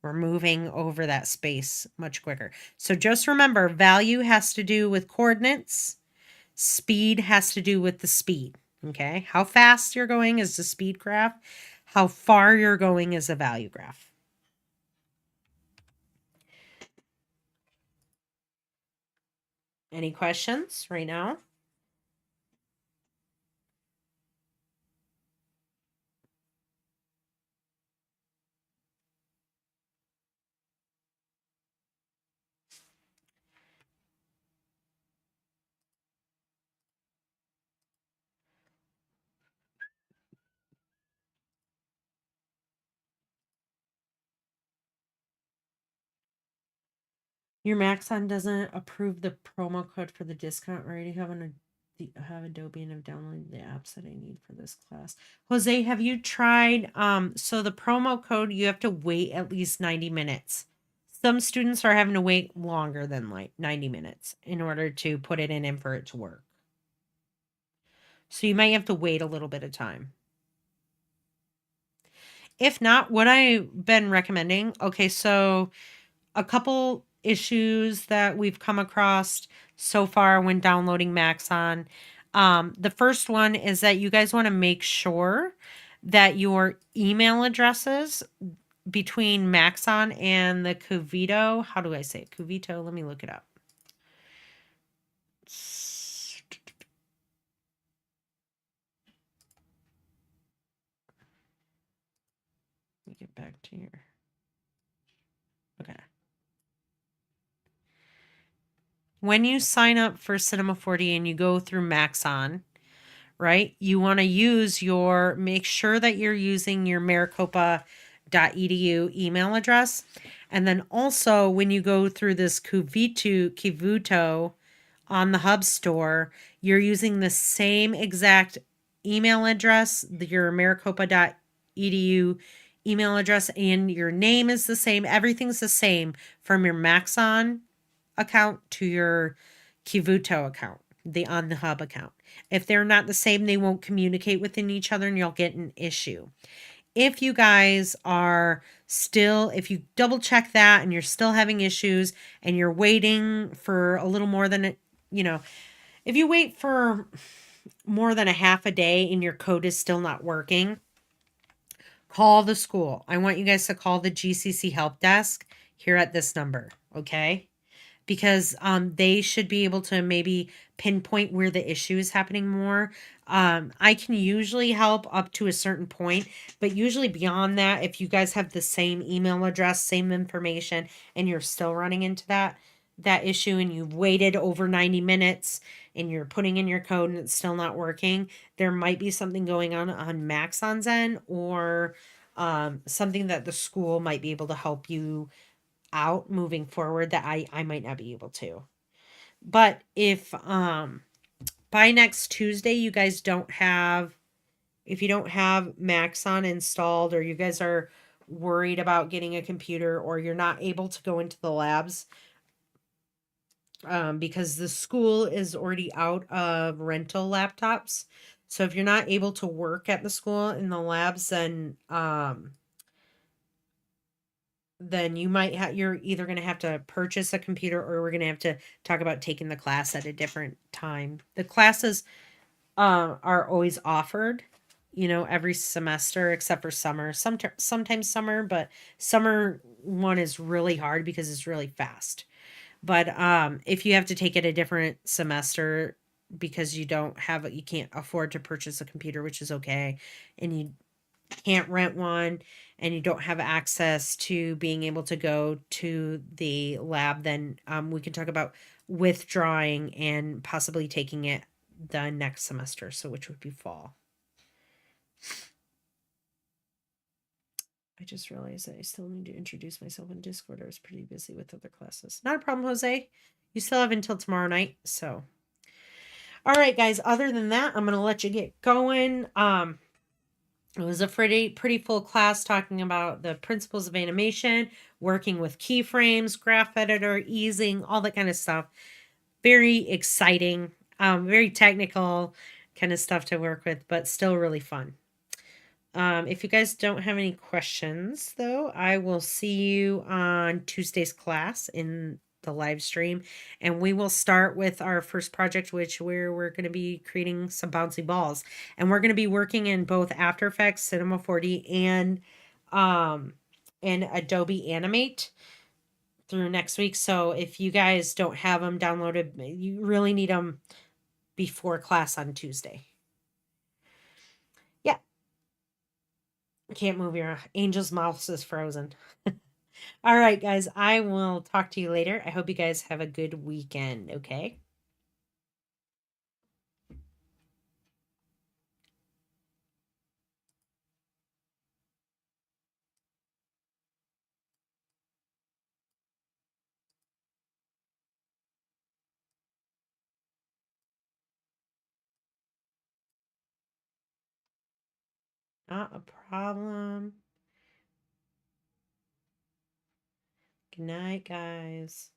We're moving over that space much quicker. So just remember, value has to do with coordinates. Speed has to do with the speed. Okay. How fast you're going is the speed graph. How far you're going is a value graph. Any questions right now? Your Maxon doesn't approve the promo code for the discount. I already have Adobe and I've downloaded the apps that I need for this class. Jose, have you tried so the promo code you have to wait at least 90 minutes. Some students are having to wait longer than like 90 minutes in order to put it in and for it to work. So you might have to wait a little bit of time. If not, what I've been recommending, okay, so a couple issues that we've come across so far when downloading Maxon. The first one is that you guys want to make sure that your email addresses between Maxon and the Cuvito, how do I say it? Cuvito, let me look it up. Let me get back to here. Okay. When you sign up for Cinema 4D and you go through Maxon, right? You want to make sure that you're using your maricopa.edu email address. And then also when you go through this Kivuto on the Hub store, you're using the same exact email address, your maricopa.edu email address, and your name is the same. Everything's the same from your Maxon account to your Kivuto account, on the Hub account. If they're not the same, they won't communicate within each other and you'll get an issue. If you guys are still, if you double check that and you're still having issues and you're waiting for a little more than, if you wait for more than a half a day and your code is still not working, call the school. I want you guys to call the GCC help desk here at this number, okay? Because they should be able to maybe pinpoint where the issue is happening more. I can usually help up to a certain point, but usually beyond that, if you guys have the same email address, same information, and you're still running into that issue and you've waited over 90 minutes and you're putting in your code and it's still not working, there might be something going on Maxon's end, or something that the school might be able to help you out moving forward that I might not be able to. But if by next Tuesday you guys if you don't have Maxon installed, or you guys are worried about getting a computer, or you're not able to go into the labs because the school is already out of rental laptops. So if you're not able to work at the school in the labs, then you might you're either going to have to purchase a computer, or we're going to have to talk about taking the class at a different time. The classes are always offered, every semester except for summer. Sometimes summer, but summer one is really hard because it's really fast. But if you have to take it a different semester because you can't afford to purchase a computer, which is okay, and you can't rent one, and you don't have access to being able to go to the lab, then we can talk about withdrawing and possibly taking it the next semester, so which would be fall. I just realized that I still need to introduce myself in Discord. I was pretty busy with other classes. Not a problem, Jose. You still have until tomorrow night, so. All right, guys. Other than that, I'm going to let you get going. It was a pretty full class talking about the principles of animation, working with keyframes, graph editor, easing, all that kind of stuff. Very exciting, very technical kind of stuff to work with, but still really fun. If you guys don't have any questions, though, I will see you on Tuesday's class in the live stream, and we will start with our first project, which where we're going to be creating some bouncy balls, and we're going to be working in both After Effects, Cinema 4D, um, and Adobe Animate through next week. So if you guys don't have them downloaded, you really need them before class on Tuesday. Yeah, can't move your angel's mouse is frozen. All right, guys, I will talk to you later. I hope you guys have a good weekend, okay? Not a problem. Good night, guys.